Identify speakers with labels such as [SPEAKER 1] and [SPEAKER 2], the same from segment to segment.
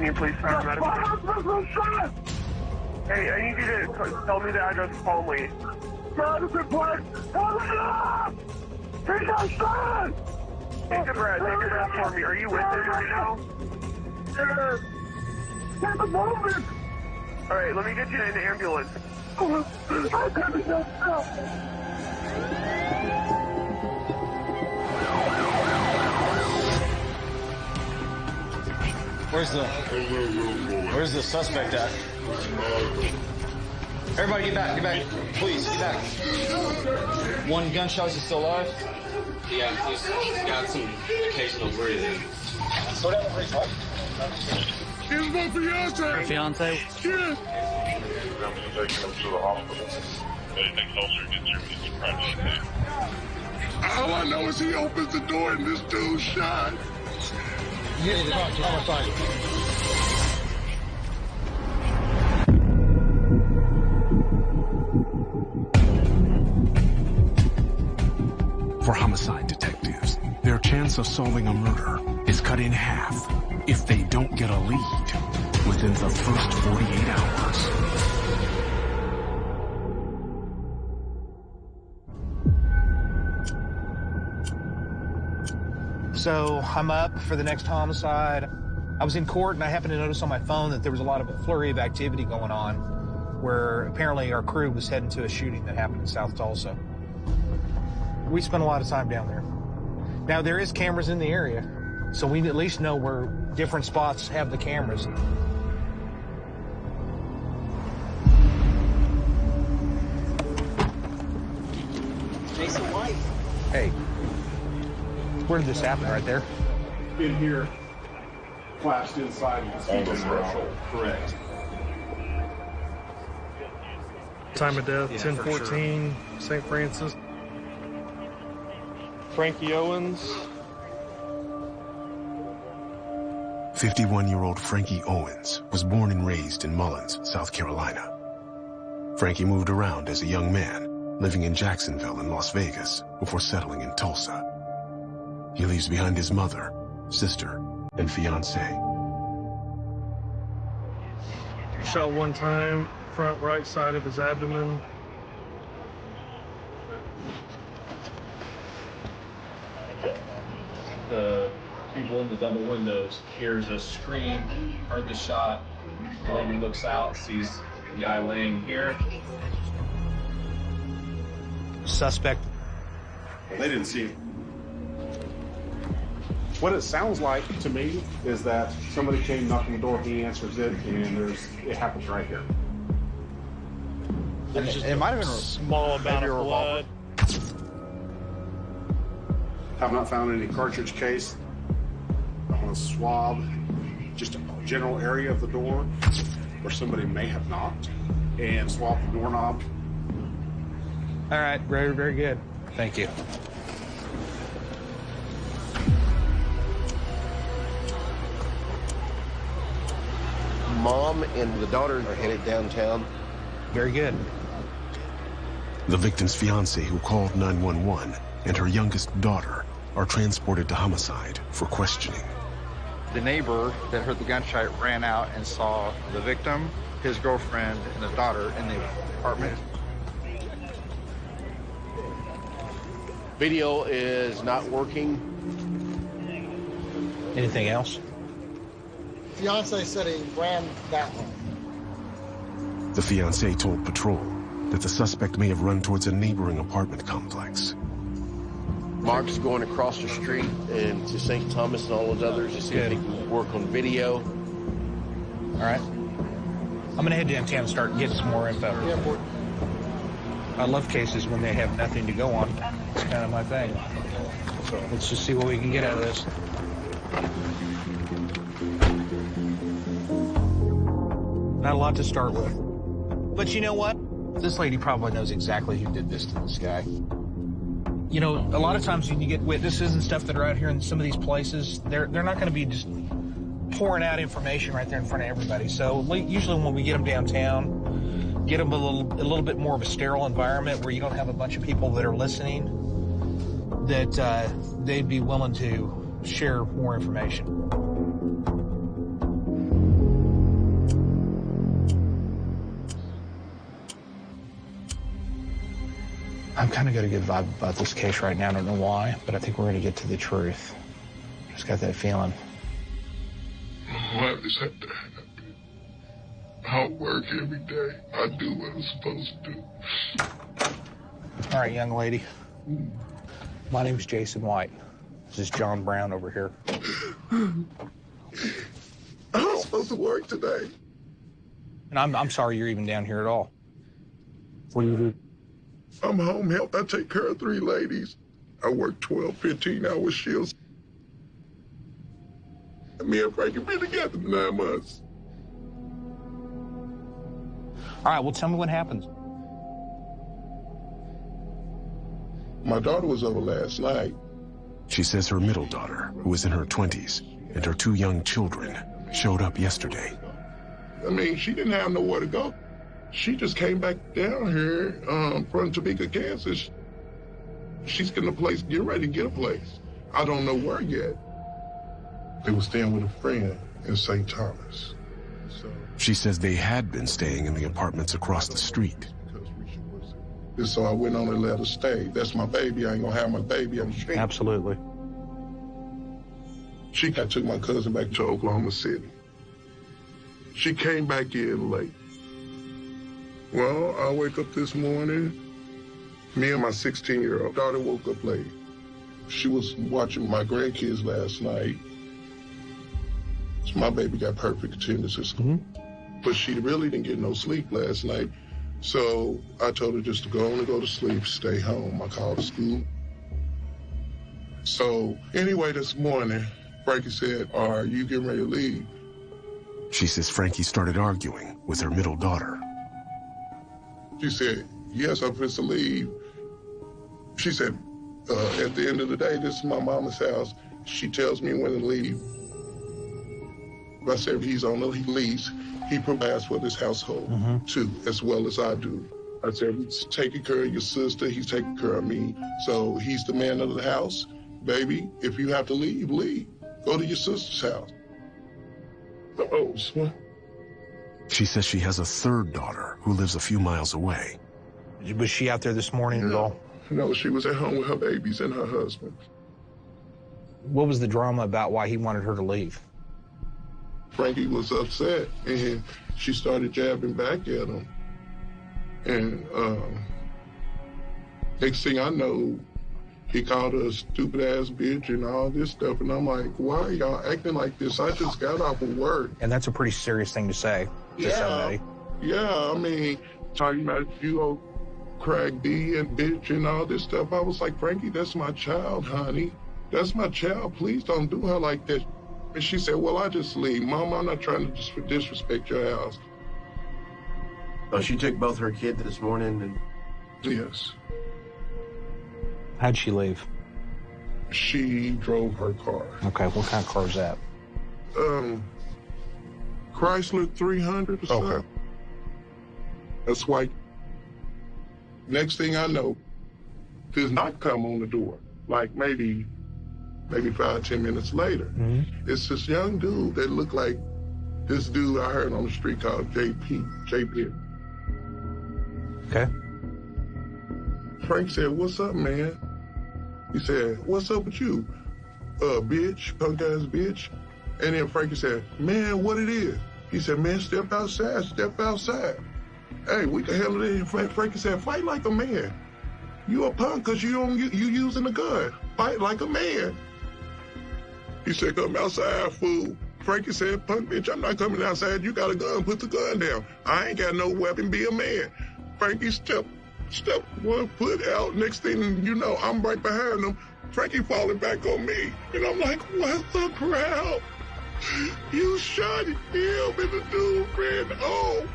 [SPEAKER 1] you need police paramedics? Hey, I need you to tell me the address calmly. Madison Park! Take a shot! Take a breath for me. Are you with him right now? Yes. At the moment. All right, let me get you in the ambulance. I'm coming down now.
[SPEAKER 2] Where's the suspect at? Everybody get back, please, get back. One gunshot, is he still alive?
[SPEAKER 3] Yeah, he's got some occasional breathing.
[SPEAKER 2] Slow down the brakes, what?
[SPEAKER 4] Here's my fiance.
[SPEAKER 5] Her fiance?
[SPEAKER 4] Yeah.
[SPEAKER 6] I'm going to take him to the hospital. Anything closer gets your private.
[SPEAKER 4] All I know is he opens the door and this dude shot.
[SPEAKER 2] Yeah, the homicide.
[SPEAKER 7] For homicide detectives, their chance of solving a murder is cut in half if they don't get a lead within the first 48 hours.
[SPEAKER 8] So I'm up for the next homicide. I was in court and I happened to notice on my phone that there was a lot of a flurry of activity going on where apparently our crew was heading to a shooting that happened in South Tulsa. We spent a lot of time down there. Now there is cameras in the area, so we at least know where different spots have the cameras.
[SPEAKER 5] Jason White.
[SPEAKER 8] Hey, where did this happen? Right there?
[SPEAKER 9] In here, flashed inside the threshold. Correct.
[SPEAKER 1] Time of death,
[SPEAKER 8] Yeah,
[SPEAKER 1] 1014, St. Francis. Frankie Owens.
[SPEAKER 7] 51-year-old Frankie Owens was born and raised in Mullins, South Carolina. Frankie moved around as a young man, living in Jacksonville and Las Vegas before settling in Tulsa. He leaves behind his mother, sister, and fiancé.
[SPEAKER 1] Shot one time, front right side of his abdomen.
[SPEAKER 3] The people in the double windows hears a scream, heard the shot. The lady looks out, sees the guy laying here.
[SPEAKER 8] Suspect.
[SPEAKER 9] They didn't see him. What it sounds like to me is that somebody came, knocked on the door, he answers it, and it happens right here.
[SPEAKER 8] It might have been a
[SPEAKER 1] Small amount of blood.
[SPEAKER 9] Have not found any cartridge case. I want to swab just a general area of the door where somebody may have knocked and swab the doorknob.
[SPEAKER 8] All right, very, very good. Thank you.
[SPEAKER 10] Mom and the daughter are headed downtown.
[SPEAKER 8] Very good.
[SPEAKER 7] The victim's fiancé, who called 911, and her youngest daughter are transported to homicide for questioning.
[SPEAKER 11] The neighbor that heard the gunshot ran out and saw the victim, his girlfriend, and his daughter in the apartment.
[SPEAKER 10] Video is not working.
[SPEAKER 8] Anything else?
[SPEAKER 12] Fiance said he ran that way.
[SPEAKER 7] The fiancé told patrol that the suspect may have run towards a neighboring apartment complex.
[SPEAKER 10] Mark's going across the street and to St. Thomas and all those others to see if he can work on video.
[SPEAKER 8] All right. I'm going to head downtown and start getting some more info.
[SPEAKER 12] Yeah,
[SPEAKER 8] I love cases when they have nothing to go on. It's kind of my thing. So let's just see what we can get out of this. Not a lot to start with. But you know what? This lady probably knows exactly who did this to this guy. You know, a lot of times when you get witnesses and stuff that are out here in some of these places, they're not going to be just pouring out information right there in front of everybody. So usually when we get them downtown, get them a little bit more of a sterile environment where you don't have a bunch of people that are listening, that they'd be willing to share more information. I'm kind of got a good vibe about this case right now. I don't know why, but I think we're going to get to the truth. Just got that feeling.
[SPEAKER 4] Why does that have to happen? I work every day. I do what I'm supposed to do.
[SPEAKER 8] All right, young lady. My name's Jason White. This is John Brown over here.
[SPEAKER 4] I was supposed to work today.
[SPEAKER 8] And I'm sorry you're even down here at all. What do you do?
[SPEAKER 4] I'm home health. I take care of 3 ladies. I work 12, 15-hour shifts. Me and Frankie been together 9 months.
[SPEAKER 8] All right, well, tell me what happened.
[SPEAKER 4] My daughter was over last night.
[SPEAKER 7] She says her middle daughter, who is in her 20s, and her 2 young children showed up yesterday.
[SPEAKER 4] I mean, she didn't have nowhere to go. She just came back down here from Topeka, Kansas. She's getting ready to get a place. I don't know where yet. They were staying with a friend in St. Thomas.
[SPEAKER 7] She says they had been staying in the apartments across the street.
[SPEAKER 4] And so I went on and let her stay. That's my baby. I ain't gonna have my baby on the street.
[SPEAKER 8] Absolutely.
[SPEAKER 4] I took my cousin back to Oklahoma City. She came back in late. Well, I wake up this morning. Me and my 16-year-old daughter woke up late. She was watching my grandkids last night. So my baby got perfect attendance at school. But she really didn't get no sleep last night. So I told her just to go on and go to sleep, stay home. I called the school. So anyway, this morning, Frankie said, are you getting ready to leave?
[SPEAKER 7] She says Frankie started arguing with her middle daughter.
[SPEAKER 4] She said, yes, I'm supposed to leave. She said, at the end of the day, this is my mama's house. She tells me when to leave. I said, if he's on the lease, he provides for this household, too, as well as I do. I said, he's taking care of your sister, he's taking care of me. So he's the man of the house. Baby, if you have to leave, leave. Go to your sister's house. Oh, what?
[SPEAKER 7] She says she has a 3rd daughter who lives a few miles away.
[SPEAKER 8] Was she out there this morning at all?
[SPEAKER 4] No, she was at home with her babies and her husband.
[SPEAKER 8] What was the drama about why he wanted her to leave?
[SPEAKER 4] Frankie was upset, and she started jabbing back at him. And next thing I know, he called her a stupid-ass bitch and all this stuff. And I'm like, why are y'all acting like this? I just got off of work.
[SPEAKER 8] And that's a pretty serious thing to say to somebody.
[SPEAKER 4] Yeah, I mean, talking about you old crack D and bitch and all this stuff. I was like, Frankie, that's my child, honey. That's my child. Please don't do her like that. And she said, well, I just leave. Mom, I'm not trying to disrespect your house.
[SPEAKER 10] Oh, she took both her kids this morning? And...
[SPEAKER 4] Yes.
[SPEAKER 8] How'd she leave?
[SPEAKER 4] She drove her car.
[SPEAKER 8] Okay, what kind of car is that?
[SPEAKER 4] Chrysler 300 or something. That's white. Next thing I know, this knock come on the door. Like maybe 5, 10 minutes later. It's this young dude that looked like this dude I heard on the street called JP.
[SPEAKER 8] Okay.
[SPEAKER 4] Frank said, what's up, man? He said, what's up with you? Bitch, punk ass bitch. And then Frankie said, man, what it is? He said, man, step outside. Hey, we can handle it. Frankie said, fight like a man. You a punk because you using a gun. Fight like a man. He said, come outside, fool. Frankie said, punk bitch, I'm not coming outside. You got a gun, put the gun down. I ain't got no weapon, be a man. Frankie step 1 foot out. Next thing you know, I'm right behind him. Frankie falling back on me. And I'm like, what the crap? You shot him and the dude ran home.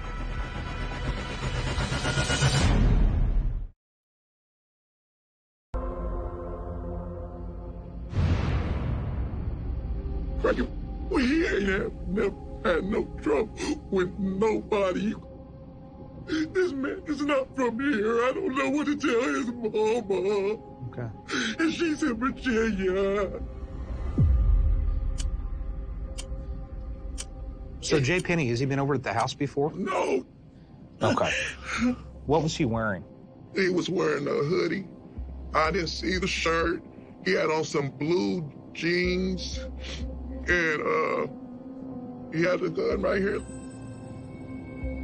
[SPEAKER 4] Frankie, he ain't never had no trouble with nobody. This man is not from here. I don't know what to tell his mama.
[SPEAKER 8] Okay.
[SPEAKER 4] And she's in Virginia.
[SPEAKER 8] So Jay Penny, has he been over at the house before?
[SPEAKER 4] No.
[SPEAKER 8] Okay. What was he wearing?
[SPEAKER 4] He was wearing a hoodie. I didn't see the shirt. He had on some blue jeans, and he had a gun right here.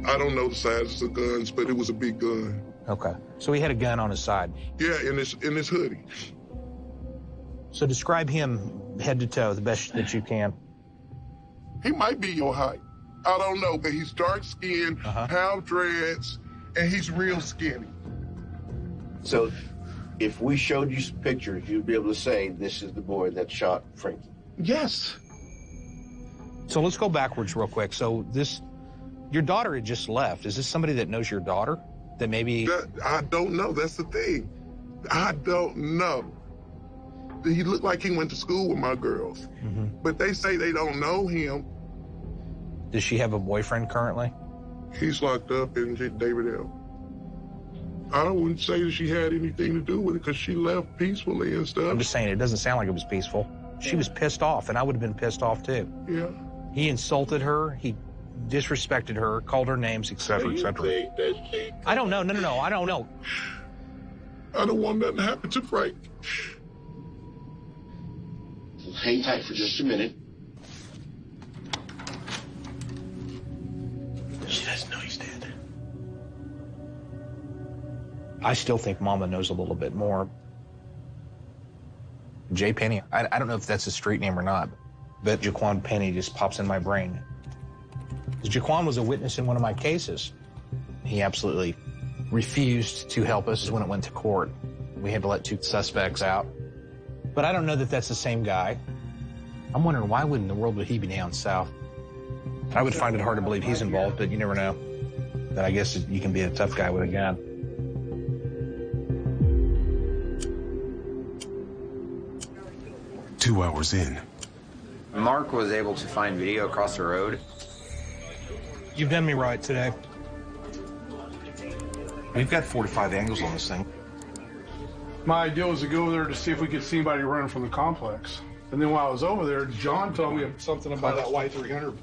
[SPEAKER 4] I don't know the sizes of guns, but it was a big gun.
[SPEAKER 8] Okay. So he had a gun on his side.
[SPEAKER 4] Yeah, in his hoodie.
[SPEAKER 8] So describe him head to toe the best that you can.
[SPEAKER 4] He might be your height. I don't know, but he's dark-skinned, half dreads, and he's real skinny.
[SPEAKER 10] So if we showed you some pictures, you'd be able to say this is the boy that shot Frankie.
[SPEAKER 4] Yes.
[SPEAKER 8] So let's go backwards real quick. So your daughter had just left. Is this somebody that knows your daughter? That maybe...
[SPEAKER 4] I don't know. That's the thing. I don't know. He looked like he went to school with my girls. But they say they don't know him.
[SPEAKER 8] Does she have a boyfriend currently?
[SPEAKER 4] He's locked up in David L. I wouldn't say that she had anything to do with it because she left peacefully and stuff.
[SPEAKER 8] I'm just saying, it doesn't sound like it was peaceful. She was pissed off, and I would have been pissed off too.
[SPEAKER 4] Yeah.
[SPEAKER 8] He insulted her. He disrespected her, called her names, etc., etc. I don't know. No. I don't know.
[SPEAKER 4] I don't want nothing to happen to Frank.
[SPEAKER 10] Hang tight for just a minute.
[SPEAKER 7] She doesn't know he's dead.
[SPEAKER 8] I still think Mama knows a little bit more. Jay Penny, I don't know if that's a street name or not, but Jaquan Penny just pops in my brain. Jaquan was a witness in one of my cases. He absolutely refused to help us when it went to court. We had to let 2 suspects out. But I don't know that that's the same guy. I'm wondering why in the world would he be down south? I would find it hard to believe he's involved, but you never know. But I guess you can be a tough guy with a gun.
[SPEAKER 7] Two hours in.
[SPEAKER 13] Mark was able to find video across the road.
[SPEAKER 8] You've done me right today. We've got 45 angles on this thing.
[SPEAKER 9] My idea was to go there to see if we could see anybody running from the complex. And then while I was over there, John told me something about that Y300.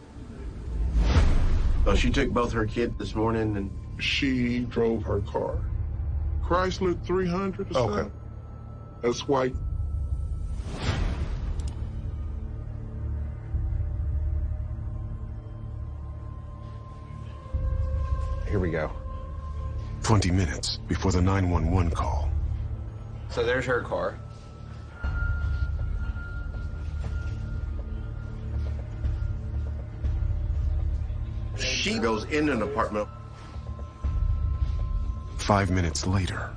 [SPEAKER 10] So she took both her kids this morning and...
[SPEAKER 4] She drove her car. Chrysler 300 or something.
[SPEAKER 8] Okay.
[SPEAKER 4] That's white.
[SPEAKER 8] Here we go.
[SPEAKER 7] 20 minutes before the 911 call.
[SPEAKER 13] So there's her car.
[SPEAKER 10] She goes in an apartment.
[SPEAKER 7] 5 minutes later.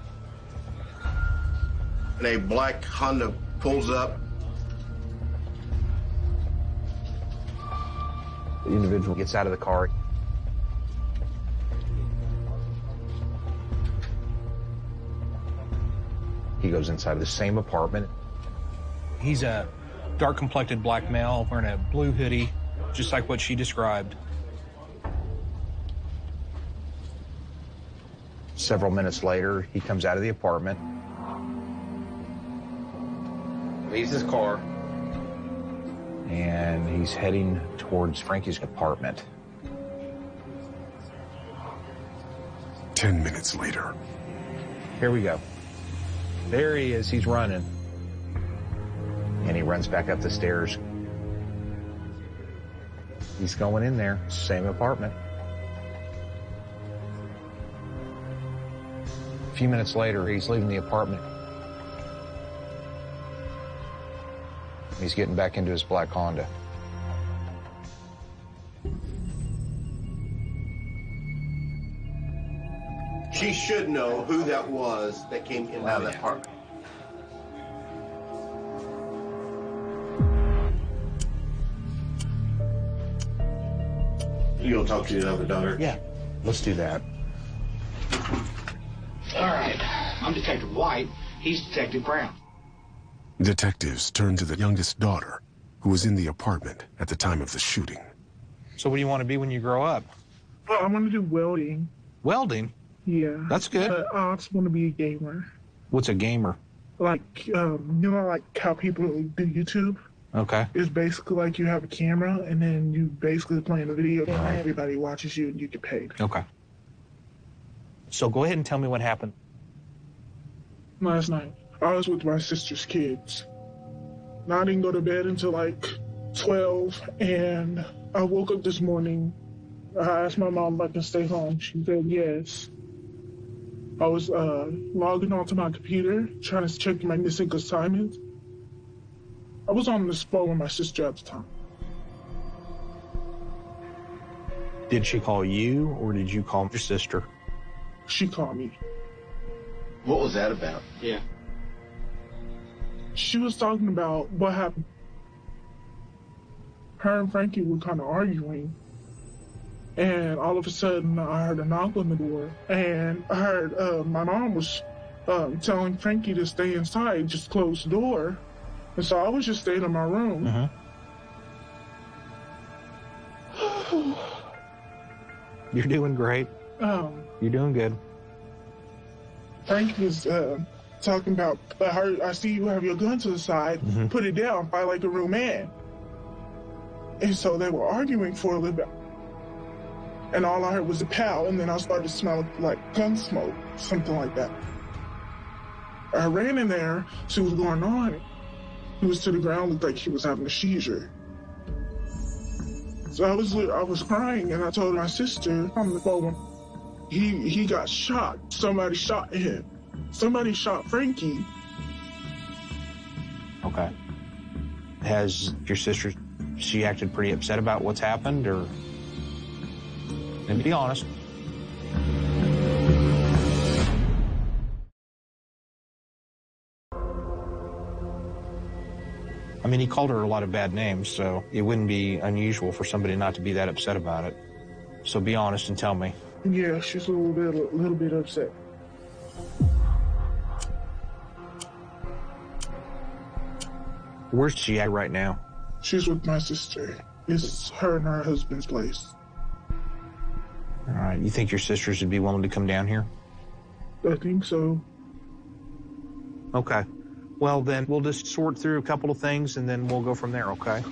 [SPEAKER 10] And a black Honda pulls up.
[SPEAKER 8] The individual gets out of the car. He goes inside the same apartment. He's a dark-complected black male wearing a blue hoodie, just like what she described. Several minutes later, he comes out of the apartment.
[SPEAKER 13] Leaves his car.
[SPEAKER 8] And he's heading towards Frankie's apartment.
[SPEAKER 7] 10 minutes later.
[SPEAKER 8] Here we go. There he is, he's running. And he runs back up the stairs. He's going in there, same apartment. A few minutes later, he's leaving the apartment. He's getting back into his black Honda.
[SPEAKER 10] She should know who that was that came in out of that apartment. You gonna talk to your other daughter?
[SPEAKER 8] Yeah, let's do that.
[SPEAKER 14] All right, I'm Detective White. He's Detective Brown.
[SPEAKER 7] Detectives turn to the youngest daughter, who was in the apartment at the time of the shooting.
[SPEAKER 8] So what do you want to be when you grow up?
[SPEAKER 15] Well, I want to do welding.
[SPEAKER 8] Welding?
[SPEAKER 15] Yeah.
[SPEAKER 8] That's good.
[SPEAKER 15] But I also want to be a gamer.
[SPEAKER 8] What's a gamer?
[SPEAKER 15] Like, like how people do YouTube?
[SPEAKER 8] Okay.
[SPEAKER 15] It's basically like you have a camera and then you basically playing a video game and everybody watches you and you get paid.
[SPEAKER 8] Okay. So go ahead and tell me what happened.
[SPEAKER 15] last night. I was with my sister's kids. And I didn't go to bed until like 12, and I woke up this morning. I asked my mom if I can stay home. She said yes. I was logging onto my computer, trying to check my missing assignments. I was on the phone with my sister at the time.
[SPEAKER 8] Did she call you, or did you call your sister?
[SPEAKER 15] She called me.
[SPEAKER 10] What was that about?
[SPEAKER 14] Yeah.
[SPEAKER 15] She was talking about what happened. Her and Frankie were kind of arguing. And all of a sudden, I heard a knock on the door. And I heard my mom was telling Frankie to stay inside, just close the door. And so I was just staying in my room.
[SPEAKER 8] You're doing great. You're doing good.
[SPEAKER 15] Frank was talking about, I see you have your gun to the side, put it down, fight like a real man. And so they were arguing for a little bit. And all I heard was a pow, and then I started to smell like gun smoke, something like that. I ran in there, see what was going on. He was to the ground, looked like he was having a seizure. So I was crying, and I told my sister on the phone, he got shot. Somebody shot him. Somebody shot Frankie.
[SPEAKER 8] Okay. Has your sister, she acted pretty upset about what's happened, or? And be honest. I mean, he called her a lot of bad names, so it wouldn't be unusual for somebody not to be that upset about it. So be honest and tell me.
[SPEAKER 15] Yeah, she's a little bit upset.
[SPEAKER 8] Where's she at right now?
[SPEAKER 15] She's with my sister. It's her and her husband's place.
[SPEAKER 8] All right. You think your sisters would be willing to come down here?
[SPEAKER 15] I think so.
[SPEAKER 8] Okay. Well, then we'll just sort through a couple of things, and then we'll go from there, okay?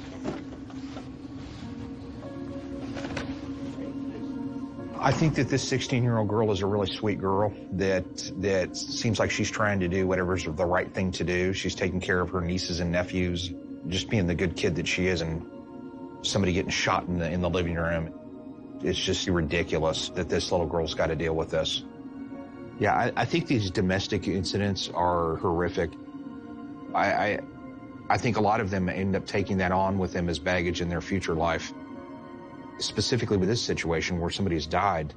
[SPEAKER 8] I think that this 16-year-old girl is a really sweet girl that seems like she's trying to do whatever's the right thing to do. She's taking care of her nieces and nephews, just being the good kid that she is, and somebody getting shot in the living room. It's just ridiculous that this little girl's got to deal with this. Yeah, I think these domestic incidents are horrific. I think a lot of them end up taking that on with them as baggage in their future life. Specifically with this situation where somebody's died,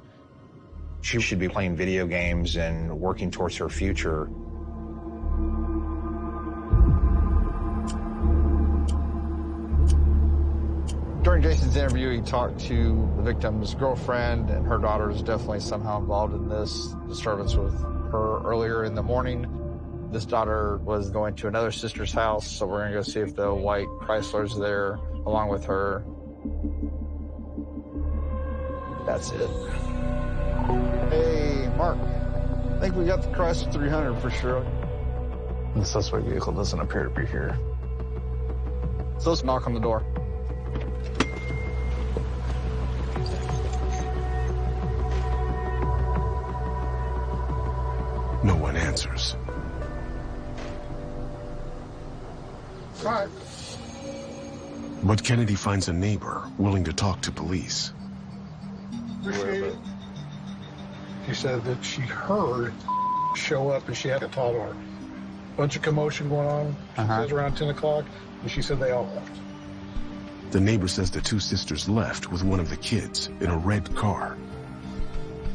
[SPEAKER 8] she should be playing video games and working towards her future.
[SPEAKER 11] During Jason's interview, he talked to the victim's girlfriend, and her daughter is definitely somehow involved in this disturbance with her earlier in the morning. This daughter was going to another sister's house, so we're gonna go see if the white Chrysler's there along with her. That's it. Hey, Mark. I think we got the Chrysler 300 for sure. The suspect vehicle doesn't appear to be here. So let's knock on the door.
[SPEAKER 7] No one answers.
[SPEAKER 15] Hi.
[SPEAKER 7] But Kennedy finds a neighbor willing to talk to police.
[SPEAKER 15] Appreciate it.
[SPEAKER 16] She said that she heard show up and she had to talk to her. Bunch of commotion going on. She says around 10 o'clock, and she said they all left.
[SPEAKER 7] The neighbor says the two sisters left with one of the kids in a red car.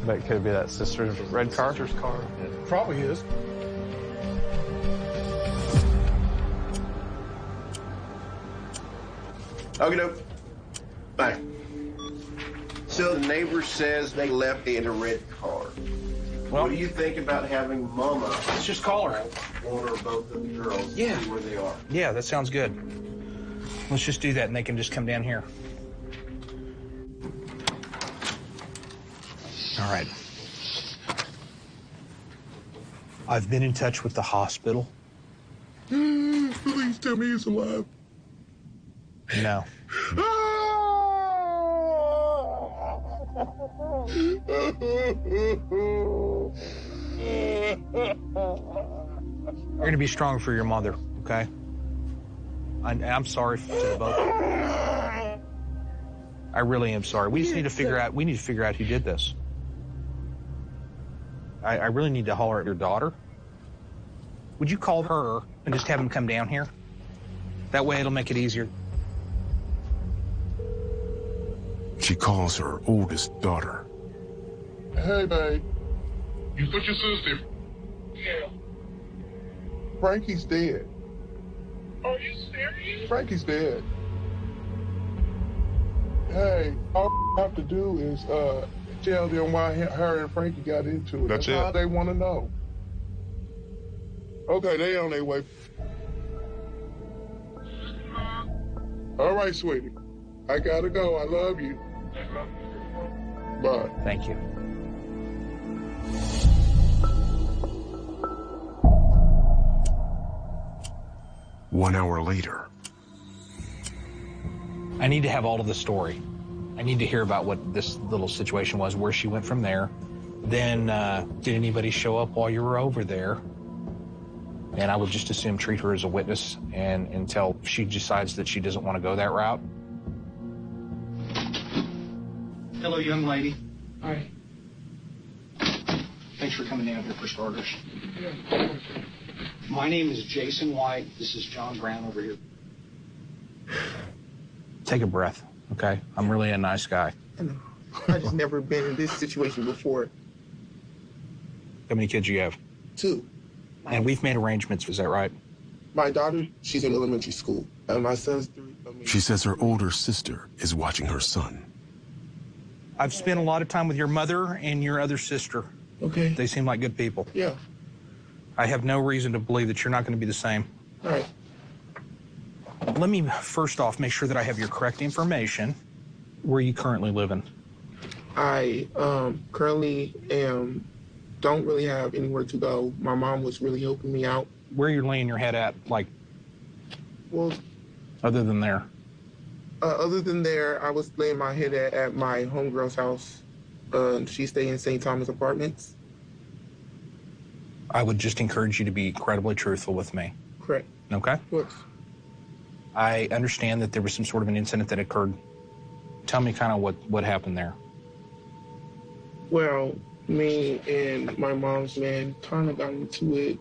[SPEAKER 11] That could be that sister's red car?
[SPEAKER 16] Sister's car. It probably is.
[SPEAKER 10] Okay, no. Bye. So the neighbor says they left in a red car. Well, what do you think about having Mama?
[SPEAKER 8] Let's just call her.
[SPEAKER 10] One or both of the girls.
[SPEAKER 8] Yeah.
[SPEAKER 10] See where they are.
[SPEAKER 8] Yeah, that sounds good. Let's just do that, and they can just come down here. All right. I've been in touch with the hospital.
[SPEAKER 4] Please tell me he's alive.
[SPEAKER 8] No. You're going to be strong for your mother, okay? I'm sorry to the both of you. I really am sorry. We just need to figure out, who did this. I really need to holler at your daughter. Would you call her and just have him come down here? That way it'll make it easier.
[SPEAKER 7] She calls her oldest daughter.
[SPEAKER 4] Hey, babe.
[SPEAKER 6] You took your sister.
[SPEAKER 4] Yeah. Frankie's dead.
[SPEAKER 6] Are you serious?
[SPEAKER 4] Frankie's dead. Hey, all I have to do is tell them why her and Frankie got into it.
[SPEAKER 7] That's it.
[SPEAKER 4] All they want to know. Okay, they on their way. All right, sweetie. I gotta go. I love you. Bye.
[SPEAKER 8] Thank you.
[SPEAKER 7] One hour later.
[SPEAKER 8] I need to have all of the story. I need to hear about what this little situation was, where she went from there. Then, did anybody show up while you were over there? And I would just assume treat her as a witness and until she decides that she doesn't want to go that route.
[SPEAKER 14] Hello, young lady. Hi. Thanks for coming down here for starters. My name is Jason White. This is John Brown over here.
[SPEAKER 8] Take a breath, okay? I'm really a nice guy.
[SPEAKER 17] I know. I just never been in this situation before.
[SPEAKER 8] How many kids you have?
[SPEAKER 17] 2.
[SPEAKER 8] And we've made arrangements, is that right?
[SPEAKER 17] My daughter, she's in elementary school. And my son's 3.
[SPEAKER 7] She says her older sister is watching her son.
[SPEAKER 8] I've spent a lot of time with your mother and your other sister.
[SPEAKER 17] Okay.
[SPEAKER 8] They seem like good people.
[SPEAKER 17] Yeah.
[SPEAKER 8] I have no reason to believe that you're not going to be the same.
[SPEAKER 17] All right.
[SPEAKER 8] Let me first off make sure that I have your correct information. Where are you currently living?
[SPEAKER 17] I currently don't really have anywhere to go. My mom was really helping me out.
[SPEAKER 8] Where you're laying your head at, like,
[SPEAKER 17] well,
[SPEAKER 8] other than there?
[SPEAKER 17] Other than there, I was laying my head at my homegirl's house. She stayed in St. Thomas Apartments.
[SPEAKER 8] I would just encourage you to be incredibly truthful with me.
[SPEAKER 17] Correct.
[SPEAKER 8] Okay?
[SPEAKER 17] Of course.
[SPEAKER 8] I understand that there was some sort of an incident that occurred. Tell me kind of what happened there.
[SPEAKER 17] Well, me and my mom's man kind of got into it.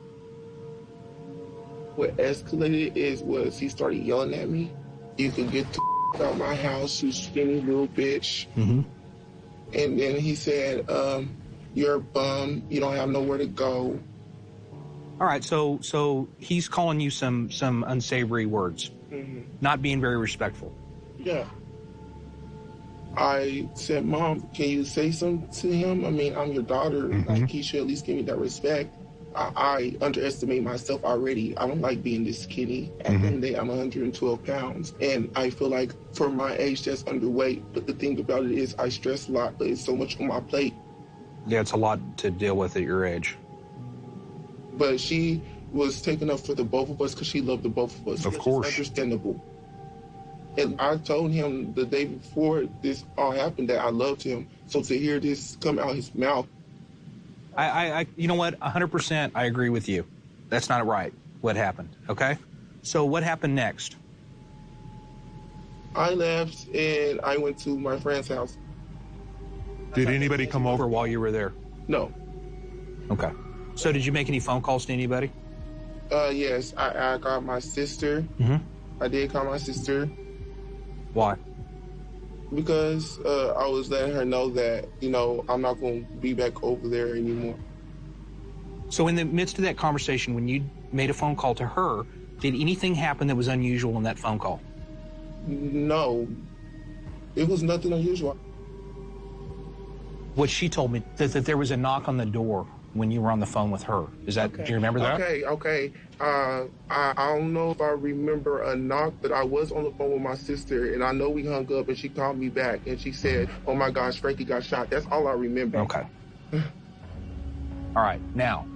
[SPEAKER 17] What escalated was he started yelling at me. You can get the out my house, you skinny little bitch.
[SPEAKER 8] Mm-hmm.
[SPEAKER 17] And then he said, you're a bum, you don't have nowhere to go.
[SPEAKER 8] All right, so he's calling you some unsavory words, not being very respectful.
[SPEAKER 17] Yeah. I said, Mom, can you say something to him? I mean, I'm your daughter. Like, he should at least give me that respect. I underestimate myself already. I don't like being this skinny. At the end of the day, I'm 112 pounds. And I feel like for my age, that's underweight. But the thing about it is I stress a lot, but it's so much on my plate.
[SPEAKER 8] Yeah, it's a lot to deal with at your age.
[SPEAKER 17] But she was taking up for the both of us because she loved the both of us.
[SPEAKER 8] Of course.
[SPEAKER 17] It's understandable. And I told him the day before this all happened that I loved him. So to hear this come out his mouth.
[SPEAKER 8] I you know what? 100% I agree with you. That's not right, what happened, okay? So what happened next?
[SPEAKER 17] I left and I went to my friend's house.
[SPEAKER 8] Did anybody come over while you were there?
[SPEAKER 17] No.
[SPEAKER 8] Okay. So did you make any phone calls to anybody?
[SPEAKER 17] Yes, I got my sister. I did call my sister.
[SPEAKER 8] Why?
[SPEAKER 17] Because I was letting her know that, you know, I'm not going to be back over there anymore.
[SPEAKER 8] So in the midst of that conversation, when you made a phone call to her, did anything happen that was unusual in that phone call?
[SPEAKER 17] No. It was nothing unusual.
[SPEAKER 8] What she told me, that there was a knock on the door when you were on the phone with her. Is that, do you remember that?
[SPEAKER 17] Okay. I don't know if I remember a knock, but I was on the phone with my sister, and I know we hung up, and she called me back, and she said, oh my gosh, Frankie got shot. That's all I remember.
[SPEAKER 8] Okay. All right. Now,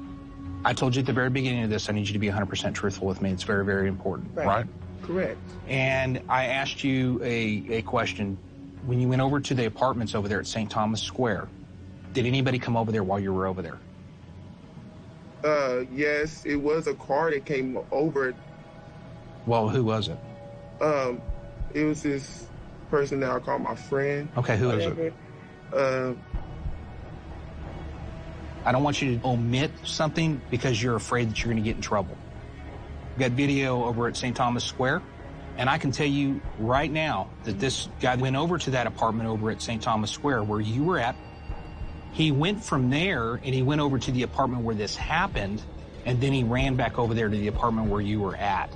[SPEAKER 8] I told you at the very beginning of this, I need you to be 100% truthful with me. It's very, very important, right?
[SPEAKER 17] Correct.
[SPEAKER 8] And I asked you a question. When you went over to the apartments over there at St. Thomas Square, did anybody come over there while you were over there?
[SPEAKER 17] Yes, it was a car that came over.
[SPEAKER 8] Well, who was it?
[SPEAKER 17] It was this person that I call my friend.
[SPEAKER 8] Okay, who is it? I don't want you to omit something because you're afraid that you're going to get in trouble. We got video over at St. Thomas Square, and I can tell you right now that this guy went over to that apartment over at St. Thomas Square where you were at. He went from there and he went over to the apartment where this happened, and then he ran back over there to the apartment where you were at.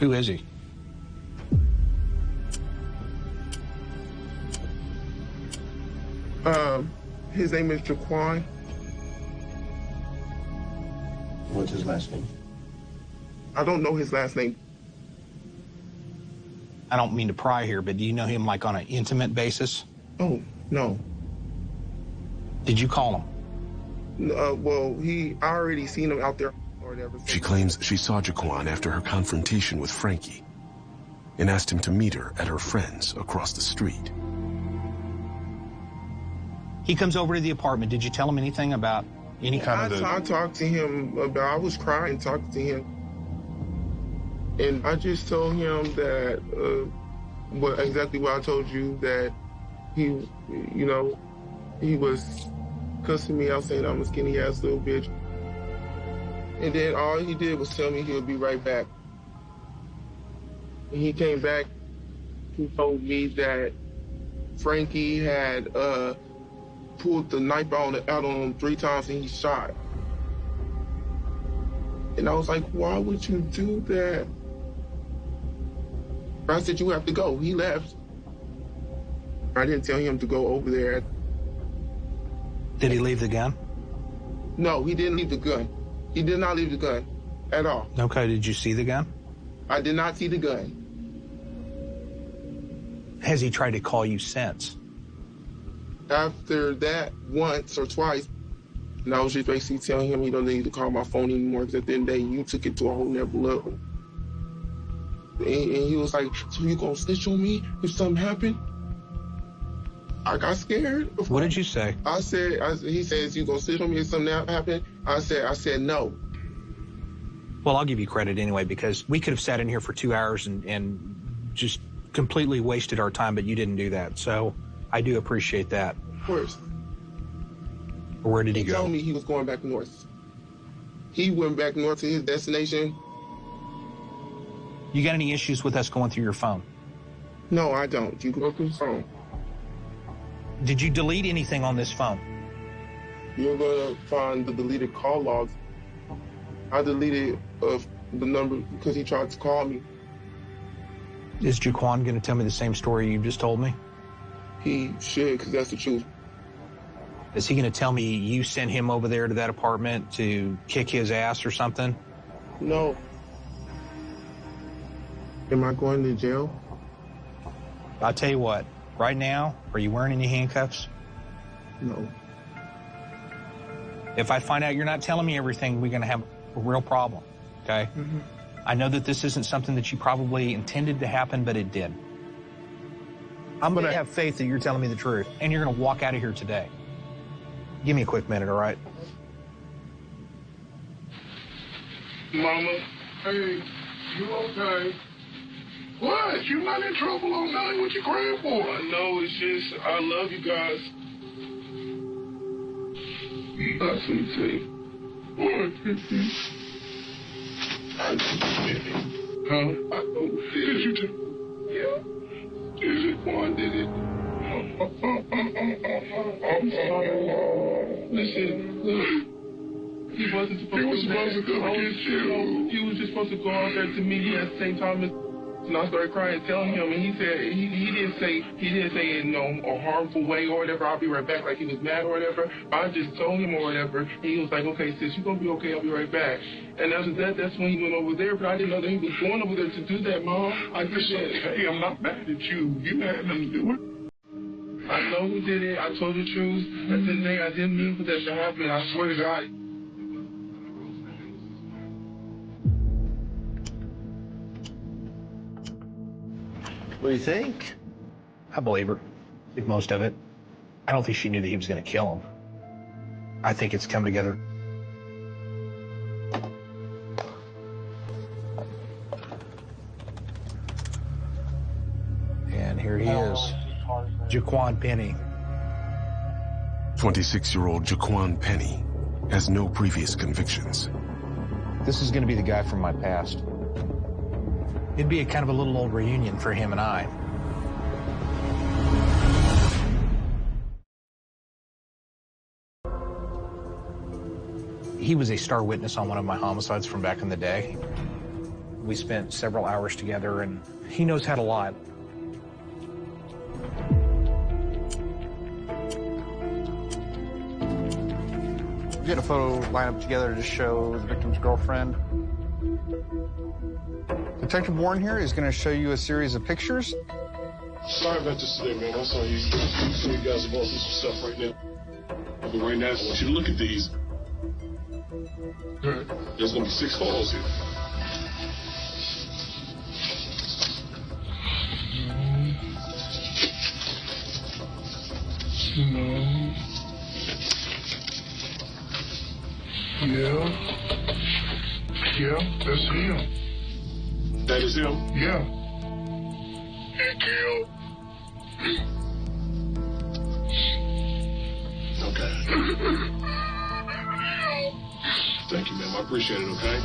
[SPEAKER 8] Who is he?
[SPEAKER 17] His name is Jaquan.
[SPEAKER 2] What's his last name?
[SPEAKER 17] I don't know his last name.
[SPEAKER 8] I don't mean to pry here, but do you know him like on an intimate basis?
[SPEAKER 17] Oh, no.
[SPEAKER 8] Did you call him?
[SPEAKER 17] Well, I already seen him out there or whatever.
[SPEAKER 7] She claims she saw Jaquan after her confrontation with Frankie and asked him to meet her at her friend's across the street.
[SPEAKER 8] He comes over to the apartment. Did you tell him anything about any kind of...
[SPEAKER 17] I talked to him about, I was crying talking to him. And I just told him that, exactly what I told you, that he, he was cussing me out saying I'm a skinny ass little bitch. And then all he did was tell me he'll be right back. When he came back, he told me that Frankie had pulled the knife out on him 3 times and he shot. And I was like, why would you do that? I said, you have to go. He left. I didn't tell him to go over there.
[SPEAKER 8] Did he leave the gun?
[SPEAKER 17] No, he didn't leave the gun. He did not leave the gun at all.
[SPEAKER 8] Okay, did you see the gun?
[SPEAKER 17] I did not see the gun.
[SPEAKER 8] Has he tried to call you since?
[SPEAKER 17] After that, once or twice, and I was just basically telling him he don't need to call my phone anymore because at the end of the day, you took it to a whole nother level. And he was like, so you gonna snitch on me if something happened? I got scared.
[SPEAKER 8] What did you say?
[SPEAKER 17] He says, you gonna snitch on me if something happened? I said no.
[SPEAKER 8] Well, I'll give you credit anyway, because we could have sat in here for 2 hours and just completely wasted our time, but you didn't do that. So I do appreciate that.
[SPEAKER 17] Of course.
[SPEAKER 8] Where did he go?
[SPEAKER 17] He told me he was going back north. He went back north to his destination.
[SPEAKER 8] You got any issues with us going through your phone?
[SPEAKER 17] No, I don't. You can go through the phone.
[SPEAKER 8] Did you delete anything on this phone?
[SPEAKER 17] You're going to find the deleted call logs. I deleted the number because he tried to call me.
[SPEAKER 8] Is Jaquan going to tell me the same story you just told me?
[SPEAKER 17] He should, because that's the truth.
[SPEAKER 8] Is he going to tell me you sent him over there to that apartment to kick his ass or something?
[SPEAKER 17] No. Am I going to jail?
[SPEAKER 8] I'll tell you what, right now, are you wearing any handcuffs?
[SPEAKER 17] No.
[SPEAKER 8] If I find out you're not telling me everything, we're going to have a real problem, okay?
[SPEAKER 17] Mm-hmm.
[SPEAKER 8] I know that this isn't something that you probably intended to happen, but it did. I'm going to have faith that you're telling me the truth, and you're going to walk out of here today. Give me a quick minute, all right?
[SPEAKER 4] Mama, hey, you okay? What? You not in trouble on nothing? What you crying for? No, it's just, I love you guys. That's what you say. What? I did it. Huh? I did you do? Yeah. Is it one did it? Listen, he wasn't supposed to go against you. He was just supposed to go out there to meet me at St. Thomas. And I started crying, telling him, and he said he didn't say it in a harmful way or whatever. I'll be right back, like he was mad or whatever. I just told him or whatever, and he was like, okay, sis, you're gonna be okay. I'll be right back. And that's when he went over there. But I didn't know that he was going over there to do that, Mom. I just said, hey, I'm not mad at you. You had nothing to do with it. I know who did it. I told the truth. That's the thing. I didn't mean for that to happen. I swear to God.
[SPEAKER 10] What do you think?
[SPEAKER 8] I believe her. I think most of it. I don't think she knew that he was going to kill him. I think it's come together. And here he is, Jaquan Penny.
[SPEAKER 7] 26-year-old Jaquan Penny has no previous convictions.
[SPEAKER 8] This is going to be the guy from my past. It'd be a kind of a little old reunion for him and I. He was a star witness on one of my homicides from back in the day. We spent several hours together, and he knows how to lie.
[SPEAKER 11] Get a photo lineup together to show the victim's girlfriend. Detective Warren here is going to show you a series of pictures.
[SPEAKER 6] Sorry about this today, man. I saw you. Some of you guys are going through some stuff right now. But right now, I want you to look at these. There's going to be 6 calls here.
[SPEAKER 4] Yeah, that's him.
[SPEAKER 6] That is him?
[SPEAKER 4] Yeah. He killed.
[SPEAKER 6] Okay. Thank you, ma'am. I appreciate it, okay?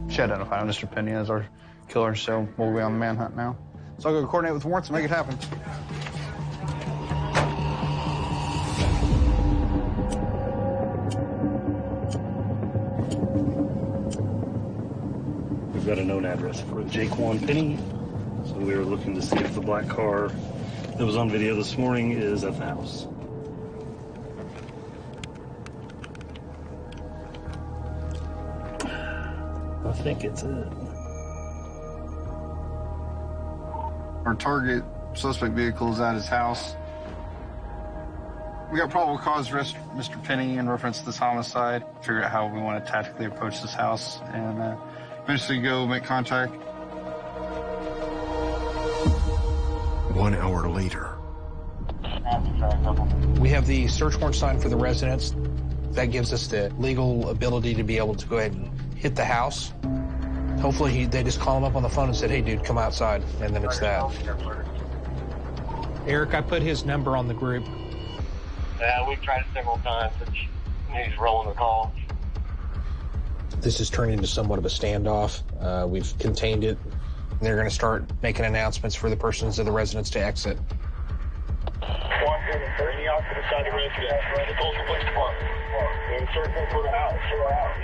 [SPEAKER 11] She identified Mr. Penny as our killer, so we'll be on the manhunt now. So I'll go coordinate with Warren to make it happen.
[SPEAKER 18] We've got a known address for Jaquan Penny, so we were looking to see if the black car that was on video this morning is at the house. I think it's it.
[SPEAKER 11] Our target suspect vehicle is at his house. We got probable cause to arrest Mr. Penny in reference to this homicide. Figure out how we want to tactically approach this house and eventually go make contact.
[SPEAKER 7] 1 hour later.
[SPEAKER 8] We have the search warrant signed for the residence. That gives us the legal ability to be able to go ahead and hit the house. Hopefully they just call him up on the phone and said, hey, dude, come outside, and then it's that. Eric, I put his number on the group.
[SPEAKER 19] Yeah, we've tried it several times, but he's rolling the call.
[SPEAKER 8] This has turned into somewhat of a standoff. We've contained it. They're going to start making announcements for the persons of the residents to exit.
[SPEAKER 19] Any officer beside the residence, the Tulsa Police Department. We're searching for the house.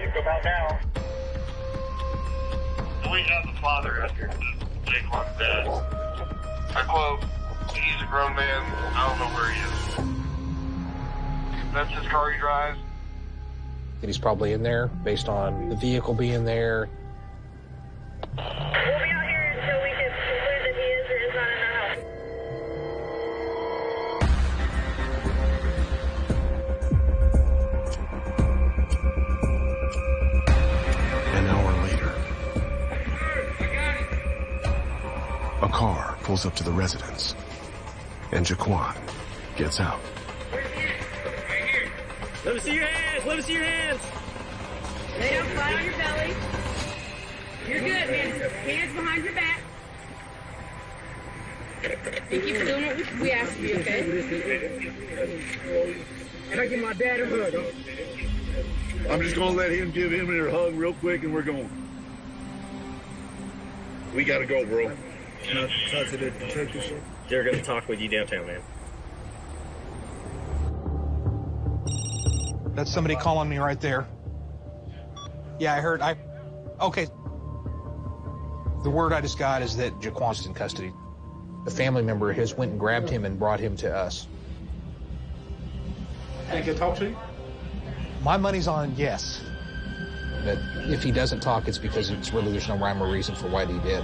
[SPEAKER 19] You come out now. We have the father under Jaquan's dad. I quote, he's a grown man. I don't know where he is. That's his car he drives.
[SPEAKER 8] That he's probably in there based on the vehicle being there.
[SPEAKER 19] We'll be out here until we can conclude that he is or is not in the house.
[SPEAKER 7] An hour later, a car pulls up to the residence, and Jaquan gets out.
[SPEAKER 20] Let me see your hands! Let me see your hands! Lay down flat on your belly. You're good, hands behind your back. Thank you for doing what we asked you, okay? And I give my dad a hug.
[SPEAKER 21] I'm just gonna let him give him a hug real quick and we're going. We gotta go, bro.
[SPEAKER 20] Can I talk to the detective, sir? They're gonna talk with you downtown, man.
[SPEAKER 8] That's somebody calling me right there. Yeah, I heard. Okay. The word I just got is that Jaquan's in custody. A family member of his went and grabbed him and brought him to us.
[SPEAKER 9] Can I get talk to you?
[SPEAKER 8] My money's on yes. But if he doesn't talk, it's because there's no rhyme or reason for why he did.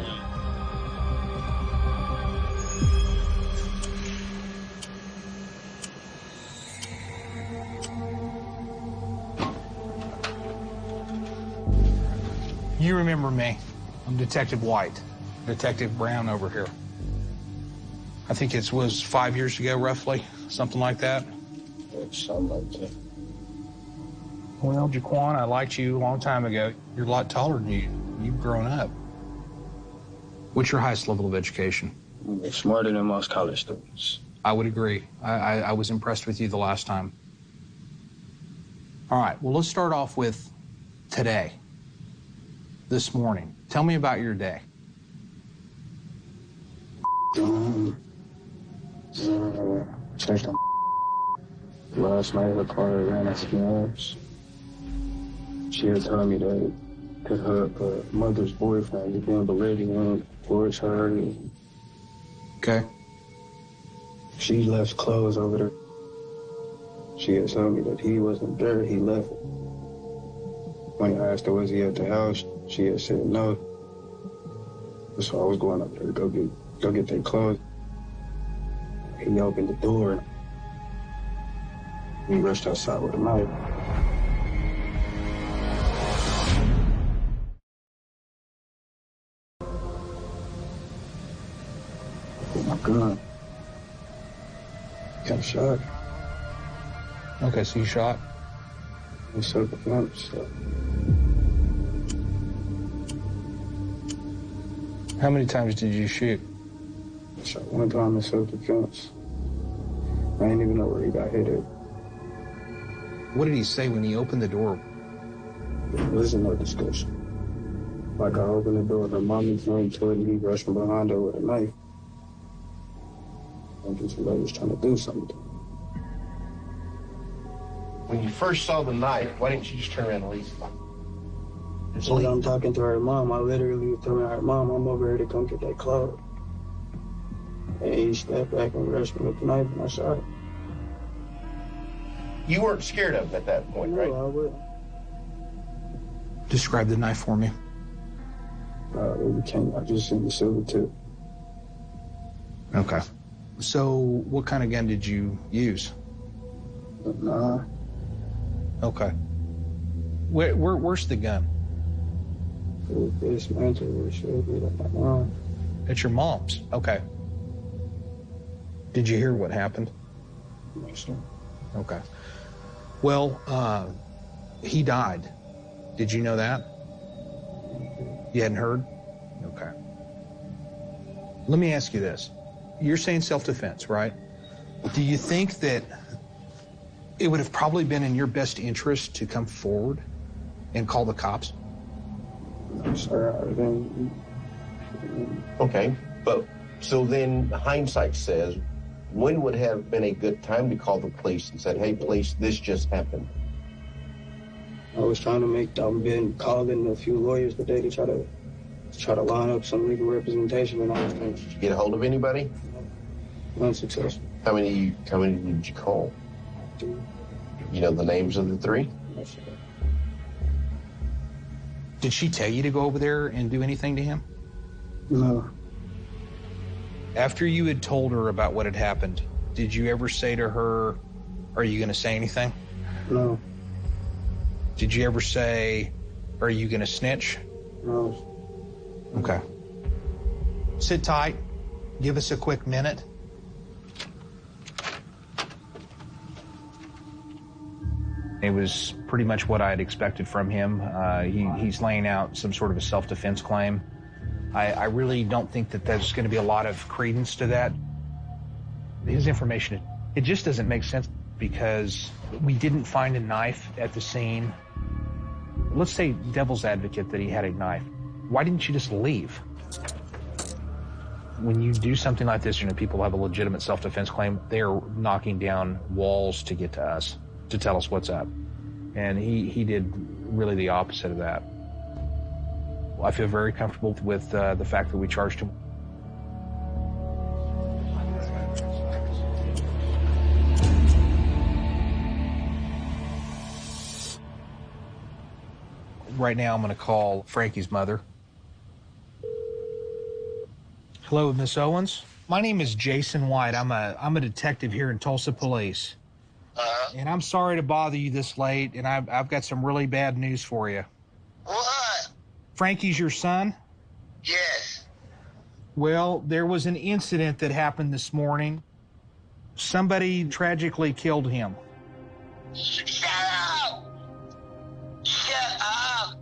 [SPEAKER 8] You remember me. I'm Detective White. Detective Brown over here. I think it was 5 years ago, roughly, something like that.
[SPEAKER 5] Something like that.
[SPEAKER 8] Well, Jaquan, I liked you a long time ago. You're a lot taller than you. You've grown up. What's your highest level of education?
[SPEAKER 5] You're smarter than most college students.
[SPEAKER 8] I would agree. I was impressed with you the last time. All right, well, let's start off with today, this morning. Tell me about your day.
[SPEAKER 5] Checked on last night. Her car ran out of gas. She had told me that because her mother's boyfriend was being belligerent towards her.
[SPEAKER 8] Okay.
[SPEAKER 5] She left clothes over there. She had told me that he wasn't there. He left. When I asked her, was he at the house? She had said no. So I was going up there to go get their clothes. He opened the door. We rushed outside with a knife. With my gun. Got shot.
[SPEAKER 8] Okay, so you shot?
[SPEAKER 5] In self-defense.
[SPEAKER 8] How many times did you shoot?
[SPEAKER 5] I shot one time in self-defense. I didn't even know where he got hit at.
[SPEAKER 8] What did he say when he opened the door?
[SPEAKER 5] There wasn't no discussion. Like I opened the door, her mommy came to it and he rushed from behind her with a knife. I think he was trying to do something.
[SPEAKER 10] When you first saw the knife, why didn't you just turn around and leave?
[SPEAKER 5] So I'm talking to her mom. I literally was telling her, Mom, I'm over here to come get that clothes. And he stepped back and rushed me with the knife and I shot him.
[SPEAKER 10] You weren't scared of him at that point, right?
[SPEAKER 5] No, I wouldn't.
[SPEAKER 8] Describe the knife for me.
[SPEAKER 5] I just seen the silver tip.
[SPEAKER 8] Okay. So what kind of gun did you use?
[SPEAKER 5] Nah.
[SPEAKER 8] Okay. Where's the gun?
[SPEAKER 5] It's mental. It should be at my mom.
[SPEAKER 8] At your mom's? Okay. Did you hear what happened?
[SPEAKER 5] Yes, sir.
[SPEAKER 8] Okay. Well, he died. Did you know that? You hadn't heard? Okay. Let me ask you this. You're saying self-defense, right? Do you think that it would have probably been in your best interest to come forward and call the cops?
[SPEAKER 5] No, sir.
[SPEAKER 10] Okay, but so then hindsight says, when would have been a good time to call the police and said, hey, police, this just happened?
[SPEAKER 5] I was trying to I've been calling a few lawyers today to try to line up some legal representation and all those things.
[SPEAKER 10] Did you get a hold of anybody?
[SPEAKER 5] Unsuccessful.
[SPEAKER 10] How many did you call?
[SPEAKER 5] 3.
[SPEAKER 10] You know the names of the 3?
[SPEAKER 5] Yes, sir.
[SPEAKER 8] Did she tell you to go over there and do anything to him?
[SPEAKER 5] No.
[SPEAKER 8] After you had told her about what had happened, did you ever say to her, are you going to say anything?
[SPEAKER 5] No.
[SPEAKER 8] Did you ever say, are you going to snitch?
[SPEAKER 5] No.
[SPEAKER 8] Okay. Sit tight. Give us a quick minute. It was pretty much what I had expected from him. He's laying out some sort of a self-defense claim. I really don't think that there's going to be a lot of credence to that. His information, it just doesn't make sense because we didn't find a knife at the scene. Let's say devil's advocate that he had a knife. Why didn't you just leave? When you do something like this, people have a legitimate self-defense claim, they're knocking down walls to get to us, to tell us what's up. And he did really the opposite of that. I feel very comfortable with the fact that we charged him. Right now, I'm going to call Frankie's mother. Hello, Miss Owens. My name is Jason White. I'm a detective here in Tulsa Police. And I'm sorry to bother you this late, and I've got some really bad news for you.
[SPEAKER 22] What?
[SPEAKER 8] Frankie's your son?
[SPEAKER 19] Yes.
[SPEAKER 8] Well, there was an incident that happened this morning. Somebody tragically killed him.
[SPEAKER 19] Shut up! Shut up!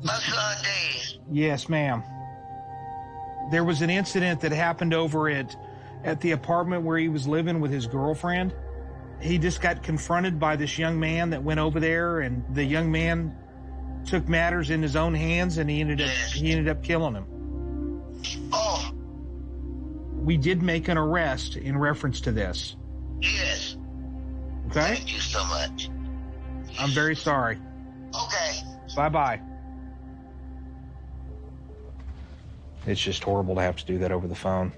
[SPEAKER 19] My son dead.
[SPEAKER 8] Yes, ma'am. There was an incident that happened over at the apartment where he was living with his girlfriend. He just got confronted by this young man that went over there, and the young man took matters in his own hands, and he ended up killing him.
[SPEAKER 19] Oh.
[SPEAKER 8] We did make an arrest in reference to this.
[SPEAKER 19] Yes.
[SPEAKER 8] Okay?
[SPEAKER 19] Thank you so much.
[SPEAKER 8] I'm very sorry.
[SPEAKER 19] Okay.
[SPEAKER 8] Bye-bye. It's just horrible to have to do that over the phone.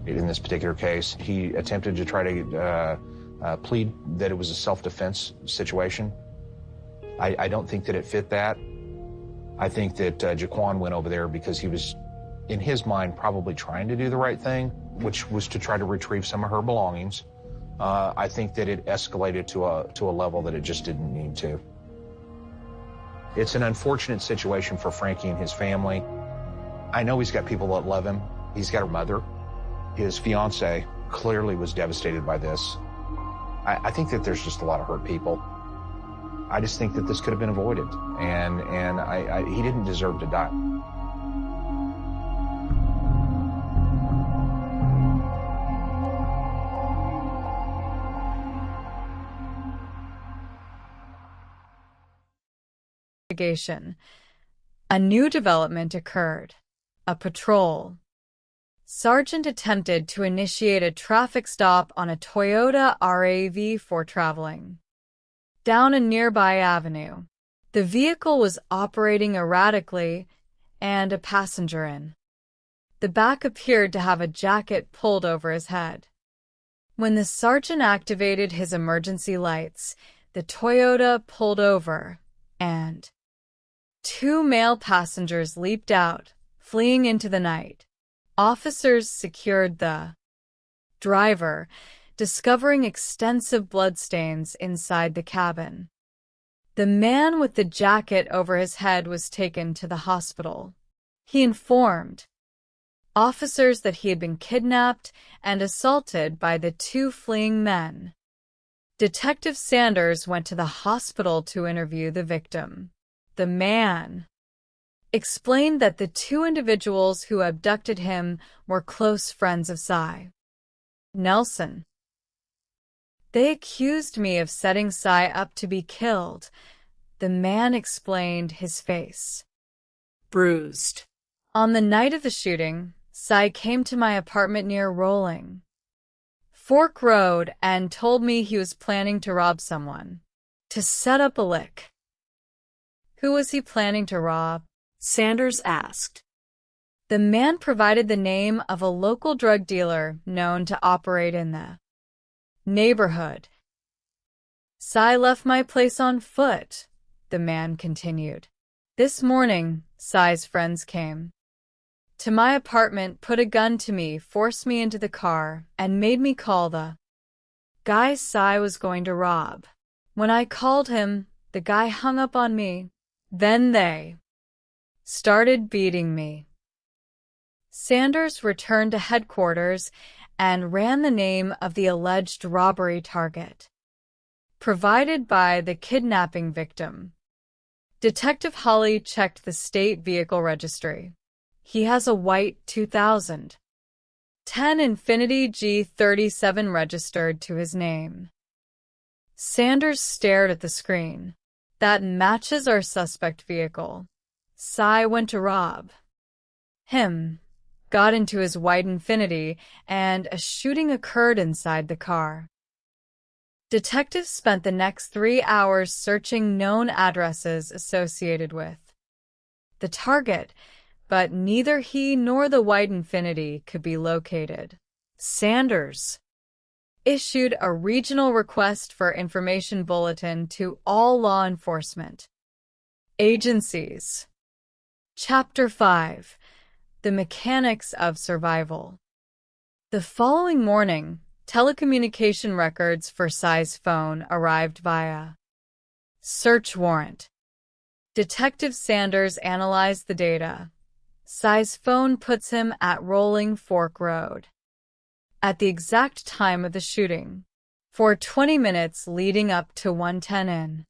[SPEAKER 8] In this particular case, he attempted to try to plead that it was a self-defense situation. I don't think that it fit that. I think that Jaquan went over there because he was, in his mind, probably trying to do the right thing, which was to try to retrieve some of her belongings. I think that it escalated to a level that it just didn't need to. It's an unfortunate situation for Frankie and his family. I know he's got people that love him. He's got a mother. His fiance clearly was devastated by this. I think that there's just a lot of hurt people. I just think that this could have been avoided, and he didn't deserve to die.
[SPEAKER 3] Investigation. A new development occurred. A patrol. Sergeant attempted to initiate a traffic stop on a Toyota RAV for traveling down a nearby avenue. The vehicle was operating erratically and a passenger in the back appeared to have a jacket pulled over his head. When the sergeant activated his emergency lights, the Toyota pulled over and 2 male passengers leaped out, fleeing into the night. Officers secured the driver, discovering extensive bloodstains inside the cabin. The man with the jacket over his head was taken to the hospital. He informed officers that he had been kidnapped and assaulted by the 2 fleeing men. Detective Sanders went to the hospital to interview the victim. The man explained that the 2 individuals who abducted him were close friends of Cy. Nelson. They accused me of setting Cy up to be killed. The man explained, his face bruised. On the night of the shooting, Cy came to my apartment near Rolling Fork Road and told me he was planning to rob someone, to set up a lick. Who was he planning to rob? Sanders asked. The man provided the name of a local drug dealer known to operate in the neighborhood. Cy left my place on foot, the man continued. This morning, Cy's friends came to my apartment, put a gun to me, forced me into the car, and made me call the guy Cy was going to rob. When I called him, the guy hung up on me. Then they started beating me. Sanders returned to headquarters and ran the name of the alleged robbery target provided by the kidnapping victim. Detective Holly checked the state vehicle registry. He has a white 2010 Infiniti G37 registered to his name. Sanders stared at the screen. That matches our suspect vehicle. Cy went to rob him, got into his white Infiniti, and a shooting occurred inside the car. Detectives spent the next 3 hours searching known addresses associated with the target, but neither he nor the white Infiniti could be located. Sanders issued a regional request for information bulletin to all law enforcement agencies. Chapter 5. The Mechanics of Survival. The following morning, telecommunication records for Cy's phone arrived via search warrant. Detective Sanders analyzed the data. Cy's phone puts him at Rolling Fork Road at the exact time of the shooting, for 20 minutes leading up to 1:10 in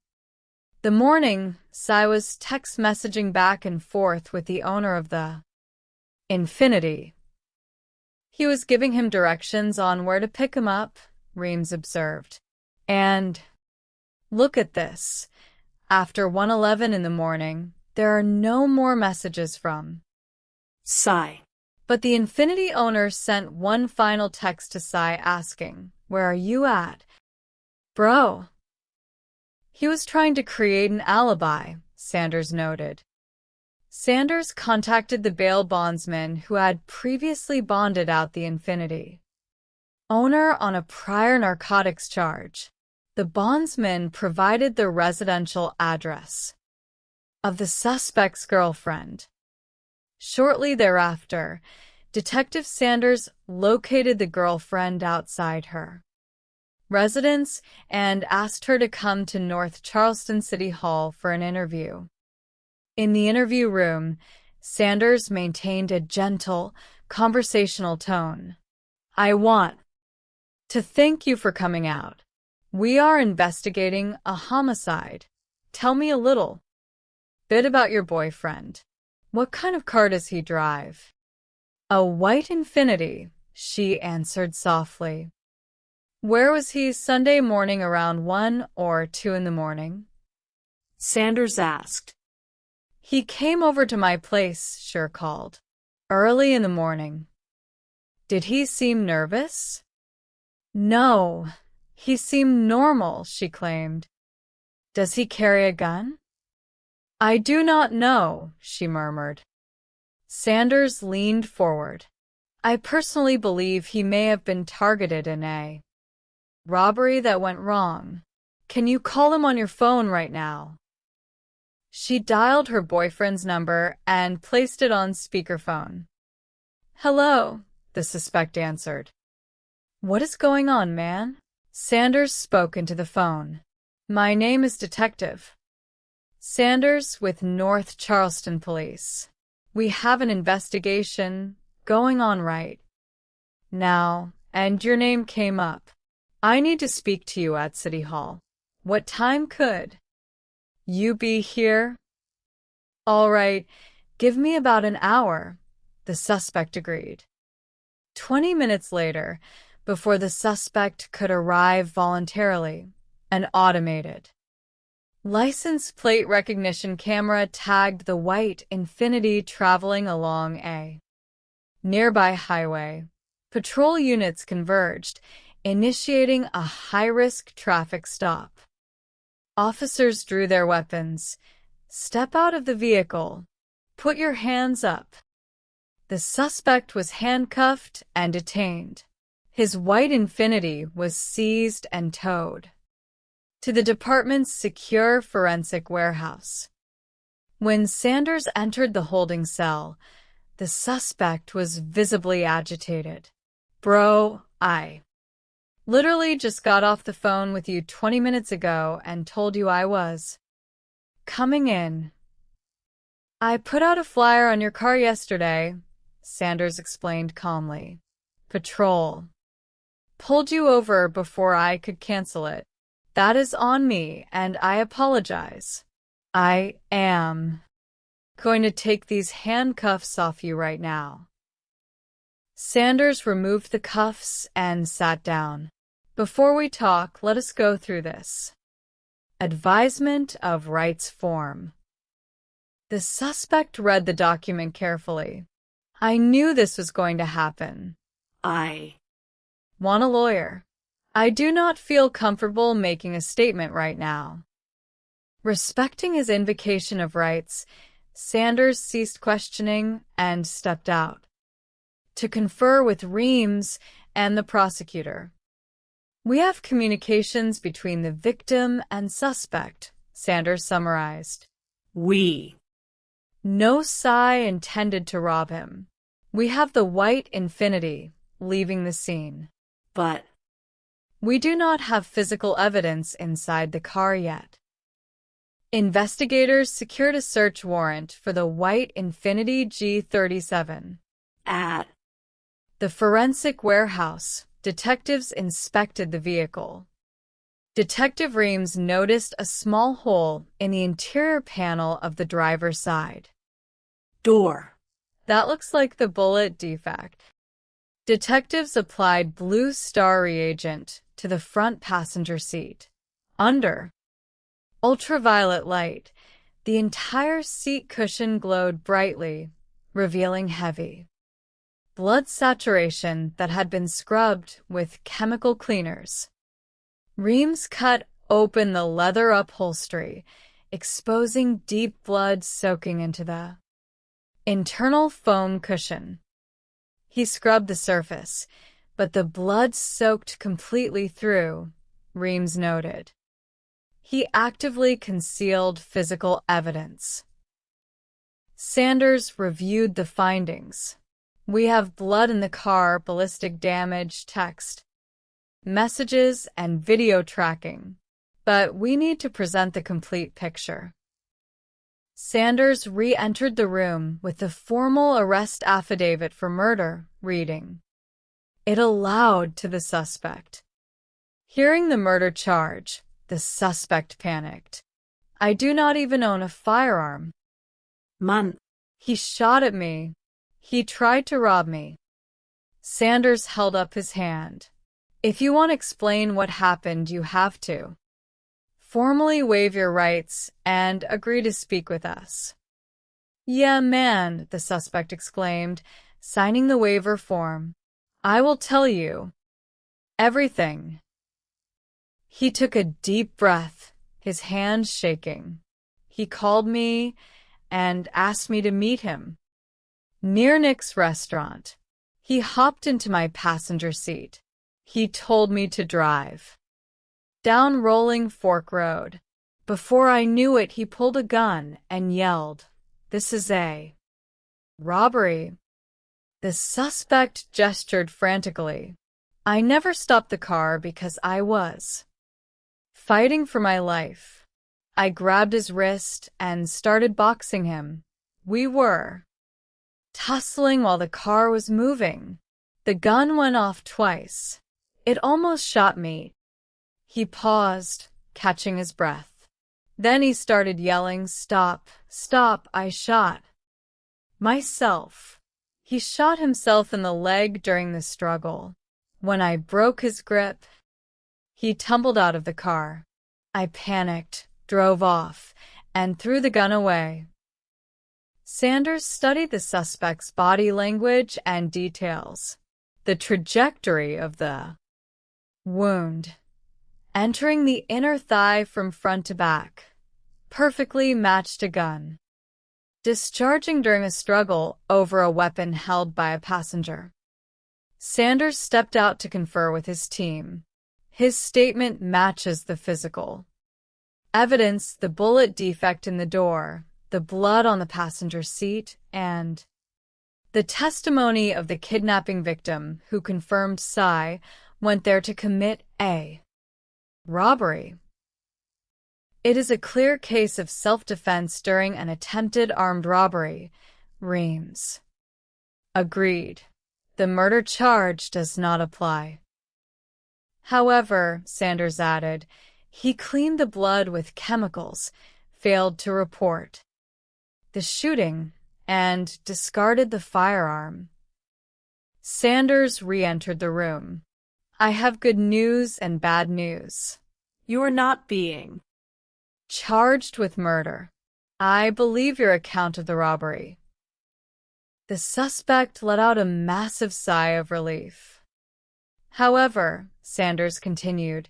[SPEAKER 3] the morning. Cy was text messaging back and forth with the owner of the Infinity. He was giving him directions on where to pick him up, Reams observed. And look at this. After 1:11 in the morning, there are no more messages from Cy. But the Infinity owner sent one final text to Cy asking, "Where are you at, bro?" He was trying to create an alibi, Sanders noted. Sanders contacted the bail bondsman who had previously bonded out the Infinity owner on a prior narcotics charge. The bondsman provided the residential address of the suspect's girlfriend. Shortly thereafter, Detective Sanders located the girlfriend outside her residence and asked her to come to North Charleston City Hall for an interview. In the interview room, Sanders maintained a gentle, conversational tone. "I want to thank you for coming out. We are investigating a homicide. Tell me a little bit about your boyfriend. What kind of car does he drive?" "A white Infinity," she answered softly. "Where was he Sunday morning around 1 or 2 in the morning?" Sanders asked. "He came over to my place," Schur called. "Early in the morning." "Did he seem nervous?" "No, he seemed normal," she claimed. "Does he carry a gun?" "I do not know," she murmured. Sanders leaned forward. "I personally believe he may have been targeted in a robbery that went wrong. Can you call him on your phone right now?" She dialed her boyfriend's number and placed it on speakerphone. "Hello," the suspect answered. "What is going on, man?" Sanders spoke into the phone. "My name is Detective Sanders with North Charleston Police. We have an investigation going on right now, and your name came up. I need to speak to you at City Hall. What time could you be here?" "All right, give me about an hour," the suspect agreed. 20 minutes later, before the suspect could arrive voluntarily, an automated license plate recognition camera tagged the white Infinity traveling along a nearby highway. Patrol units converged, initiating a high-risk traffic stop. Officers drew their weapons. "Step out of the vehicle. Put your hands up." The suspect was handcuffed and detained. His white Infinity was seized and towed to the department's secure forensic warehouse. When Sanders entered the holding cell, the suspect was visibly agitated. "Bro, I literally just got off the phone with you 20 minutes ago and told you I was coming in. I put out a flyer on your car yesterday," Sanders explained calmly. "Patrol pulled you over before I could cancel it. That is on me, and I apologize. I am going to take these handcuffs off you right now." Sanders removed the cuffs and sat down. "Before we talk, let us go through this advisement of rights form." The suspect read the document carefully. "I knew this was going to happen. I want a lawyer. I do not feel comfortable making a statement right now." Respecting his invocation of rights, Sanders ceased questioning and stepped out to confer with Reams and the prosecutor. "We have communications between the victim and suspect," Sanders summarized. "We No Psy intended to rob him. We have the white Infinity leaving the scene.
[SPEAKER 1] But
[SPEAKER 3] we do not have physical evidence inside the car yet. Investigators secured a search warrant for the white Infiniti G37.
[SPEAKER 1] At
[SPEAKER 3] the forensic warehouse, detectives inspected the vehicle. Detective Reams noticed a small hole in the interior panel of the driver's side
[SPEAKER 1] door.
[SPEAKER 3] That looks like the bullet defect. Detectives applied blue star reagent to the front passenger seat. Under ultraviolet light, the entire seat cushion glowed brightly, revealing heavy blood saturation that had been scrubbed with chemical cleaners. Reams cut open the leather upholstery, exposing deep blood soaking into the internal foam cushion. He scrubbed the surface, but the blood soaked completely through, Reams noted. He actively concealed physical evidence. Sanders reviewed the findings. We have blood in the car, ballistic damage, text messages, and video tracking, but we need to present the complete picture. Sanders re-entered the room with the formal arrest affidavit for murder, reading it aloud to the suspect. Hearing the murder charge, the suspect panicked. I do not even own a firearm. He shot at me. He tried to rob me. Sanders held up his hand. If you want to explain what happened, you have to. Formally waive your rights and agree to speak with us. Yeah, man, the suspect exclaimed, signing the waiver form. I will tell you everything. He took a deep breath, his hands shaking. He called me and asked me to meet him near Nick's restaurant. He hopped into my passenger seat. He told me to drive down Rolling Fork Road. Before I knew it, he pulled a gun and yelled, "This is a robbery." The suspect gestured frantically. I never stopped the car because I was fighting for my life. I grabbed his wrist and started boxing him. We were tussling while the car was moving. The gun went off twice. It almost shot me. He paused, catching his breath. Then he started yelling, "Stop, stop, I shot myself." He shot himself in the leg during the struggle. When I broke his grip, he tumbled out of the car. I panicked, drove off, and threw the gun away. Sanders studied the suspect's body language and details. The trajectory of the wound, entering the inner thigh from front to back, perfectly matched a gun discharging during a struggle over a weapon held by a passenger. Sanders stepped out to confer with his team. His statement matches the physical evidence, the bullet defect in the door, the blood on the passenger seat, and the testimony of the kidnapping victim who confirmed Psy went there to commit a robbery. It is a clear case of self-defense during an attempted armed robbery, Reams agreed. The murder charge does not apply. However, Sanders added, he cleaned the blood with chemicals, failed to report the shooting, and discarded the firearm. Sanders re-entered the room. I have good news and bad news.
[SPEAKER 1] You are not being
[SPEAKER 3] charged with murder. I believe your account of the robbery. The suspect let out a massive sigh of relief. However, Sanders continued,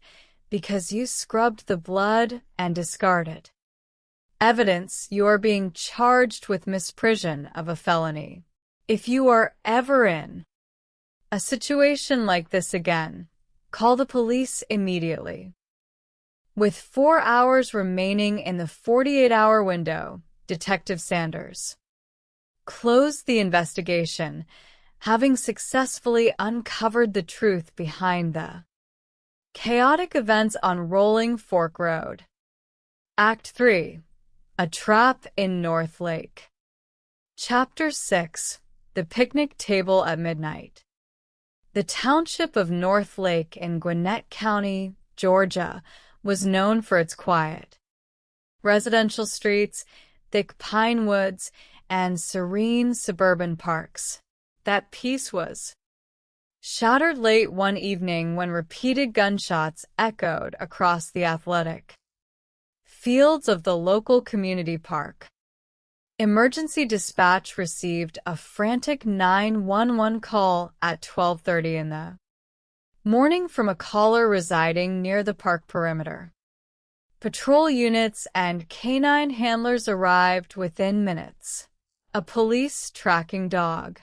[SPEAKER 3] because you scrubbed the blood and discarded evidence, you are being charged with misprision of a felony. If you are ever in a situation like this again, call the police immediately. With 4 hours remaining in the 48-hour window, Detective Sanders closed the investigation, having successfully uncovered the truth behind the chaotic events on Rolling Fork Road. Act 3. A Trap in North Lake. Chapter 6. The Picnic Table at Midnight. The township of North Lake in Gwinnett County, Georgia, was known for its quiet residential streets, thick pine woods, and serene suburban parks. That peace was shattered late one evening when repeated gunshots echoed across the athletic fields of the local community park. Emergency dispatch received a frantic 911 call at 12:30 in the morning from a caller residing near the park perimeter. Patrol units and canine handlers arrived within minutes. A police tracking dog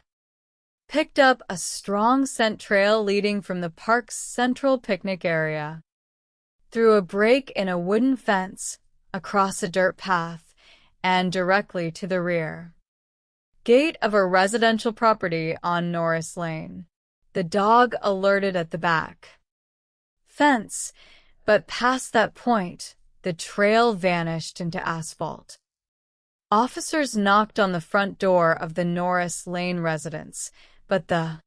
[SPEAKER 3] picked up a strong scent trail leading from the park's central picnic area, through a break in a wooden fence, across a dirt path, and directly to the rear gate of a residential property on Norris Lane. The dog alerted at the back fence, but past that point, the trail vanished into asphalt. Officers knocked on the front door of the Norris Lane residence, but the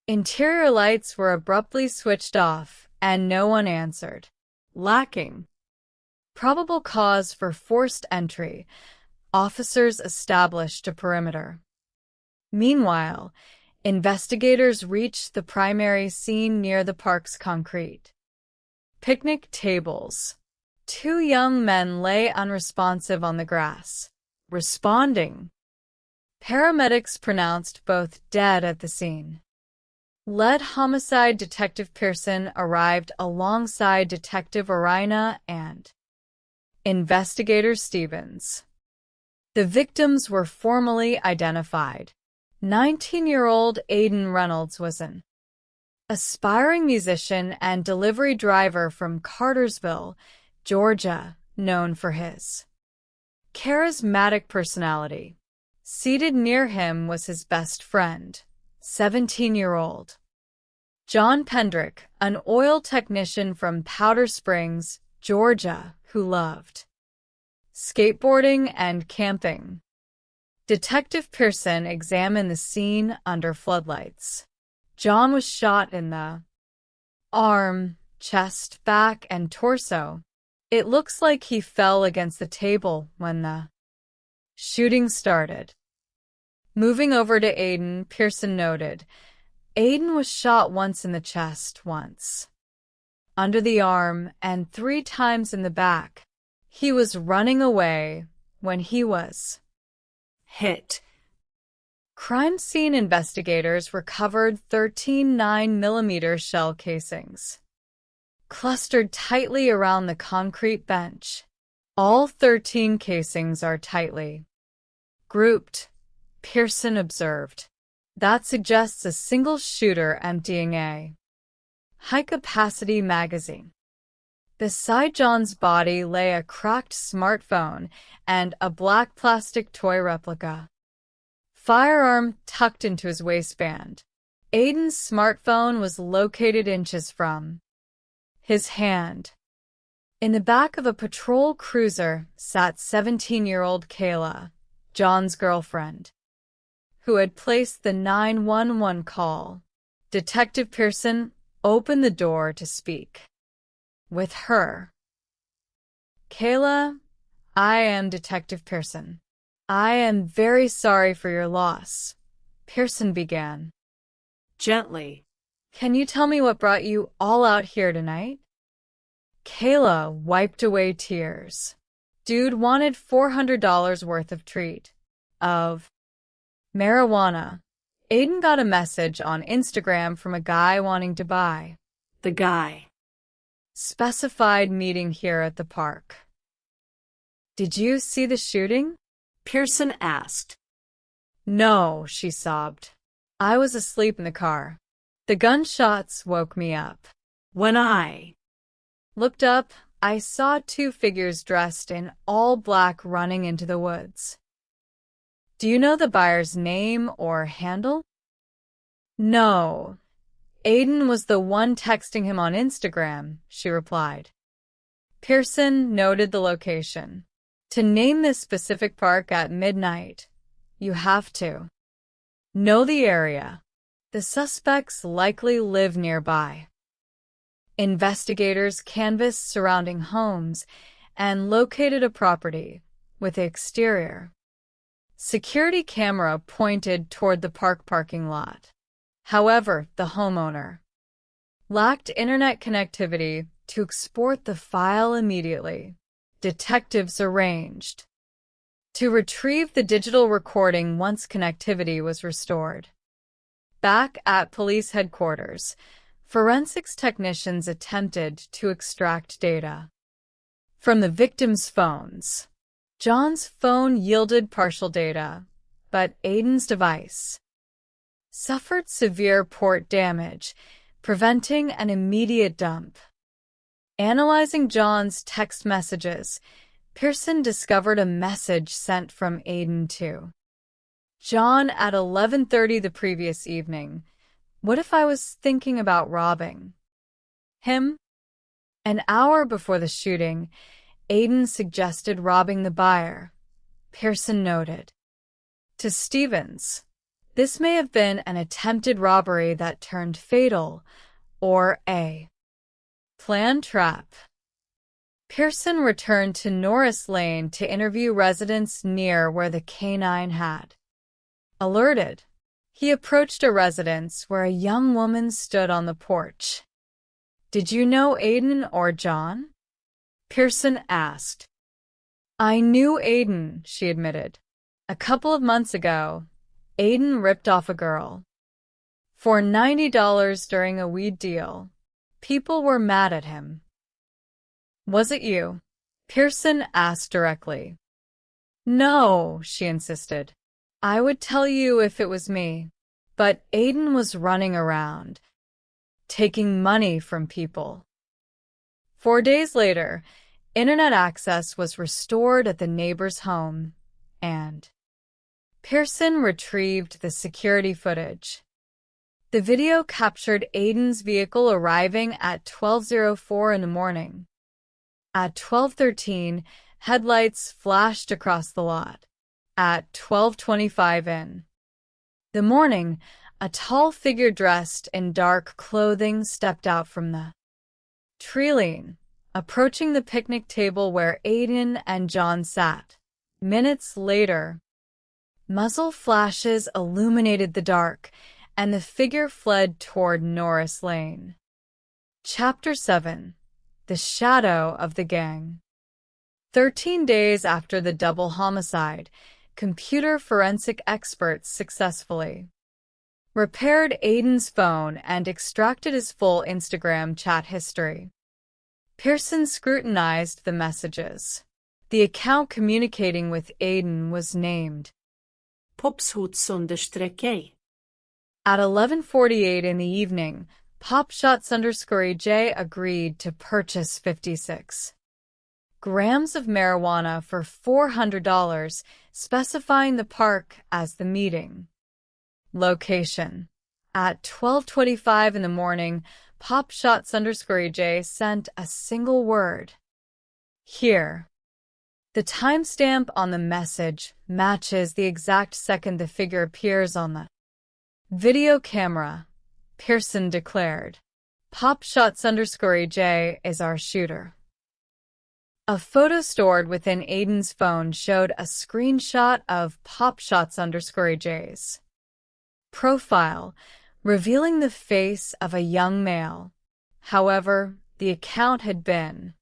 [SPEAKER 3] interior lights were abruptly switched off, and no one answered. Lacking probable cause for forced entry, officers established a perimeter. Meanwhile, investigators reached the primary scene near the park's concrete picnic tables. Two young men lay unresponsive on the grass. Responding, paramedics pronounced both dead at the scene. Lead homicide Detective Pearson arrived alongside Detective Arina and Investigator Stevens. The victims were formally identified. 19-year-old Aiden Reynolds was an aspiring musician and delivery driver from Cartersville, Georgia, known for his charismatic personality. Seated near him was his best friend, 17-year-old John Pendrick, an oil technician from Powder Springs, Georgia, who loved skateboarding and camping. Detective Pearson examined the scene under floodlights. John was shot in the arm, chest, back, and torso. It looks like he fell against the table when the shooting started. Moving over to Aiden, Pearson noted, Aiden was shot once in the chest, once under the arm, and 3 times in the back. He was running away when he was hit. Crime scene investigators recovered 13 9mm shell casings, clustered tightly around the concrete bench. All 13 casings are tightly grouped, Pearson observed. That suggests a single shooter emptying a high-capacity magazine. Beside John's body lay a cracked smartphone and a black plastic toy replica firearm tucked into his waistband. Aiden's smartphone was located inches from his hand. In the back of a patrol cruiser sat 17-year-old Kayla, John's girlfriend, who had placed the 911 call. Detective Pearson opened the door to speak with her. Kayla, I am Detective Pearson. I am very sorry for your loss, Pearson began.
[SPEAKER 1] Gently.
[SPEAKER 3] Can you tell me what brought you all out here tonight? Kayla wiped away tears. Dude wanted $400 worth of treat. Of marijuana. Aiden got a message on Instagram from a guy wanting to buy.
[SPEAKER 1] The guy
[SPEAKER 3] specified meeting here at the park. Did you see the shooting?
[SPEAKER 1] Pearson asked.
[SPEAKER 3] No, she sobbed. I was asleep in the car. The gunshots woke me up.
[SPEAKER 1] When I
[SPEAKER 3] looked up, I saw 2 figures dressed in all black running into the woods. Do you know the buyer's name or handle? No. Aiden was the one texting him on Instagram, she replied. Pearson noted the location. To name this specific park at midnight, you have to know the area. The suspects likely live nearby. Investigators canvassed surrounding homes and located a property with the exterior. Security camera pointed toward the park parking lot. However, the homeowner lacked internet connectivity to export the file immediately. Detectives arranged to retrieve the digital recording once connectivity was restored. Back at police headquarters, forensics technicians attempted to extract data from the victims' phones. John's phone yielded partial data, but Aiden's device suffered severe port damage, preventing an immediate dump. Analyzing John's text messages, Pearson discovered a message sent from Aiden to John at 11:30 the previous evening. What if I was thinking about robbing him? An hour before the shooting, Aiden suggested robbing the buyer, Pearson noted. To Stevens, this may have been an attempted robbery that turned fatal, or a planned trap. Pearson returned to Norris Lane to interview residents near where the canine had alerted. He approached a residence where a young woman stood on the porch. Did you know Aiden or John? Pearson asked. I knew Aiden, she admitted. A couple of months ago, Aiden ripped off a girl for $90 during a weed deal. People were mad at him. Was it you? Pearson asked directly. No, she insisted. I would tell you if it was me. But Aiden was running around, taking money from people. 4 days later, internet access was restored at the neighbor's home, and Pearson retrieved the security footage. The video captured Aiden's vehicle arriving at 12:04 in the morning. At 12:13, headlights flashed across the lot. At 12:25 in the morning, a tall figure dressed in dark clothing stepped out from the tree line, approaching the picnic table where Aiden and John sat. Minutes later, muzzle flashes illuminated the dark, and the figure fled toward Norris Lane. Chapter 7. The Shadow of the Gang. 13 days after the double homicide, computer forensic experts successfully repaired Aiden's phone and extracted his full Instagram chat history. Pearson scrutinized the messages. The account communicating with Aiden was named
[SPEAKER 1] Popshots_J.
[SPEAKER 3] At 11:48 in the evening, Popshots_J agreed to purchase 56 grams of marijuana for $400, specifying the park as the meeting location. At 12:25 in the morning, Popshots_J sent a single word. Here. The timestamp on the message matches the exact second the figure appears on the video camera, Pearson declared. Popshots_J is our shooter. A photo stored within Aiden's phone showed a screenshot of Popshots_J's profile, revealing the face of a young male. However, the account had been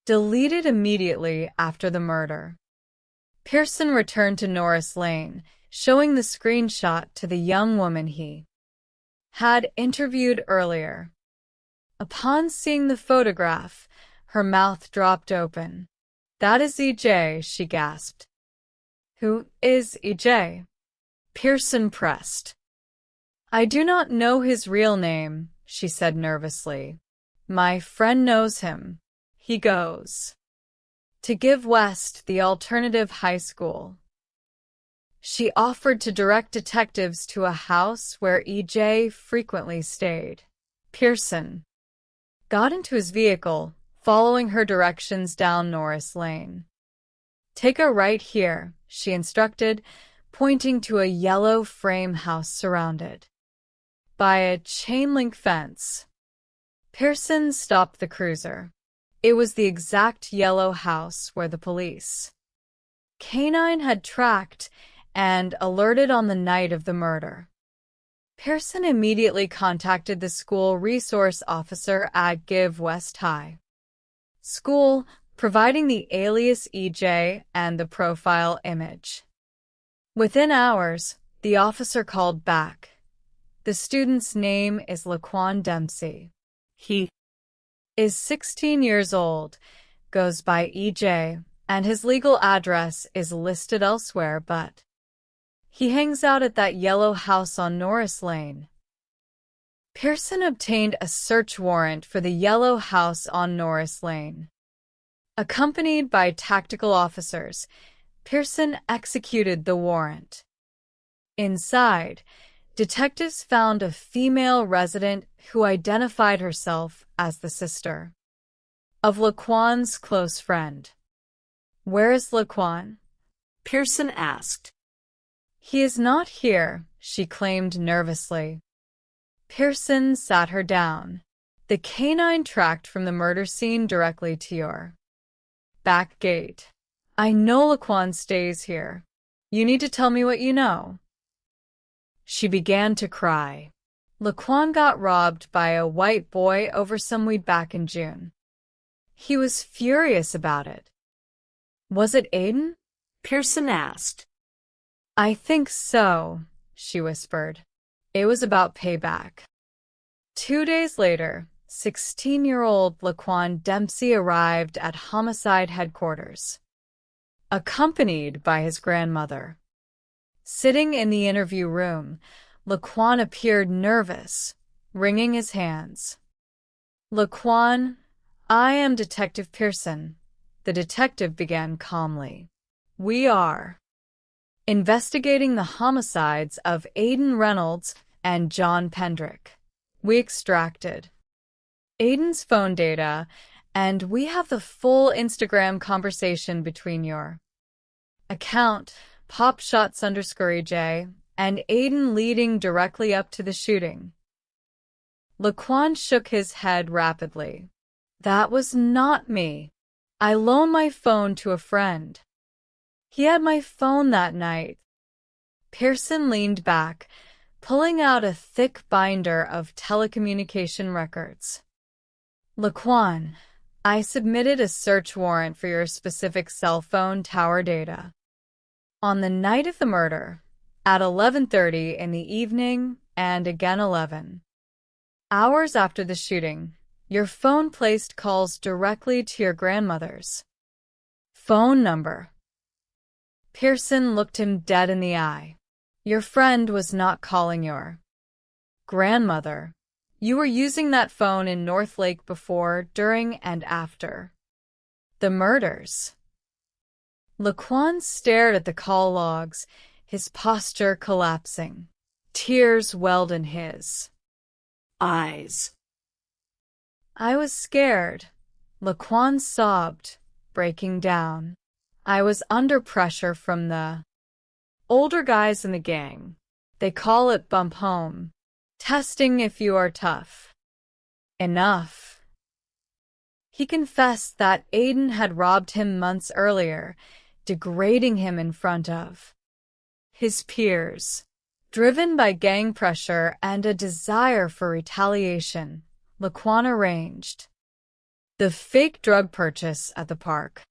[SPEAKER 3] deleted immediately after the murder. Pearson returned to Norris Lane, showing the screenshot to the young woman he had interviewed earlier. Upon seeing the photograph, her mouth dropped open. That is EJ, she gasped. Who is EJ? Pearson pressed. I do not know his real name, she said nervously. My friend knows him. He goes to Give West, the alternative high school. She offered to direct detectives to a house where EJ frequently stayed. Pearson got into his vehicle, following her directions down Norris Lane. "Take a right here," she instructed, pointing to a yellow frame house surrounded by a chain-link fence. Pearson stopped the cruiser. It was the exact yellow house where the police canine had tracked and alerted on the night of the murder. Pearson immediately contacted the school resource officer at Give West High School, providing the alias EJ and the profile image. Within hours, the officer called back. The student's name is Laquan Dempsey. He is 16 years old, goes by EJ, and his legal address is listed elsewhere, but he hangs out at that yellow house on Norris Lane. Pearson obtained a search warrant for the yellow house on Norris Lane. Accompanied by tactical officers, Pearson executed the warrant. Inside, detectives found a female resident who identified herself as the sister of Laquan's close friend. "Where is Laquan?"
[SPEAKER 1] Pearson asked.
[SPEAKER 3] "He is not here," she claimed nervously. Pearson sat her down. "The canine tracked from the murder scene directly to your back gate. I know Laquan stays here. You need to tell me what you know." She began to cry. Laquan got robbed by a white boy over some weed back in June. He was furious about it. "Was it Aiden?"
[SPEAKER 1] Pearson asked.
[SPEAKER 3] "I think so," she whispered. "It was about payback." 2 days later, 16-year-old Laquan Dempsey arrived at homicide headquarters, accompanied by his grandmother. Sitting in the interview room, Laquan appeared nervous, wringing his hands. "Laquan, I am Detective Pearson," the detective began calmly. "We are investigating the homicides of Aiden Reynolds and John Pendrick. We extracted Aiden's phone data, and we have the full Instagram conversation between your account, popshots_EJ, and Aiden leading directly up to the shooting." Laquan shook his head rapidly. "That was not me. I loaned my phone to a friend. He had my phone that night." Pearson leaned back, pulling out a thick binder of telecommunication records. "Laquan, I submitted a search warrant for your specific cell phone tower data. On the night of the murder, at 11:30 in the evening and again 11 hours after the shooting, your phone placed calls directly to your grandmother's phone number." Pearson looked him dead in the eye. "Your friend was not calling your grandmother. You were using that phone in North Lake before, during, and after the murders." Laquan stared at the call logs, his posture collapsing. Tears welled in his eyes. "I was scared," Laquan sobbed, breaking down. "I was under pressure from the older guys in the gang. They call it bump home. Testing if you are tough enough." He confessed that Aiden had robbed him months earlier, degrading him in front of his peers. Driven by gang pressure and a desire for retaliation, Laquan arranged the fake drug purchase at the park.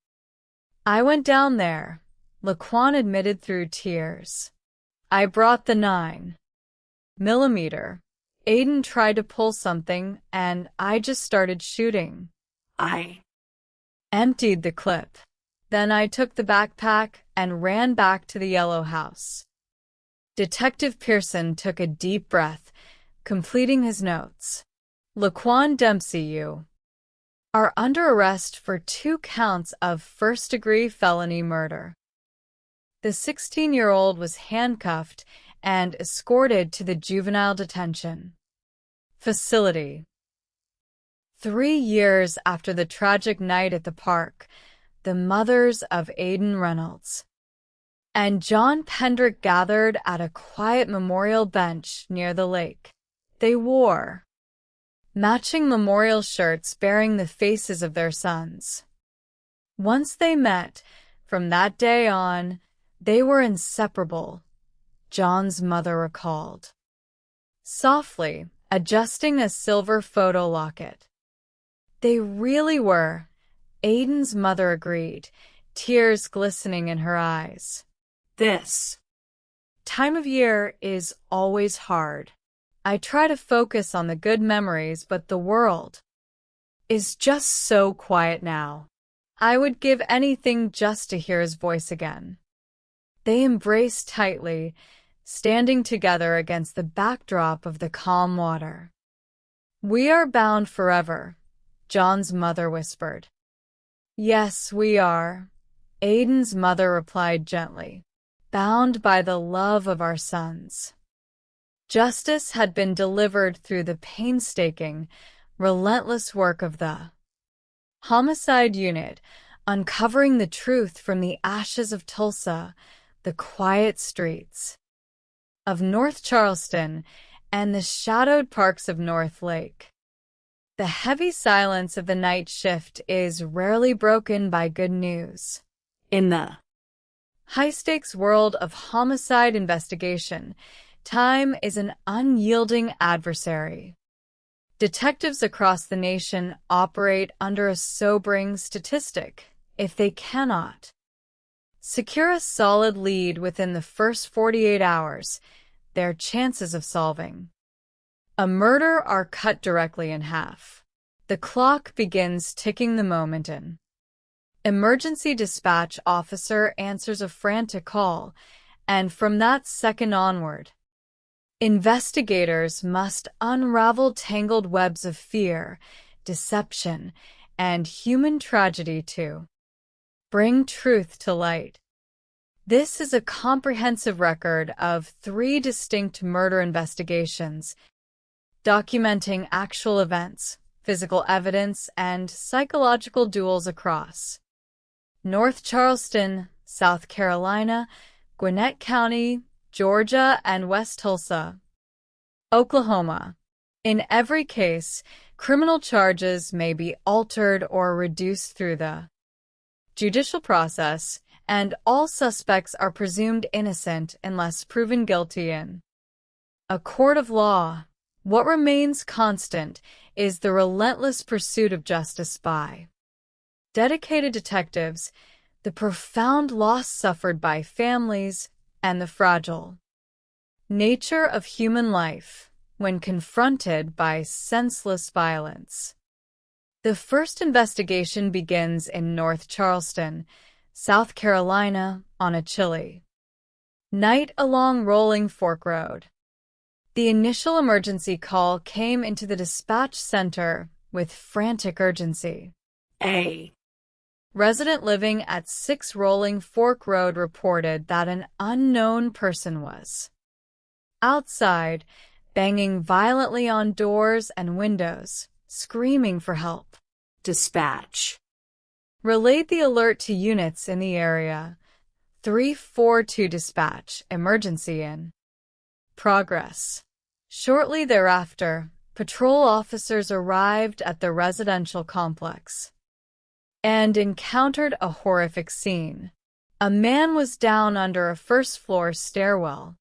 [SPEAKER 3] "I went down there," Laquan admitted through tears. "I brought the 9mm. Aiden tried to pull something, and I just started shooting. I emptied the clip. Then I took the backpack and ran back to the yellow house." Detective Pearson took a deep breath, completing his notes. "Laquan Dempsey, you are under arrest for 2 counts of first-degree felony murder. The 16-year-old was handcuffed and escorted to the juvenile detention facility. 3 years after the tragic night at the park, the mothers of Aiden Reynolds and John Pendrick gathered at a quiet memorial bench near the lake. They wore matching memorial shirts bearing the faces of their sons. Once they met, from that day on, they were inseparable, John's mother recalled, softly adjusting a silver photo locket. They really were, Aiden's mother agreed, tears glistening in her eyes.
[SPEAKER 1] This
[SPEAKER 3] time of year is always hard. I try to focus on the good memories, but the world is just so quiet now. I would give anything just to hear his voice again. They embraced tightly, standing together against the backdrop of the calm water. We are bound forever, John's mother whispered. Yes, we are, Aiden's mother replied gently, bound by the love of our sons. Justice had been delivered through the painstaking, relentless work of the homicide unit, uncovering the truth from the ashes of Tulsa, the quiet streets of North Charleston, and the shadowed parks of North Lake. The heavy silence of the night shift is rarely broken by good news.
[SPEAKER 1] In the
[SPEAKER 3] high-stakes world of homicide investigation, time is an unyielding adversary. Detectives across the nation operate under a sobering statistic. If they cannot secure a solid lead within the first 48 hours, their chances of solving a murder are cut directly in half. The clock begins ticking the moment an emergency dispatch officer answers a frantic call, and from that second onward, investigators must unravel tangled webs of fear, deception, and human tragedy to bring truth to light. This is a comprehensive record of 3 distinct murder investigations, documenting actual events, physical evidence, and psychological duels across North Charleston, South Carolina, Gwinnett County, Georgia, and West Tulsa, Oklahoma. In every case, criminal charges may be altered or reduced through the judicial process, and all suspects are presumed innocent unless proven guilty in a court of law. What remains constant is the relentless pursuit of justice by dedicated detectives, the profound loss suffered by families, and the fragile nature of human life when confronted by senseless violence. The first investigation begins in North Charleston, South Carolina, on a chilly night along Rolling Fork Road. The initial emergency call came into the dispatch center with frantic urgency.
[SPEAKER 1] A
[SPEAKER 3] resident living at 6 Rolling Fork Road reported that an unknown person was outside, banging violently on doors and windows, screaming for help.
[SPEAKER 1] Dispatch
[SPEAKER 3] relayed the alert to units in the area. 342 dispatch, emergency in progress. Shortly thereafter, patrol officers arrived at the residential complex and encountered a horrific scene. A man was down under a first-floor stairwell,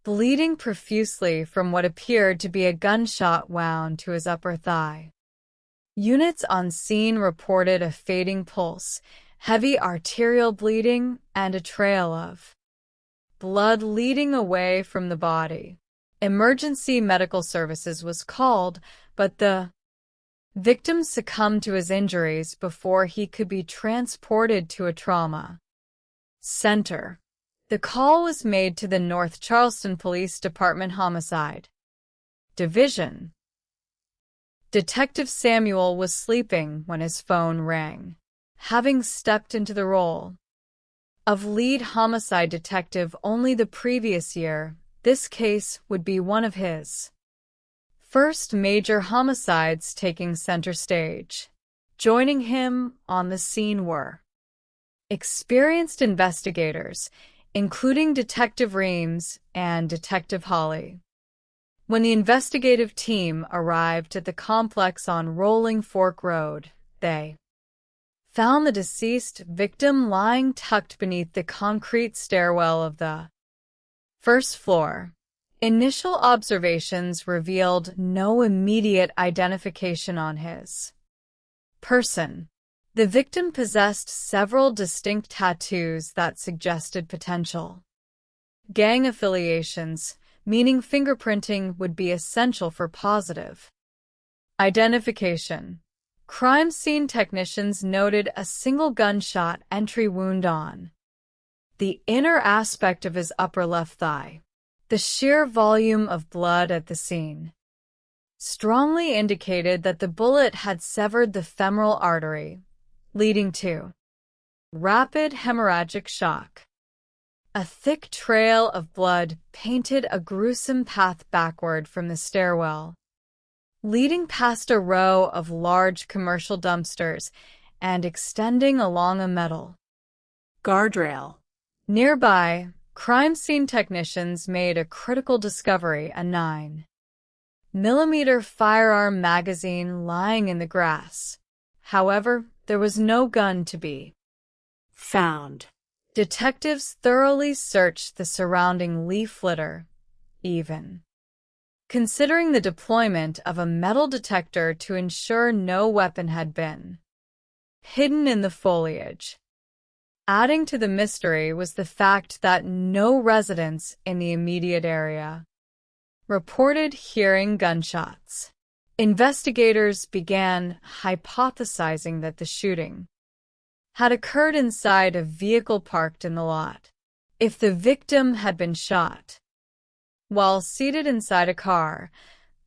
[SPEAKER 3] bleeding profusely from what appeared to be a gunshot wound to his upper thigh. Units on scene reported a fading pulse, heavy arterial bleeding, and a trail of blood leading away from the body. Emergency medical services was called, but the victim succumbed to his injuries before he could be transported to a trauma center. The call was made to the North Charleston Police Department Homicide Division. Detective Samuel was sleeping when his phone rang. Having stepped into the role Of lead homicide detective only the previous year, this case would be one of his first major homicides taking center stage. Joining him on the scene were experienced investigators, including Detective Reams and Detective Hawley. When the investigative team arrived at the complex on Rolling Fork Road, they found the deceased victim lying tucked beneath the concrete stairwell of the first floor. Initial observations revealed no immediate identification on his person. The victim possessed several distinct tattoos that suggested potential gang affiliations, meaning fingerprinting would be essential for positive identification. Crime scene technicians noted a single gunshot entry wound on the inner aspect of his upper left thigh. The sheer volume of blood at the scene strongly indicated that the bullet had severed the femoral artery, leading to rapid hemorrhagic shock. A thick trail of blood painted a gruesome path backward from the stairwell, leading past a row of large commercial dumpsters and extending along a metal
[SPEAKER 1] guardrail.
[SPEAKER 3] Nearby, crime scene technicians made a critical discovery: a 9mm firearm magazine lying in the grass. However, there was no gun to be
[SPEAKER 1] found.
[SPEAKER 3] Detectives thoroughly searched the surrounding leaf litter, even considering the deployment of a metal detector to ensure no weapon had been hidden in the foliage. Adding to the mystery was the fact that no residents in the immediate area reported hearing gunshots. Investigators began hypothesizing that the shooting had occurred inside a vehicle parked in the lot. If the victim had been shot while seated inside a car,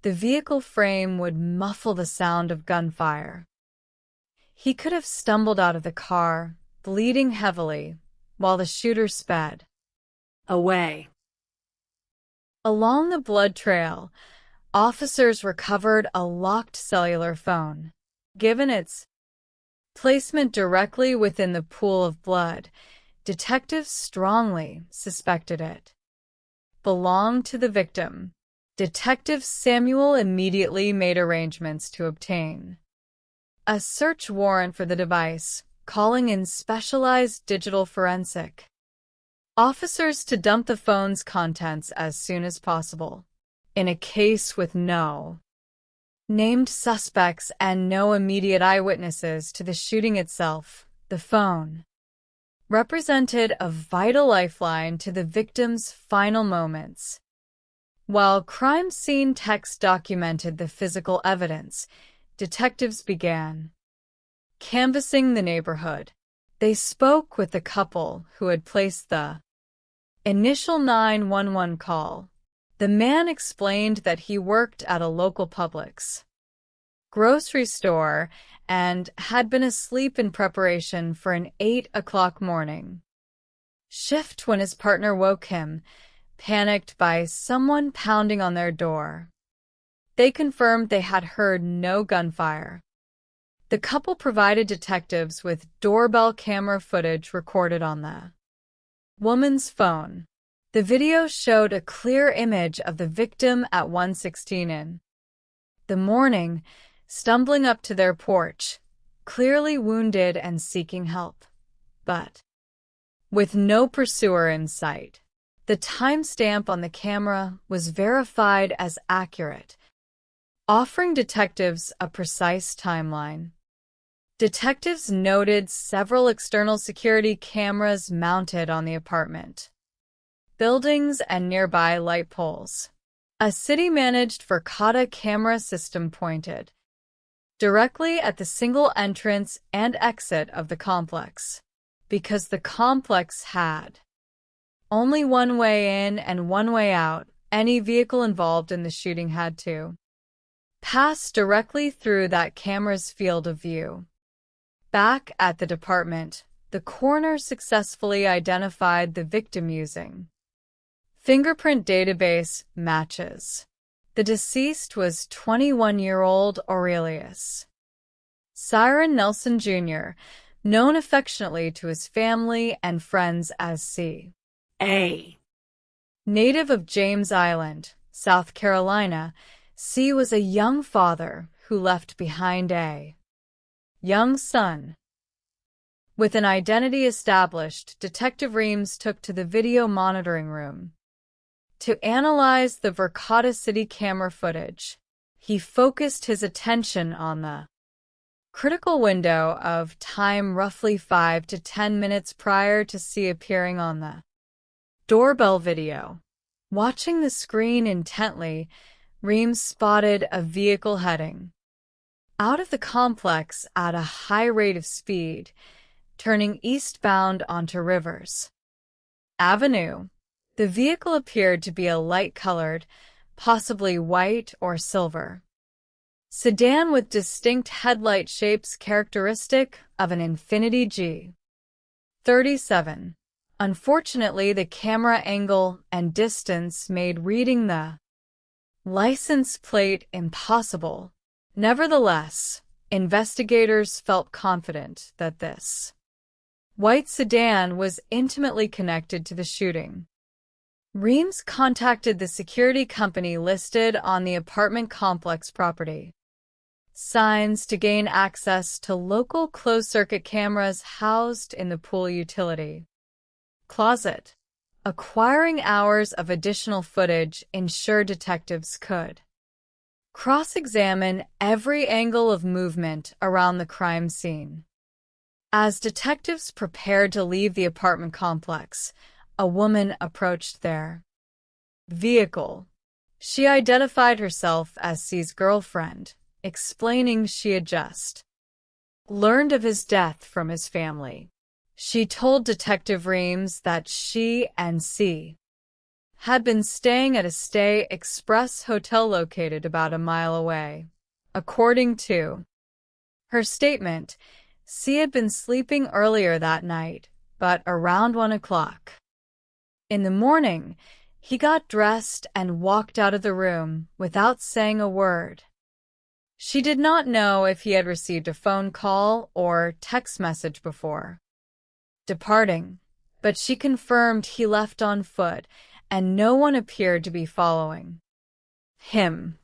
[SPEAKER 3] the vehicle frame would muffle the sound of gunfire. He could have stumbled out of the car, bleeding heavily, while the shooter sped
[SPEAKER 1] away.
[SPEAKER 3] Along the blood trail, officers recovered a locked cellular phone. Given its placement directly within the pool of blood, detectives strongly suspected it belonged to the victim. Detective Samuel immediately made arrangements to obtain a search warrant for the device, calling in specialized digital forensic officers to dump the phone's contents as soon as possible. In a case with no named suspects and no immediate eyewitnesses to the shooting itself, the phone represented a vital lifeline to the victim's final moments. While crime scene techs documented the physical evidence, detectives began canvassing the neighborhood. They spoke with the couple who had placed the initial 911 call. The man explained that he worked at a local Publix grocery store and had been asleep in preparation for an 8 o'clock morning shift when his partner woke him, panicked by someone pounding on their door. They confirmed they had heard no gunfire. The couple provided detectives with doorbell camera footage recorded on the woman's phone. The video showed a clear image of the victim at 1:16 in the morning, stumbling up to their porch, clearly wounded and seeking help, but with no pursuer in sight. The timestamp on the camera was verified as accurate, offering detectives a precise timeline. Detectives noted several external security cameras mounted on the apartment buildings and nearby light poles. A city-managed Verkada camera system pointed directly at the single entrance and exit of the complex. Because the complex had only one way in and one way out, any vehicle involved in the shooting had to pass directly through that camera's field of view. Back at the department, the coroner successfully identified the victim using fingerprint database matches. The deceased was 21-year-old Aurelius Siren Nelson Jr., known affectionately to his family and friends as C.
[SPEAKER 1] A.
[SPEAKER 3] Native of James Island, South Carolina, C was a young father who left behind a young son. With an identity established, Detective Reams took to the video monitoring room to analyze the Verkada City camera footage. He focused his attention on the critical window of time roughly 5 to 10 minutes prior to C appearing on the doorbell video. Watching the screen intently, Reams spotted a vehicle heading out of the complex at a high rate of speed, turning eastbound onto Rivers Avenue. The vehicle appeared to be a light-colored, possibly white or silver sedan with distinct headlight shapes characteristic of an Infiniti G37. Unfortunately, the camera angle and distance made reading the license plate impossible. Nevertheless, investigators felt confident that this white sedan was intimately connected to the shooting. Reams contacted the security company listed on the apartment complex property signs to gain access to local closed-circuit cameras housed in the pool utility closet. Acquiring hours of additional footage ensured detectives could cross-examine every angle of movement around the crime scene. As detectives prepared to leave the apartment complex, a woman approached their vehicle. She identified herself as C's girlfriend, explaining she had just learned of his death from his family. She told Detective Reams that she and C had been staying at a Stay Express hotel located about a mile away. According to her statement, C had been sleeping earlier that night, but around 1 o'clock in the morning, he got dressed and walked out of the room without saying a word. She did not know if he had received a phone call or text message before departing, but she confirmed he left on foot and no one appeared to be following him.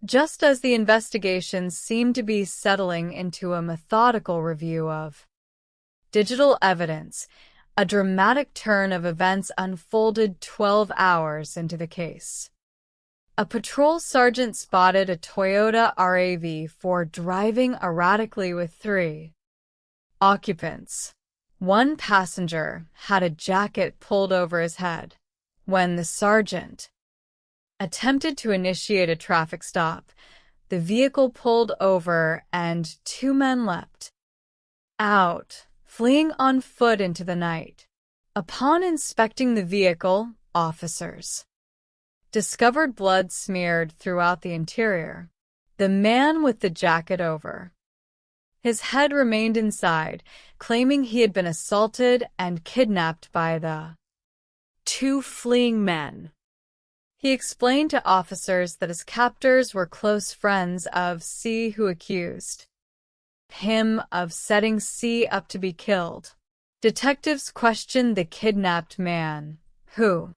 [SPEAKER 3] Just as the investigation seemed to be settling into a methodical review of digital evidence, a dramatic turn of events unfolded 12 hours into the case. A patrol sergeant spotted a Toyota RAV4 driving erratically with 3 occupants. One passenger had a jacket pulled over his head. When the sergeant attempted to initiate a traffic stop, the vehicle pulled over and 2 men leapt out, fleeing on foot into the night. Upon inspecting the vehicle, officers discovered blood smeared throughout the interior. The man with the jacket over his head remained inside, claiming he had been assaulted and kidnapped by the
[SPEAKER 1] 2 fleeing men.
[SPEAKER 3] He explained to officers that his captors were close friends of C, who accused him of setting C up to be killed. Detectives questioned the kidnapped man, who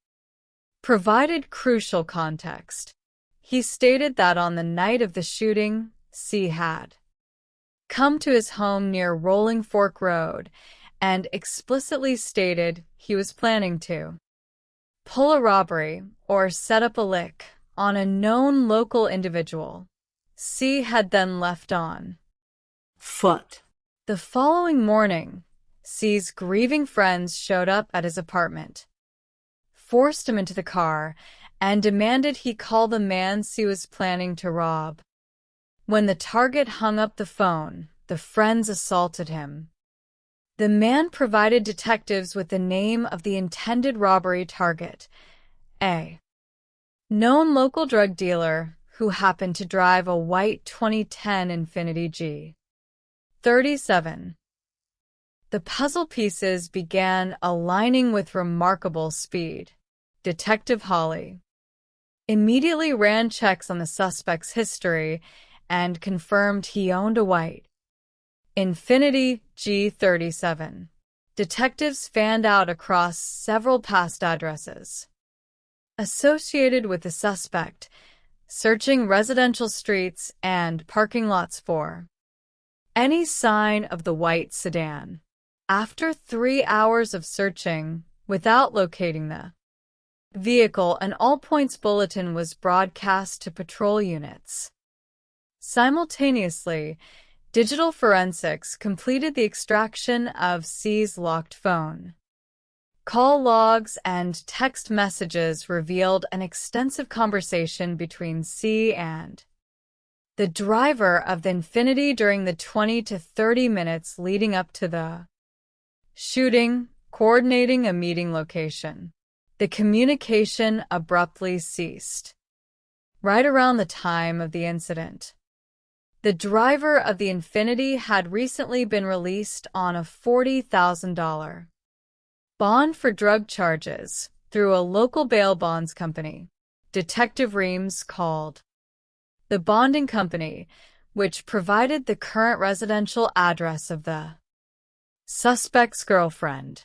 [SPEAKER 3] provided crucial context. He stated that on the night of the shooting, C had come to his home near Rolling Fork Road and explicitly stated he was planning to pull a robbery or set up a lick on a known local individual. C had then left on
[SPEAKER 1] foot.
[SPEAKER 3] The following morning, C's grieving friends showed up at his apartment, forced him into the car, and demanded he call the man C was planning to rob. When the target hung up the phone, the friends assaulted him. The man provided detectives with the name of the intended robbery target, a known local drug dealer who happened to drive a white 2010 Infiniti G37. The puzzle pieces began aligning with remarkable speed. Detective Holly immediately ran checks on the suspect's history and confirmed he owned a white Infiniti G37. Detectives fanned out across several past addresses associated with the suspect, searching residential streets and parking lots for any sign of the white sedan. After 3 hours of searching without locating the vehicle, an all-points bulletin was broadcast to patrol units. Simultaneously, digital forensics completed the extraction of C's locked phone. Call logs and text messages revealed an extensive conversation between C and the driver of the Infiniti during the 20 to 30 minutes leading up to the shooting, coordinating a meeting location. The communication abruptly ceased right around the time of the incident. The driver of the Infiniti had recently been released on a $40,000 bond for drug charges through a local bail bonds company. Detective Reams called the bonding company, which provided the current residential address of the suspect's girlfriend.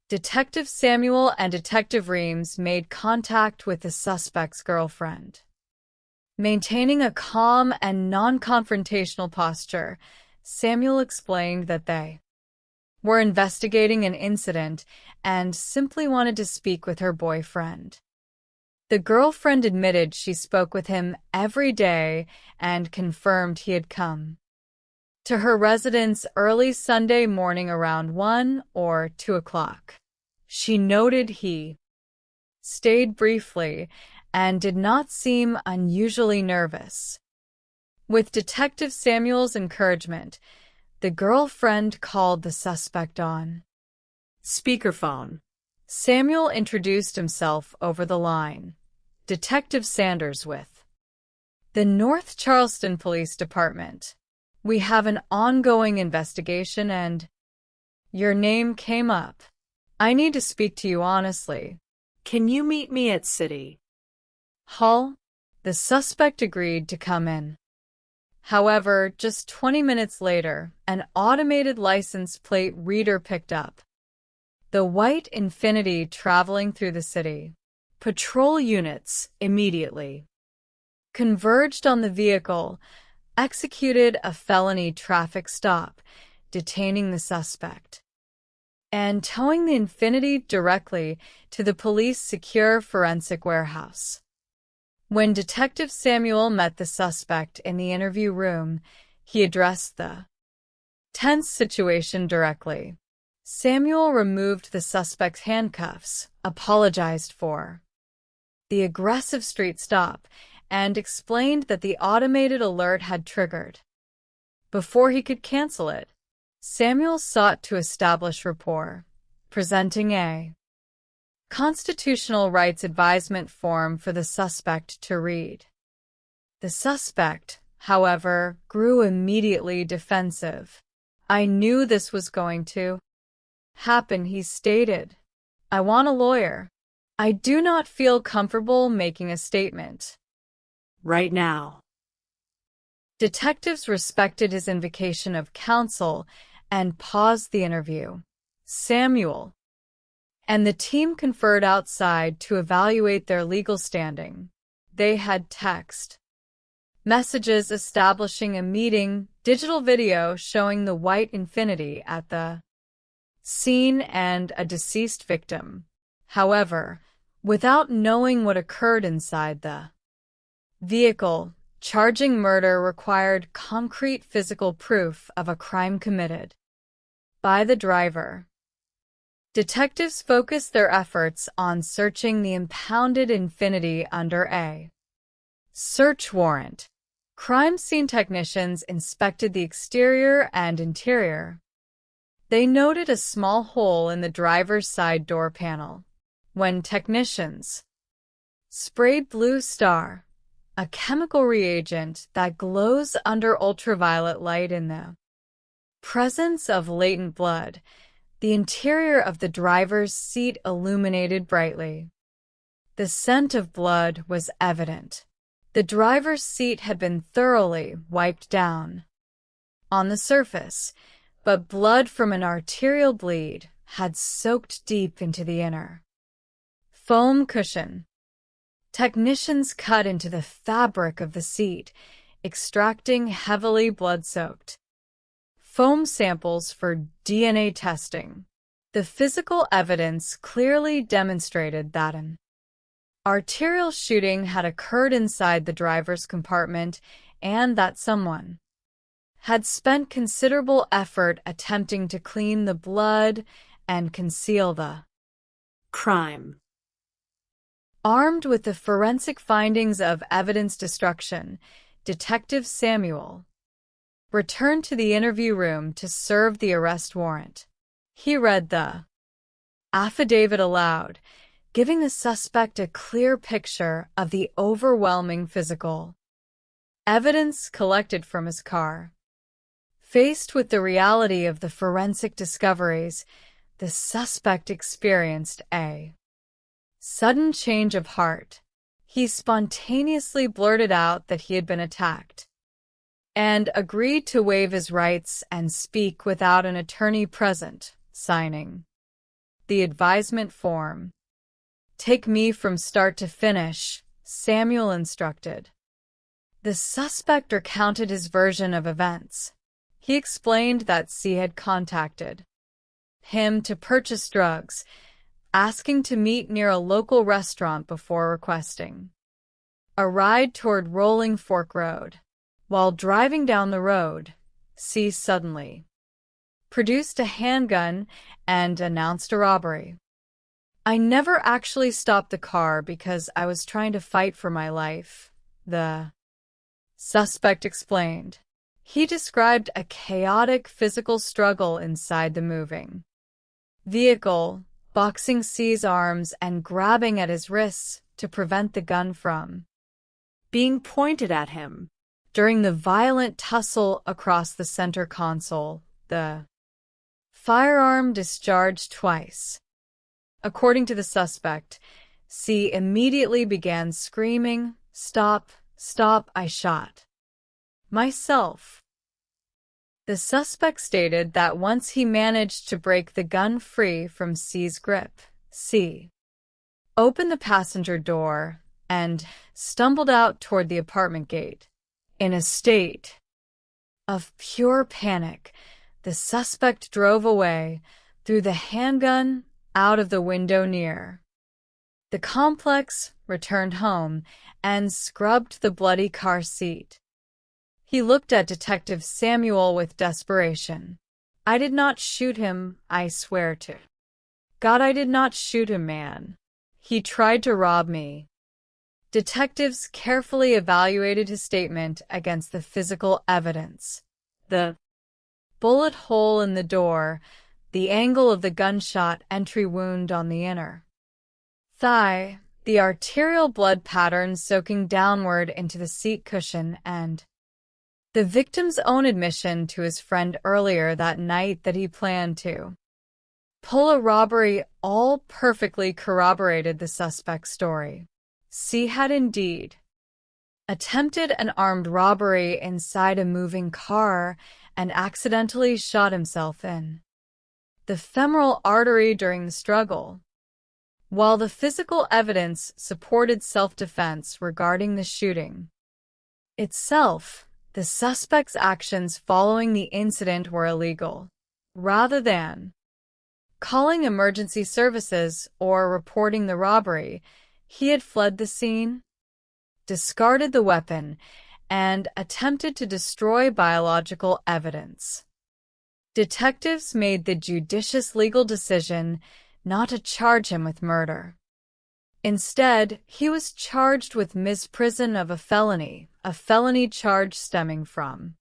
[SPEAKER 3] Detective Samuel and Detective Reams made contact with the suspect's girlfriend. Maintaining a calm and non-confrontational posture, Samuel explained that they were investigating an incident and simply wanted to speak with her boyfriend. The girlfriend admitted she spoke with him every day and confirmed he had come to her residence early Sunday morning around 1 or 2 o'clock. She noted he stayed briefly and did not seem unusually nervous. With Detective Samuel's encouragement, the girlfriend called the suspect on
[SPEAKER 1] speakerphone.
[SPEAKER 3] Samuel introduced himself over the line. Detective Sanders with the North Charleston Police Department. We have an ongoing investigation and your name came up. I need to speak to you honestly.
[SPEAKER 1] Can you meet me at City
[SPEAKER 3] Hall? The suspect agreed to come in. However, just 20 minutes later, an automated license plate reader picked up the white Infiniti traveling through the city.
[SPEAKER 1] Patrol units immediately
[SPEAKER 3] converged on the vehicle, executed a felony traffic stop, detaining the suspect, and towing the Infiniti directly to the police secure forensic warehouse. When Detective Samuel met the suspect in the interview room, he addressed the tense situation directly. Samuel removed the suspect's handcuffs, apologized for the aggressive street stop, and explained that the automated alert had triggered. Before he could cancel it, Samuel sought to establish rapport, presenting a constitutional rights advisement form for the suspect to read. The suspect, however, grew immediately defensive. I knew this was going to happen, he stated. I want a lawyer. I do not feel comfortable making a statement
[SPEAKER 1] right now.
[SPEAKER 3] Detectives respected his invocation of counsel and paused the interview. Samuel and the team conferred outside to evaluate their legal standing. They had text messages establishing a meeting, digital video showing the white Infiniti at the scene and a deceased victim. However, without knowing what occurred inside the vehicle, charging murder required concrete physical proof of a crime committed by the driver. Detectives focused their efforts on searching the impounded Infiniti under a search warrant. Crime scene technicians inspected the exterior and interior. They noted a small hole in the driver's side door panel. When technicians sprayed Blue Star, a chemical reagent that glows under ultraviolet light in the Presence of latent blood. The interior of the driver's seat illuminated brightly. The scent of blood was evident. The driver's seat had been thoroughly wiped down on the surface, but blood from an arterial bleed had soaked deep into the inner. Foam cushion. Technicians cut into the fabric of the seat, extracting heavily blood-soaked foam samples for DNA testing. The physical evidence clearly demonstrated that an arterial shooting had occurred inside the driver's compartment and that someone had spent considerable effort attempting to clean the blood and conceal the
[SPEAKER 1] crime.
[SPEAKER 3] Armed with the forensic findings of evidence destruction, Detective Samuel returned to the interview room to serve the arrest warrant. He read the affidavit aloud, giving the suspect a clear picture of the overwhelming physical evidence collected from his car. Faced with the reality of the forensic discoveries, the suspect experienced a sudden change of heart. He spontaneously blurted out that he had been attacked and agreed to waive his rights and speak without an attorney present, signing the advisement form. "Take me from start to finish," Samuel instructed. The suspect recounted his version of events. He explained that C had contacted him to purchase drugs, asking to meet near a local restaurant before requesting a ride toward Rolling Fork Road. While driving down the road, C suddenly produced a handgun and announced a robbery. "I never actually stopped the car because I was trying to fight for my life," the suspect explained. He described a chaotic physical struggle inside the moving vehicle, boxing C's arms and grabbing at his wrists to prevent the gun from
[SPEAKER 1] being pointed at him.
[SPEAKER 3] During the violent tussle across the center console, the firearm discharged twice. According to the suspect, C immediately began screaming, "Stop, stop, I shot myself." The suspect stated that once he managed to break the gun free from C's grip, C opened the passenger door and stumbled out toward the apartment gate. In a state of pure panic, the suspect drove away, threw the handgun out of the window near the complex, returned home, and scrubbed the bloody car seat. He looked at Detective Samuel with desperation. "I did not shoot him, I swear to God I did not shoot him, man. He tried to rob me." Detectives carefully evaluated his statement against the physical evidence. The bullet hole in the door, the angle of the gunshot entry wound on the inner thigh, the arterial blood pattern soaking downward into the seat cushion, and the victim's own admission to his friend earlier that night that he planned to pull a robbery all perfectly corroborated the suspect's story. C had indeed attempted an armed robbery inside a moving car and accidentally shot himself in the femoral artery during the struggle. While the physical evidence supported self-defense regarding the shooting itself, the suspect's actions following the incident were illegal. Rather than calling emergency services or reporting the robbery, he had fled the scene, discarded the weapon, and attempted to destroy biological evidence. Detectives made the judicious legal decision not to charge him with murder. Instead, he was charged with misprision of a felony charge stemming from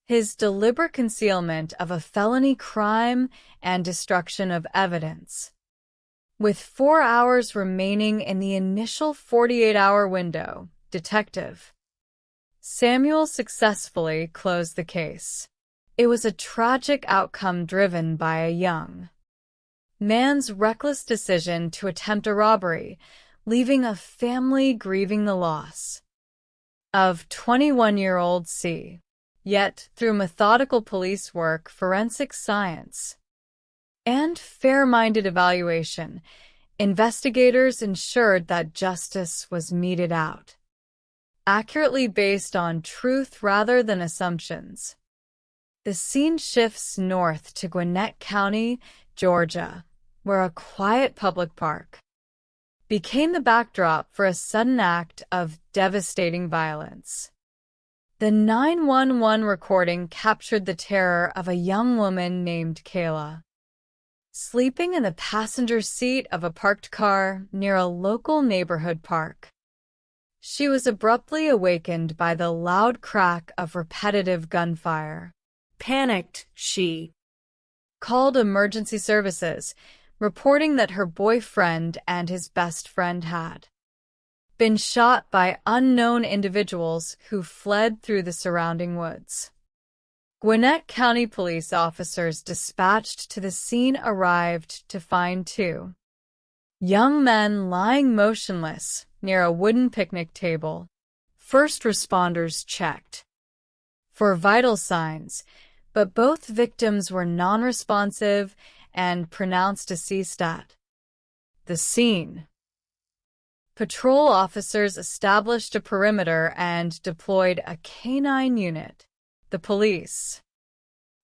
[SPEAKER 3] his deliberate concealment of a felony crime and destruction of evidence. With 4 hours remaining in the initial 48-hour window, Detective Samuel successfully closed the case. It was a tragic outcome driven by a young man's reckless decision to attempt a robbery, leaving a family grieving the loss of 21-year-old C. Yet, through methodical police work, forensic science, and fair-minded evaluation, investigators ensured that justice was meted out, accurately based on truth rather than assumptions. The scene shifts north to Gwinnett County, Georgia, where a quiet public park became the backdrop for a sudden act of devastating violence. The 911 recording captured the terror of a young woman named Kayla, sleeping in the passenger seat of a parked car near a local neighborhood park. She was abruptly awakened by the loud crack of repetitive gunfire.
[SPEAKER 1] Panicked, she
[SPEAKER 3] called emergency services, reporting that her boyfriend and his best friend had been shot by unknown individuals who fled through the surrounding woods. Gwinnett County police officers dispatched to the scene arrived to find two young men lying motionless near a wooden picnic table. First responders checked for vital signs, but both victims were non-responsive and pronounced deceased at the scene. Patrol officers established a perimeter and deployed a canine unit. The police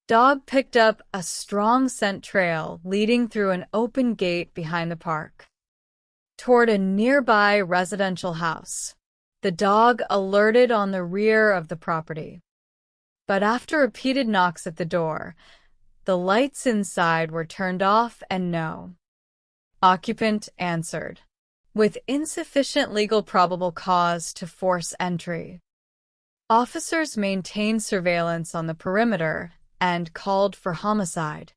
[SPEAKER 3] dog picked up a strong scent trail leading through an open gate behind the park toward a nearby residential house. The dog alerted on the rear of the property, but after repeated knocks at the door, the lights inside were turned off and no occupant answered, with insufficient legal probable cause to force entry. Officers maintained surveillance on the perimeter and called for homicide.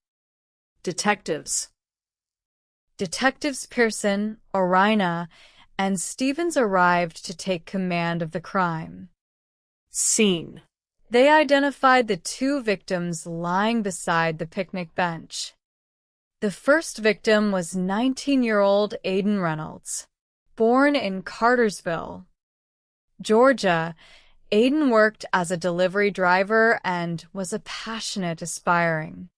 [SPEAKER 1] detectives
[SPEAKER 3] Pearson, Orina, and Stevens arrived to take command of the crime
[SPEAKER 1] scene.
[SPEAKER 3] They identified the two victims lying beside the picnic bench. The first victim was 19-year-old Aiden Reynolds. Born in Cartersville, Georgia, Aiden worked as a delivery driver and was a passionate, aspiring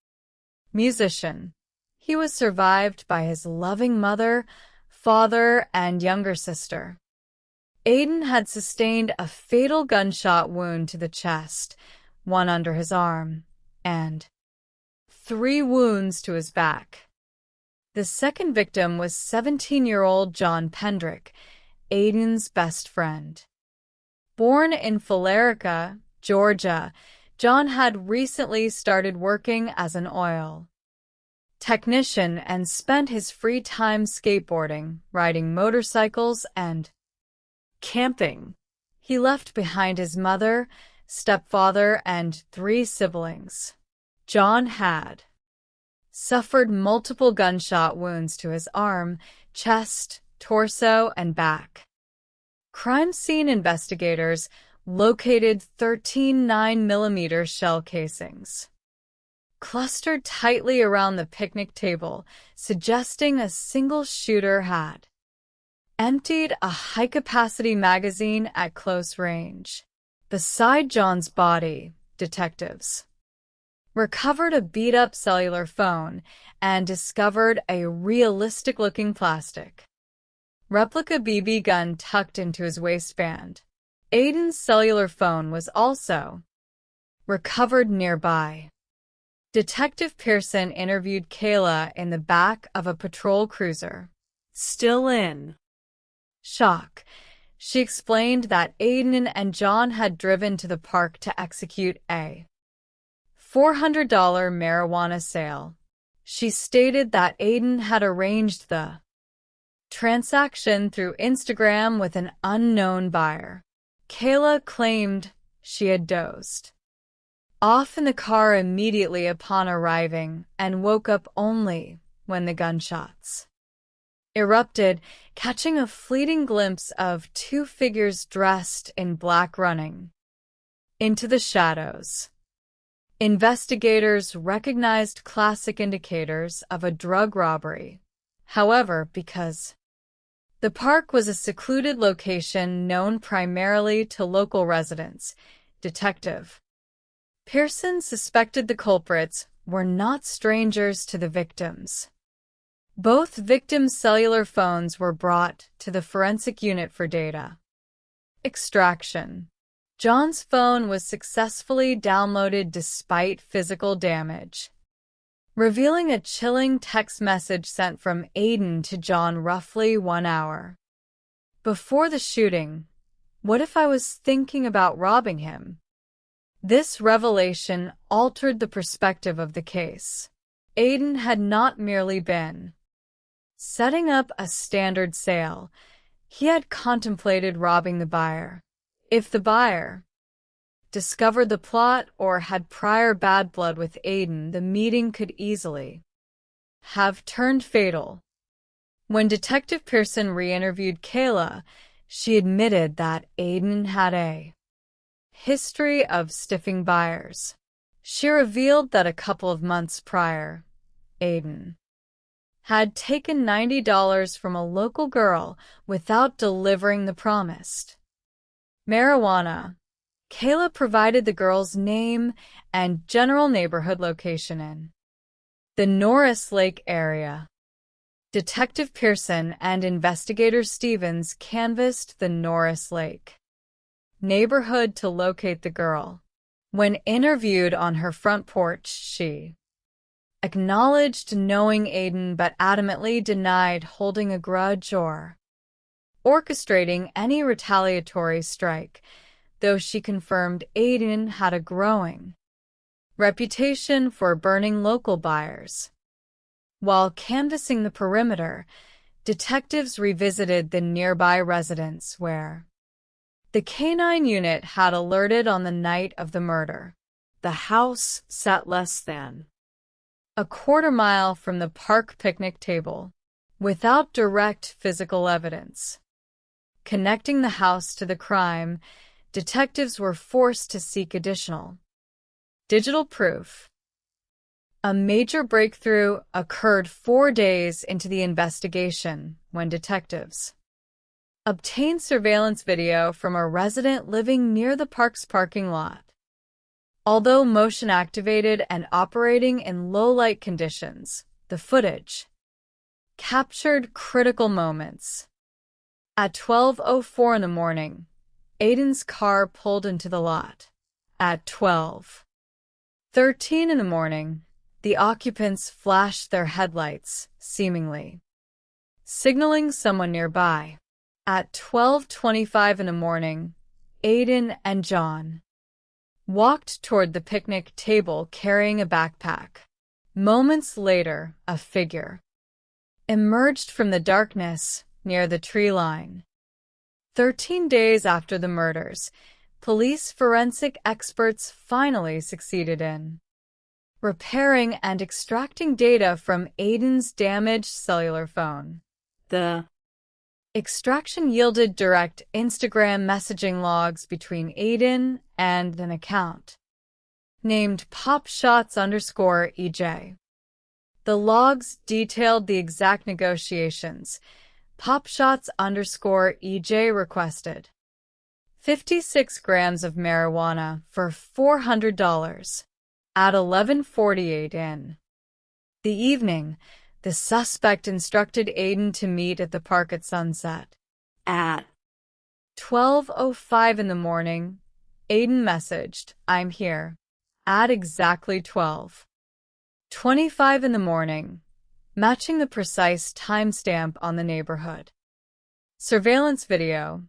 [SPEAKER 3] musician. He was survived by his loving mother, father, and younger sister. Aiden had sustained a fatal gunshot wound to the chest, one under his arm, and 3 wounds to his back. The second victim was 17-year-old John Pendrick, Aiden's best friend. Born in Fullerika, Georgia, John had recently started working as an oil technician and spent his free time skateboarding, riding motorcycles, and camping. He left behind his mother, stepfather, and 3 siblings. John had suffered multiple gunshot wounds to his arm, chest, torso, and back. Crime scene investigators located 13 9mm shell casings clustered tightly around the picnic table, suggesting a single shooter had emptied a high-capacity magazine at close range. Beside John's body, detectives recovered a beat-up cellular phone and discovered a realistic-looking plastic replica BB gun tucked into his waistband. Aiden's cellular phone was also recovered nearby. Detective Pearson interviewed Kayla in the back of a patrol cruiser.
[SPEAKER 1] Still in
[SPEAKER 3] shock, she explained that Aiden and John had driven to the park to execute a $400 marijuana sale. She stated that Aiden had arranged the transaction through Instagram with an unknown buyer. Kayla claimed she had dozed off in the car immediately upon arriving and woke up only when the gunshots erupted, catching a fleeting glimpse of 2 figures dressed in black running into the shadows. Investigators recognized classic indicators of a drug robbery. However, because the park was a secluded location known primarily to local residents, Detective Pearson suspected the culprits were not strangers to the victims. Both victims' cellular phones were brought to the forensic unit for data extraction. John's phone was successfully downloaded despite physical damage, revealing a chilling text message sent from Aiden to John roughly 1 hour before the shooting. "What if I was thinking about robbing him?" This revelation altered the perspective of the case. Aiden had not merely been setting up a standard sale. He had contemplated robbing the buyer. If the buyer discovered the plot or had prior bad blood with Aiden, the meeting could easily have turned fatal. When Detective Pearson re-interviewed Kayla, she admitted that Aiden had a history of stiffing buyers. She revealed that a couple of months prior, Aiden had taken $90 from a local girl without delivering the promised marijuana. Kayla provided the girl's name and general neighborhood location in the Norris Lake area. Detective Pearson and Investigator Stevens canvassed the Norris Lake neighborhood to locate the girl. When interviewed on her front porch, she acknowledged knowing Aiden but adamantly denied holding a grudge or orchestrating any retaliatory strike, though she confirmed Aiden had a growing reputation for burning local buyers. While canvassing the perimeter, detectives revisited the nearby residence where the K-9 unit had alerted on the night of the murder.
[SPEAKER 1] The house sat less than
[SPEAKER 3] a quarter-mile from the park picnic table, without direct physical evidence connecting the house to the crime. Detectives were forced to seek additional digital proof. A major breakthrough occurred 4 days into the investigation when detectives obtained surveillance video from a resident living near the park's parking lot. Although motion-activated and operating in low-light conditions, the footage captured critical moments. At 12:04 in the morning, Aiden's car pulled into the lot. At 12:13 in the morning, the occupants flashed their headlights, seemingly signaling someone nearby. At 12:25 in the morning, Aiden and John walked toward the picnic table carrying a backpack. Moments later, a figure emerged from the darkness near the tree line. 13 days after the murders, police forensic experts finally succeeded in repairing and extracting data from Aiden's damaged cellular phone. The extraction yielded direct Instagram messaging logs between Aiden and an account named popshots_EJ. The logs detailed the exact negotiations. popshots_EJ requested 56 grams of marijuana for $400. At 11:48 in the evening, the suspect instructed Aiden to meet at the park at sunset. At 12:05 in the morning, Aiden messaged, "I'm here." At exactly 12:25 in the morning, matching the precise timestamp on the neighborhood surveillance video,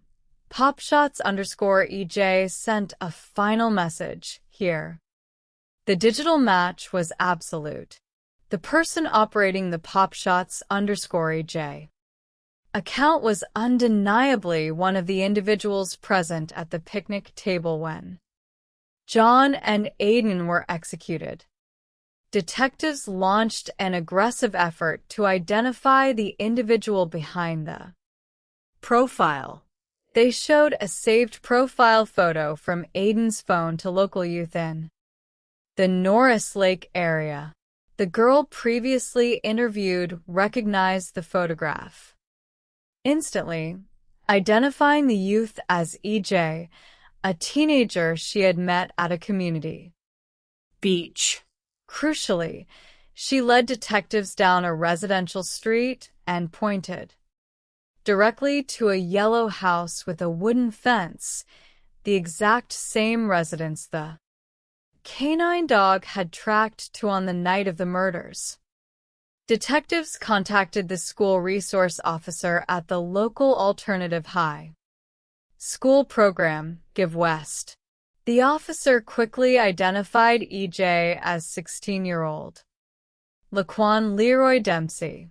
[SPEAKER 3] popshots_EJ sent a final message, "Here." The digital match was absolute. The person operating the popshots_EJ account was undeniably one of the individuals present at the picnic table when John and Aiden were executed. Detectives launched an aggressive effort to identify the individual behind the profile. They showed a saved profile photo from Aiden's phone to local youth in The Norris Lake area. The girl previously interviewed recognized the photograph. Instantly, identifying the youth as EJ, a teenager she had met at a community
[SPEAKER 1] beach.
[SPEAKER 3] Crucially, she led detectives down a residential street and pointed directly to a yellow house with a wooden fence, the exact same residence the canine dog had tracked to on the night of the murders. Detectives contacted the school resource officer at the local alternative high school program, Give West. The officer quickly identified EJ as 16-year-old Laquan Leroy Dempsey.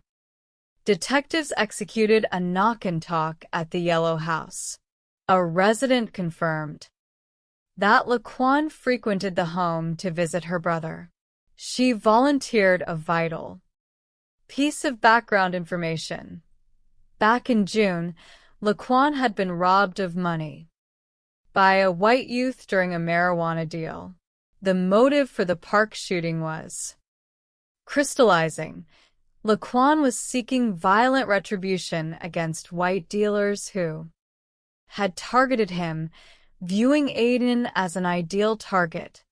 [SPEAKER 3] Detectives executed a knock-and-talk at the yellow house. A resident confirmed that Laquan frequented the home to visit her brother. She volunteered a vital piece of background information. Back in June, Laquan had been robbed of money by a white youth during a marijuana deal. The motive for the park shooting was crystallizing. Laquan was seeking violent retribution against white dealers who had targeted him, viewing Aiden as an ideal target.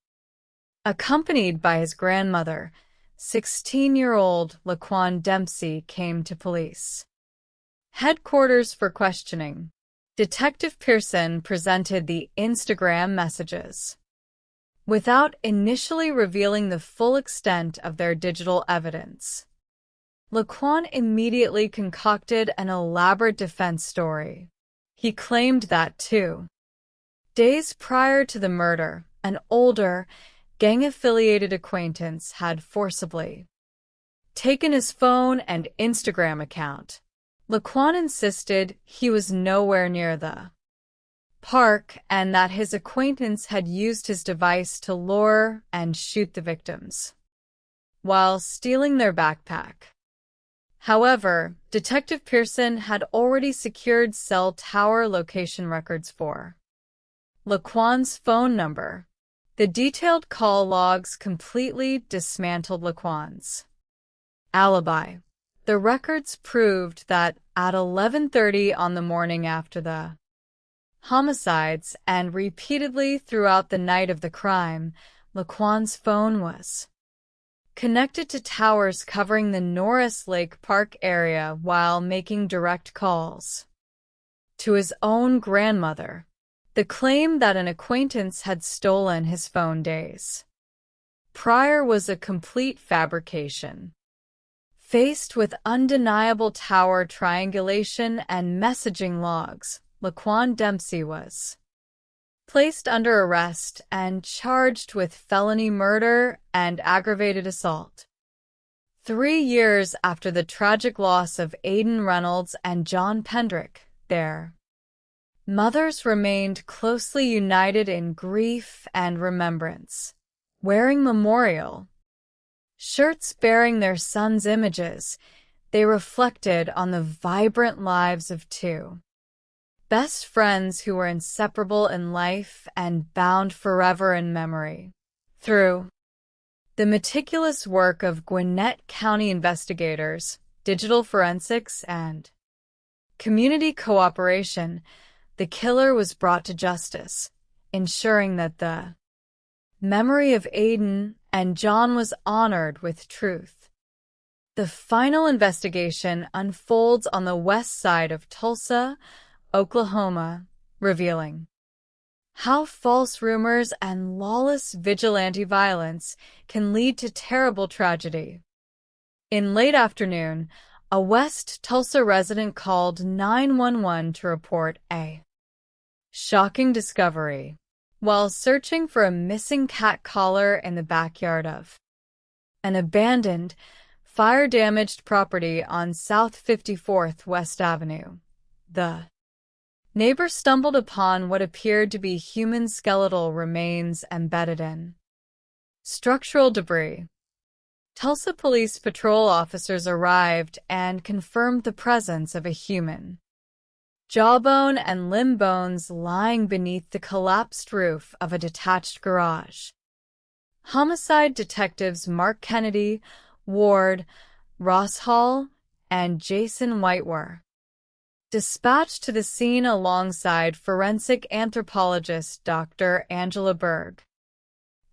[SPEAKER 3] Accompanied by his grandmother, 16-year-old Laquan Dempsey came to police headquarters for questioning. Detective Pearson presented the Instagram messages without initially revealing the full extent of their digital evidence. Laquan immediately concocted an elaborate defense story. He claimed that 2 days prior to the murder, an older, gang-affiliated acquaintance had forcibly taken his phone and Instagram account. Laquan insisted he was nowhere near the park and that his acquaintance had used his device to lure and shoot the victims while stealing their backpack. However, Detective Pearson had already secured cell tower location records for Laquan's phone number. The detailed call logs completely dismantled Laquan's alibi. The records proved that at 11:30 on the morning after the homicides and repeatedly throughout the night of the crime, Laquan's phone was connected to towers covering the Norris Lake Park area while making direct calls to his own grandmother. The claim that an acquaintance had stolen his phone days prior was a complete fabrication. Faced with undeniable tower triangulation and messaging logs, Laquan Dempsey was placed under arrest and charged with felony murder and aggravated assault. 3 years after the tragic loss of Aiden Reynolds and John Pendrick, their mothers remained closely united in grief and remembrance, wearing memorial shirts bearing their sons' images. They reflected on the vibrant lives of 2 best friends who were inseparable in life and bound forever in memory. Through the meticulous work of Gwinnett County investigators, digital forensics, and community cooperation, the killer was brought to justice, ensuring that the memory of Aiden and John was honored with truth. The final investigation unfolds on the west side of Tulsa, Oklahoma, revealing how false rumors and lawless vigilante violence can lead to terrible tragedy. In late afternoon, a West Tulsa resident called 911 to report a shocking discovery while searching for a missing cat collar in the backyard of an abandoned, fire-damaged property on South 54th West Avenue. The neighbor stumbled upon what appeared to be human skeletal remains embedded in structural debris. Tulsa Police Patrol officers arrived and confirmed the presence of a human jawbone and limb bones lying beneath the collapsed roof of a detached garage. homicide detectives Mark Kennedy, Ward, Ross Hall, and Jason White were dispatched to the scene alongside forensic anthropologist Dr. Angela Berg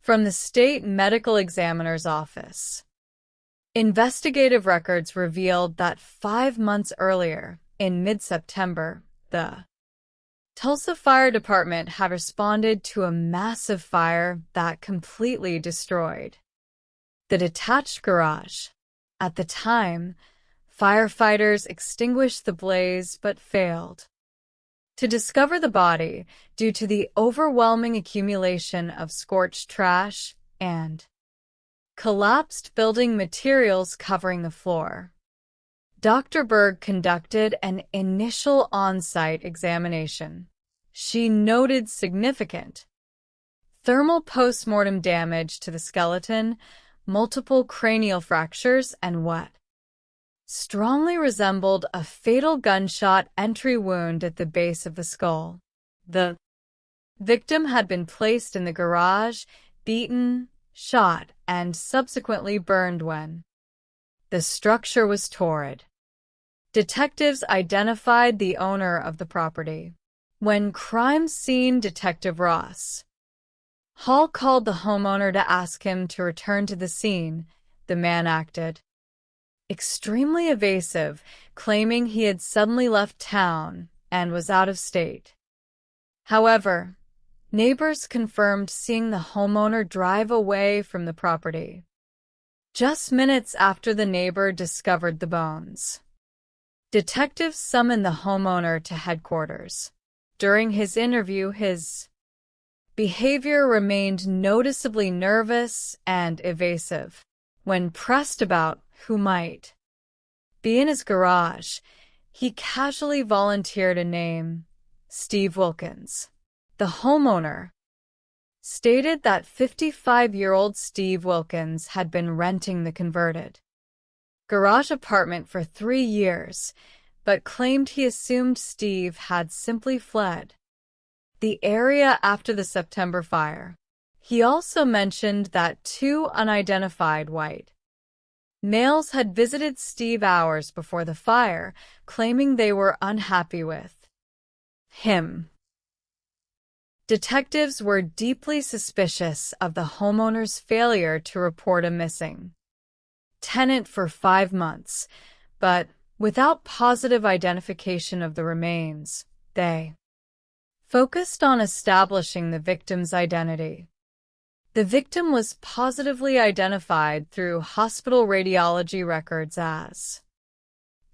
[SPEAKER 3] from the state medical examiner's office. Investigative records revealed that 5 months earlier, in mid-September, the Tulsa Fire Department had responded to a massive fire that completely destroyed the detached garage. At the time, firefighters extinguished the blaze but failed to discover the body due to the overwhelming accumulation of scorched trash and collapsed building materials covering the floor. Dr. Berg conducted an initial on-site examination. She noted significant thermal post-mortem damage to the skeleton, multiple cranial fractures, and what strongly resembled a fatal gunshot entry wound at the base of the skull. The victim had been placed in the garage, beaten, shot, and subsequently burned when the structure was torrid. Detectives identified the owner of the property. When crime scene detective Ross Hall called the homeowner to ask him to return to the scene, the man acted extremely evasive, claiming he had suddenly left town and was out of state. However, neighbors confirmed seeing the homeowner drive away from the property just minutes after the neighbor discovered the bones. Detectives summoned the homeowner to headquarters. During his interview, his behavior remained noticeably nervous and evasive. When pressed about who might be in his garage, he casually volunteered a name, Steve Wilkins. The homeowner stated that 55-year-old Steve Wilkins had been renting the converted garage apartment for 3 years, but claimed he assumed Steve had simply fled the area after the September fire. He also mentioned that 2 unidentified white males had visited Steve hours before the fire, claiming they were unhappy with him. Detectives were deeply suspicious of the homeowner's failure to report a missing tenant for 5 months, but without positive identification of the remains, they focused on establishing the victim's identity. The victim was positively identified through hospital radiology records as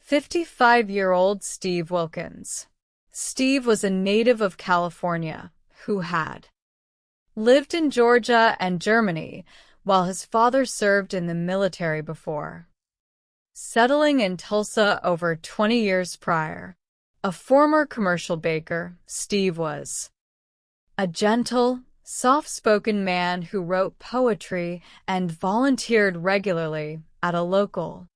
[SPEAKER 3] 55-year-old Steve Wilkins. Steve was a native of California who had lived in Georgia and Germany while his father served in the military before settling in Tulsa over 20 years prior. A former commercial baker, Steve was a gentle, soft-spoken man who wrote poetry and volunteered regularly at a local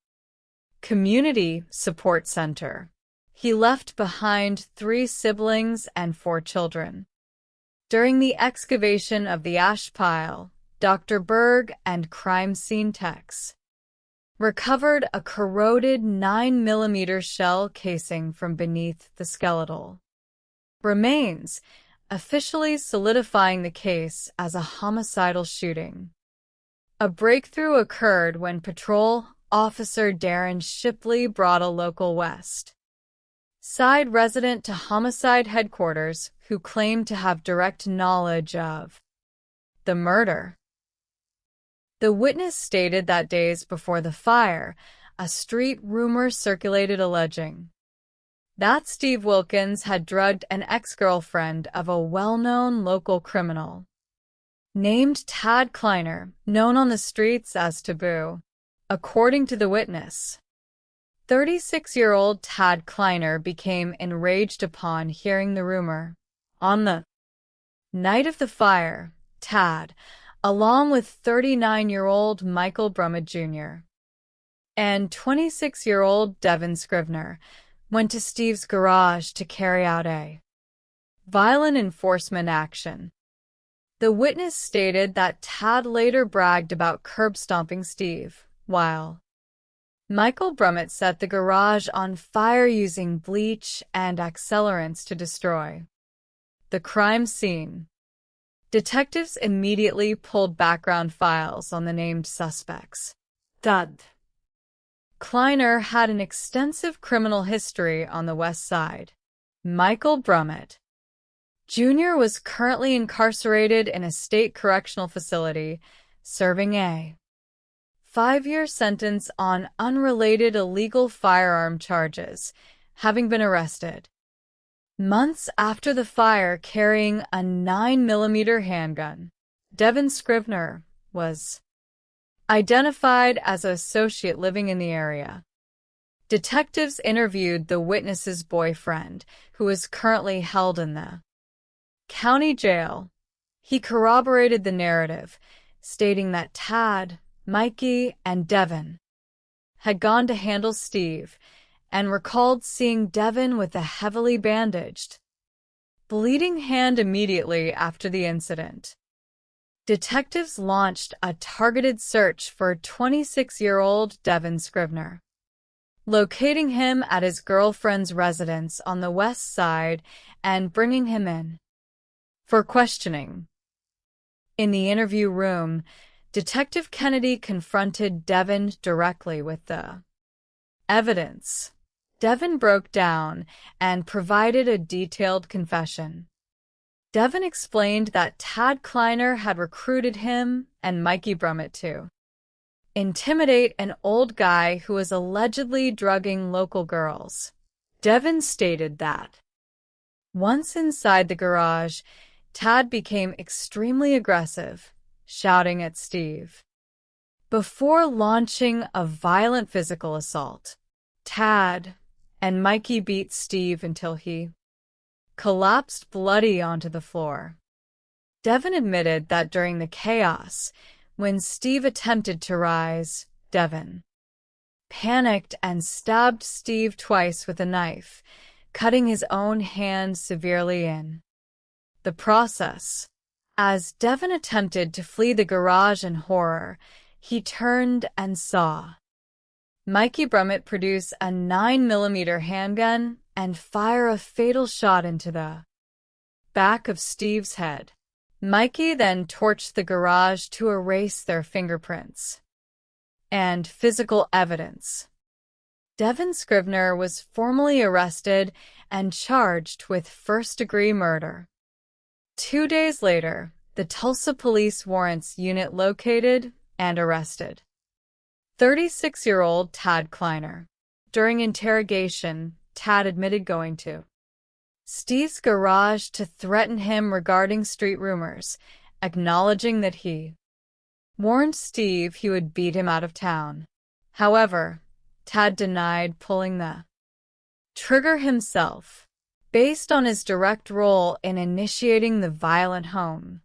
[SPEAKER 3] community support center. He left behind 3 siblings and 4 children. During the excavation of the ash pile, Dr. Berg and crime scene techs recovered a corroded 9mm shell casing from beneath the skeletal remains, officially solidifying the case as a homicidal shooting. A breakthrough occurred when Patrol Officer Darren Shipley brought a local West Side resident to homicide headquarters who claimed to have direct knowledge of the murder. The witness stated that days before the fire, a street rumor circulated alleging that Steve Wilkins had drugged an ex-girlfriend of a well-known local criminal named Tad Kleiner, known on the streets as Taboo. According to the witness, 36-year-old Tad Kleiner became enraged upon hearing the rumor. On the night of the fire, Tad, along with 39-year-old Michael Brummett Jr. and 26-year-old Devin Scrivener, went to Steve's garage to carry out a violent enforcement action. The witness stated that Tad later bragged about curb stomping Steve, while Michael Brummett set the garage on fire using bleach and accelerants to destroy the crime scene. Detectives immediately pulled background files on the named suspects.
[SPEAKER 1] Thud.
[SPEAKER 3] Kleiner had an extensive criminal history on the West Side. Michael Brummett Jr. was currently incarcerated in a state correctional facility, serving a 5-year sentence on unrelated illegal firearm charges, having been arrested months after the fire carrying a 9mm handgun. Devin Scrivener was identified as an associate living in the area. Detectives interviewed the witness's boyfriend, who is currently held in the county jail. He corroborated the narrative, stating that Tad, Mikey, and Devin had gone to handle Steve and recalled seeing Devin with a heavily bandaged, bleeding hand immediately after the incident. Detectives launched a targeted search for 26-year-old Devin Scrivener, locating him at his girlfriend's residence on the West Side and bringing him in for questioning. In the interview room, Detective Kennedy confronted Devin directly with the evidence. Devin broke down and provided a detailed confession. Devin explained that Tad Kleiner had recruited him and Mikey Brummett to intimidate an old guy who was allegedly drugging local girls. Devin stated that once inside the garage, Tad became extremely aggressive, shouting at Steve. Before launching a violent physical assault, Tad and Mikey beat Steve until he collapsed bloody onto the floor. Devin admitted that during the chaos, when Steve attempted to rise, Devin panicked and stabbed Steve twice with a knife, cutting his own hand severely in the process. As Devin attempted to flee the garage in horror, he turned and saw Mikey Brummett produce a 9mm handgun and fire a fatal shot into the back of Steve's head. Mikey then torched the garage to erase their fingerprints and physical evidence. Devin Scrivener was formally arrested and charged with first-degree murder. 2 days later, the Tulsa Police Warrants Unit located and arrested 36-year-old Tad Kleiner. During interrogation, Tad admitted going to Steve's garage to threaten him regarding street rumors, acknowledging that he warned Steve he would beat him out of town. However, Tad denied pulling the trigger himself, based on his direct role in initiating the violent home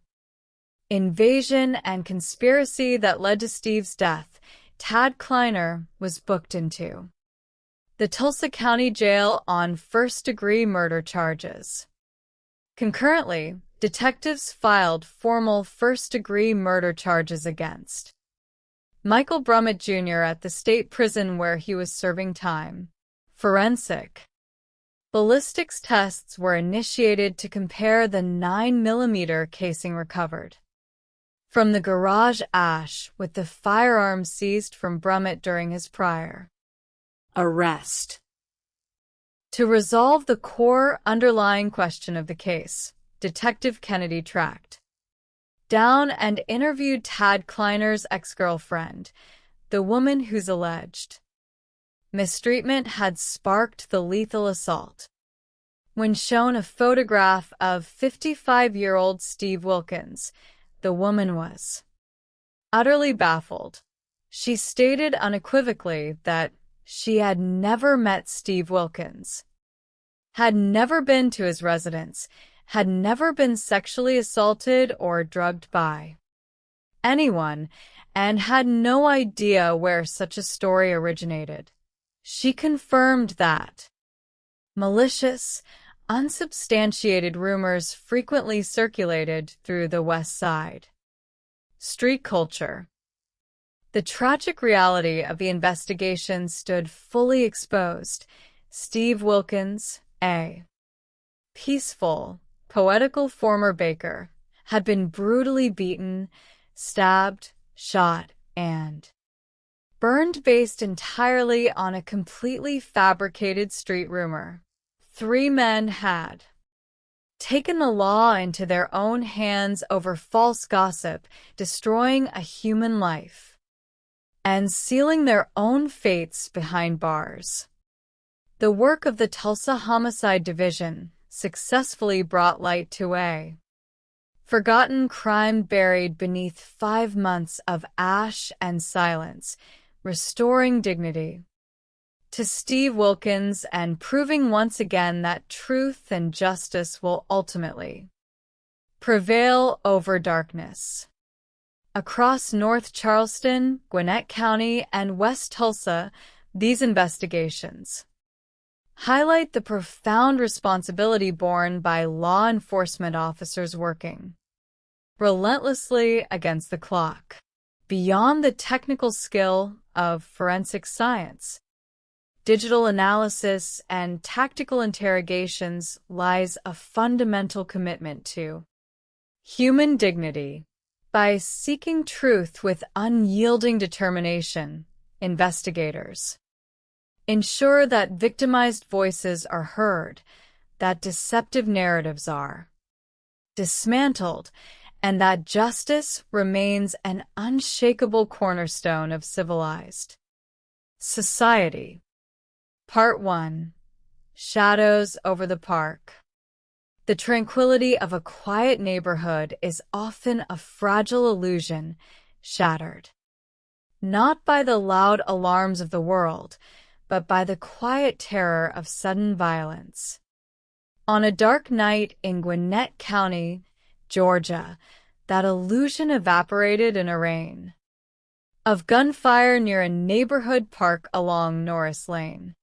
[SPEAKER 3] invasion and conspiracy that led to Steve's death. Tad Kleiner was booked into the Tulsa County Jail on first-degree murder charges. Concurrently, detectives filed formal first-degree murder charges against Michael Brummett Jr. at the state prison where he was serving time. Forensic ballistics tests were initiated to compare the 9mm casing recovered from the garage ash with the firearm seized from Brummett during his prior
[SPEAKER 1] arrest.
[SPEAKER 3] To resolve the core underlying question of the case, Detective Kennedy tracked down and interviewed Tad Kleiner's ex-girlfriend, the woman whose alleged mistreatment had sparked the lethal assault. When shown a photograph of 55-year-old Steve Wilkins, the woman was utterly baffled. She stated unequivocally that she had never met Steve Wilkins, had never been to his residence, had never been sexually assaulted or drugged by anyone, and had no idea where such a story originated. She confirmed that malicious, unsubstantiated rumors frequently circulated through the West Side. Street culture. The tragic reality of the investigation stood fully exposed. Steve Wilkins, a peaceful, poetical former baker, had been brutally beaten, stabbed, shot, and burned based entirely on a completely fabricated street rumor. 3 men had taken the law into their own hands over false gossip, destroying a human life, and sealing their own fates behind bars. The work of the Tulsa Homicide Division successfully brought light to a forgotten crime buried beneath 5 months of ash and silence, restoring dignity to Steve Wilkins and proving once again that truth and justice will ultimately prevail over darkness. Across North Charleston, Gwinnett County, and West Tulsa, these investigations highlight the profound responsibility borne by law enforcement officers working relentlessly against the clock. Beyond the technical skill of forensic science, digital analysis, and tactical interrogations lies a fundamental commitment to human dignity. By seeking truth with unyielding determination, investigators ensure that victimized voices are heard, that deceptive narratives are dismantled, and that justice remains an unshakable cornerstone of civilized society. Part 1. Shadows over the park. The tranquility of a quiet neighborhood is often a fragile illusion, shattered not by the loud alarms of the world, but by the quiet terror of sudden violence. On a dark night in Gwinnett County, Georgia, that illusion evaporated in a rain of gunfire near a neighborhood park along Norris Lane.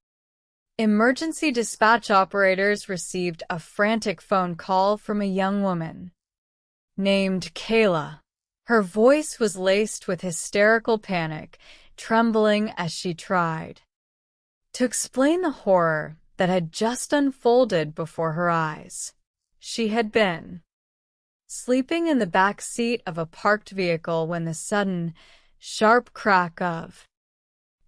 [SPEAKER 3] Emergency dispatch operators received a frantic phone call from a young woman named Kayla. Her voice was laced with hysterical panic, trembling as she tried to explain the horror that had just unfolded before her eyes. She had been sleeping in the back seat of a parked vehicle when the sudden, sharp crack of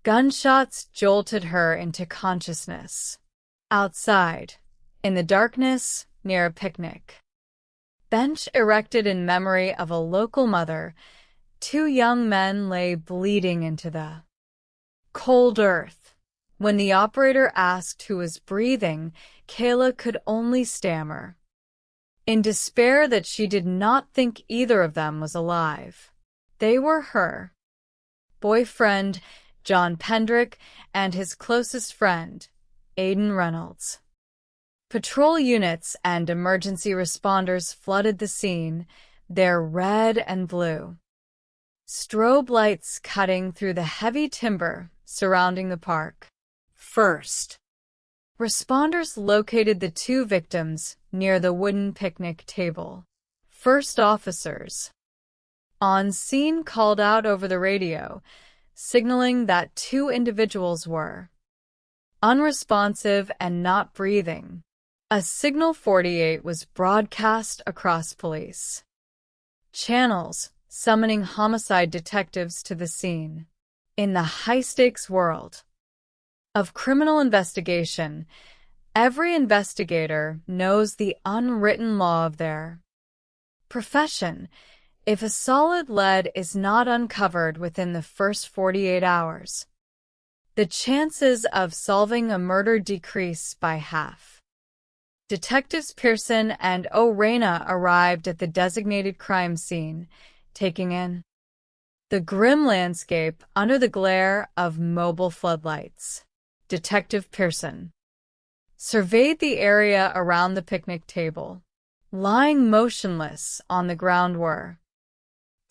[SPEAKER 3] gunshots jolted her into consciousness. Outside, in the darkness near a picnic bench erected in memory of a local mother, 2 young men lay bleeding into the cold earth. When the operator asked who was breathing, Kayla could only stammer in despair that she did not think either of them was alive. They were her boyfriend, John Pendrick, and his closest friend, Aiden Reynolds. Patrol units and emergency responders flooded the scene, their red and blue strobe lights cutting through the heavy timber surrounding the park. First, responders located the 2 victims near the wooden picnic table. First officers on scene called out over the radio, signaling that 2 individuals were unresponsive and not breathing. A Signal 48 was broadcast across police channels, summoning homicide detectives to the scene. In the high-stakes world of criminal investigation, every investigator knows the unwritten law of their profession. If a solid lead is not uncovered within the first 48 hours, the chances of solving a murder decrease by half. Detectives Pearson and O'Reina arrived at the designated crime scene, taking in the grim landscape under the glare of mobile floodlights. Detective Pearson surveyed the area around the picnic table. Lying motionless on the ground were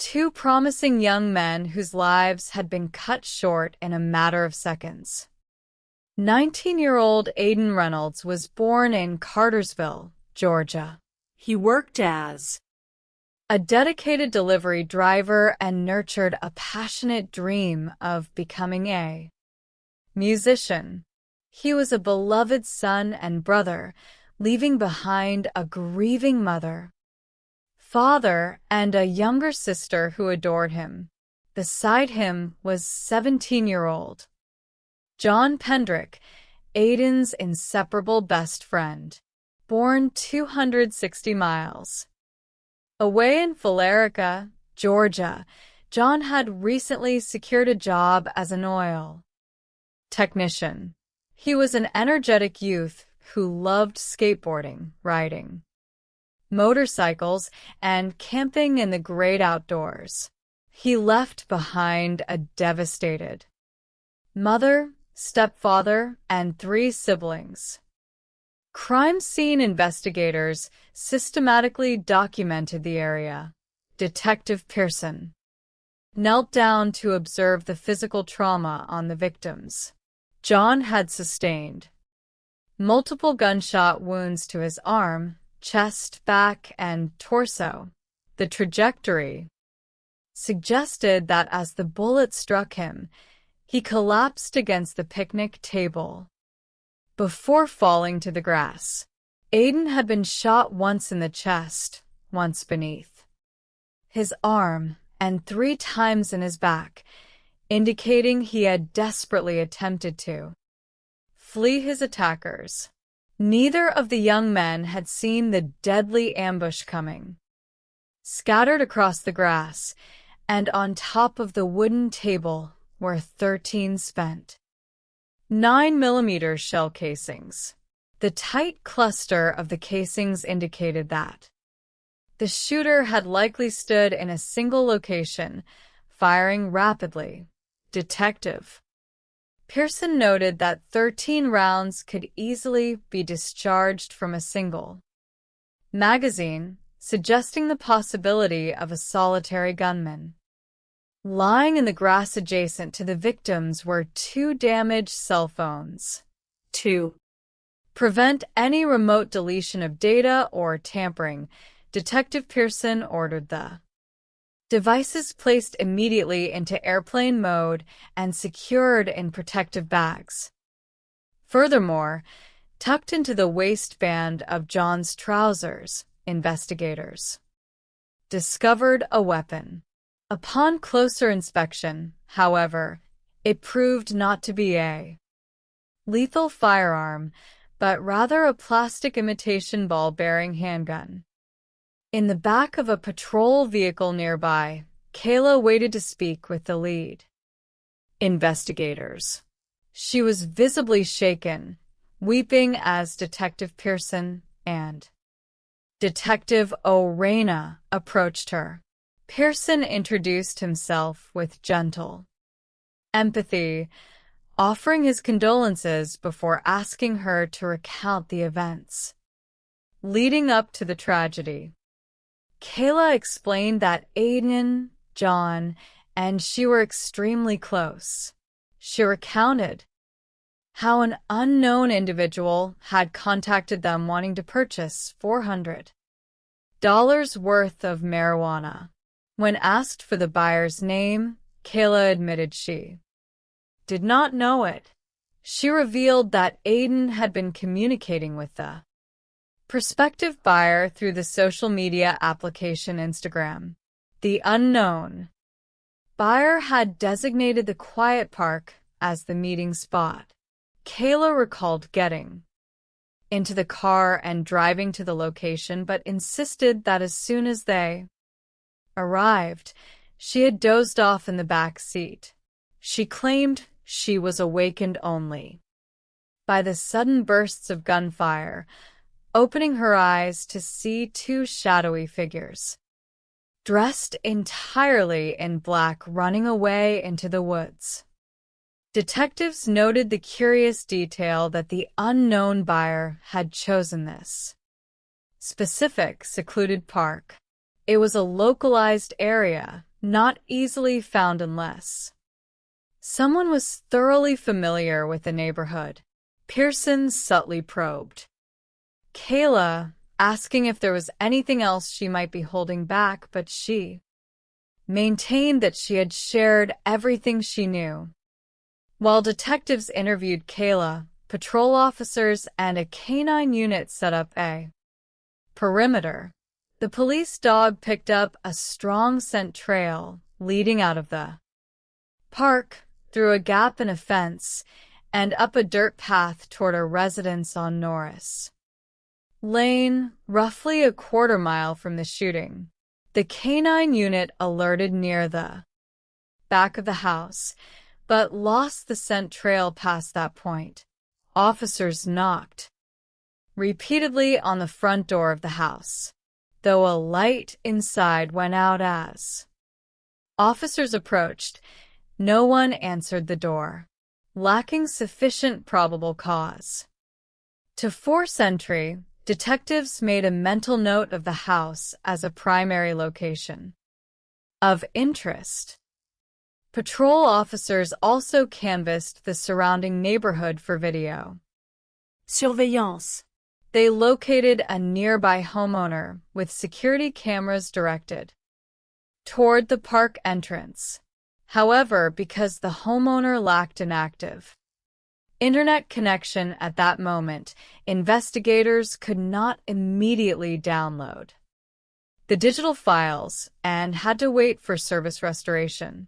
[SPEAKER 3] 2 promising young men whose lives had been cut short in a matter of seconds. 19-year-old Aiden Reynolds was born in Cartersville, Georgia.
[SPEAKER 1] He worked as
[SPEAKER 3] a dedicated delivery driver and nurtured a passionate dream of becoming a musician. He was a beloved son and brother, leaving behind a grieving mother, father, and a younger sister who adored him. Beside him was 17-year-old John Pendrick, Aiden's inseparable best friend, born 260 miles away in Valerica, Georgia. John had recently secured a job as an oil technician. He was an energetic youth who loved skateboarding, riding motorcycles, and camping in the great outdoors. He left behind a devastated mother, stepfather, and 3 siblings. Crime scene investigators systematically documented the area. Detective Pearson knelt down to observe the physical trauma on the victims. John had sustained multiple gunshot wounds to his arm, chest, back, and torso. The trajectory suggested that as the bullet struck him, he collapsed against the picnic table before falling to the grass. Aiden had been shot once in the chest, once beneath his arm, and 3 times in his back, indicating he had desperately attempted to flee his attackers. Neither of the young men had seen the deadly ambush coming. Scattered across the grass and on top of the wooden table were 13 spent 9mm shell casings. The tight cluster of the casings indicated that the shooter had likely stood in a single location, firing rapidly. Detective Pearson noted that 13 rounds could easily be discharged from a single magazine, suggesting the possibility of a solitary gunman. Lying in the grass adjacent to the victims were 2 damaged cell phones. To prevent any remote deletion of data or tampering, Detective Pearson ordered the devices placed immediately into airplane mode and secured in protective bags. Furthermore, tucked into the waistband of John's trousers, investigators discovered a weapon. Upon closer inspection, however, it proved not to be a lethal firearm, but rather a plastic imitation ball-bearing handgun. In the back of a patrol vehicle nearby, Kayla waited to speak with the lead investigators. She was visibly shaken, weeping as Detective Pearson and Detective O'Reina approached her. Pearson introduced himself with gentle empathy, offering his condolences before asking her to recount the events leading up to the tragedy. Kayla explained that Aiden, John, and she were extremely close. She recounted how an unknown individual had contacted them wanting to purchase $400 worth of marijuana. When asked for the buyer's name, Kayla admitted she did not know it. She revealed that Aiden had been communicating with the prospective buyer through the social media application Instagram. The unknown buyer had designated the quiet park as the meeting spot. Kayla recalled getting into the car and driving to the location, but insisted that as soon as they arrived, she had dozed off in the back seat. She claimed she was awakened only by the sudden bursts of gunfire, opening her eyes to see 2 shadowy figures, dressed entirely in black, running away into the woods. Detectives noted the curious detail that the unknown buyer had chosen this specific, secluded park. It was a localized area, not easily found unless someone was thoroughly familiar with the neighborhood. Pearson subtly probed Kayla, asking if there was anything else she might be holding back, but she maintained that she had shared everything she knew. While detectives interviewed Kayla, patrol officers and a canine unit set up a perimeter. The police dog picked up a strong scent trail leading out of the park, through a gap in a fence, and up a dirt path toward a residence on Norris Lane, roughly a quarter-mile from the shooting. The canine unit alerted near the back of the house, but lost the scent trail past that point. Officers knocked repeatedly on the front door of the house, though a light inside went out as officers approached. No one answered the door, lacking sufficient probable cause to force entry. Detectives made a mental note of the house as a primary location of interest. Patrol officers also canvassed the surrounding neighborhood for video
[SPEAKER 1] surveillance.
[SPEAKER 3] They located a nearby homeowner with security cameras directed toward the park entrance. However, because the homeowner lacked an active internet connection at that moment, investigators could not immediately download the digital files and had to wait for service restoration.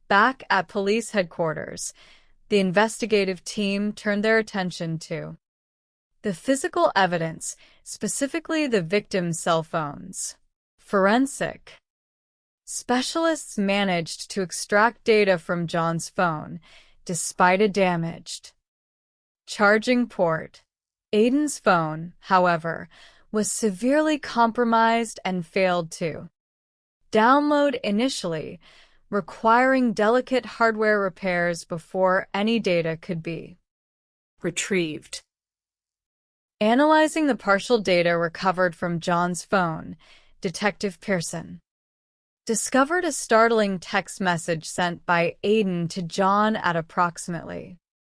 [SPEAKER 3] Back at police headquarters, the investigative team turned their attention to the physical evidence, specifically the victim's cell phones. Forensic specialists managed to extract data from John's phone, despite a damaged charging port. Aiden's phone, however, was severely compromised and failed to download initially, requiring delicate hardware repairs before any data could be
[SPEAKER 1] retrieved.
[SPEAKER 3] Analyzing the partial data recovered from John's phone, Detective Pearson discovered a startling text message sent by Aiden to John at approximately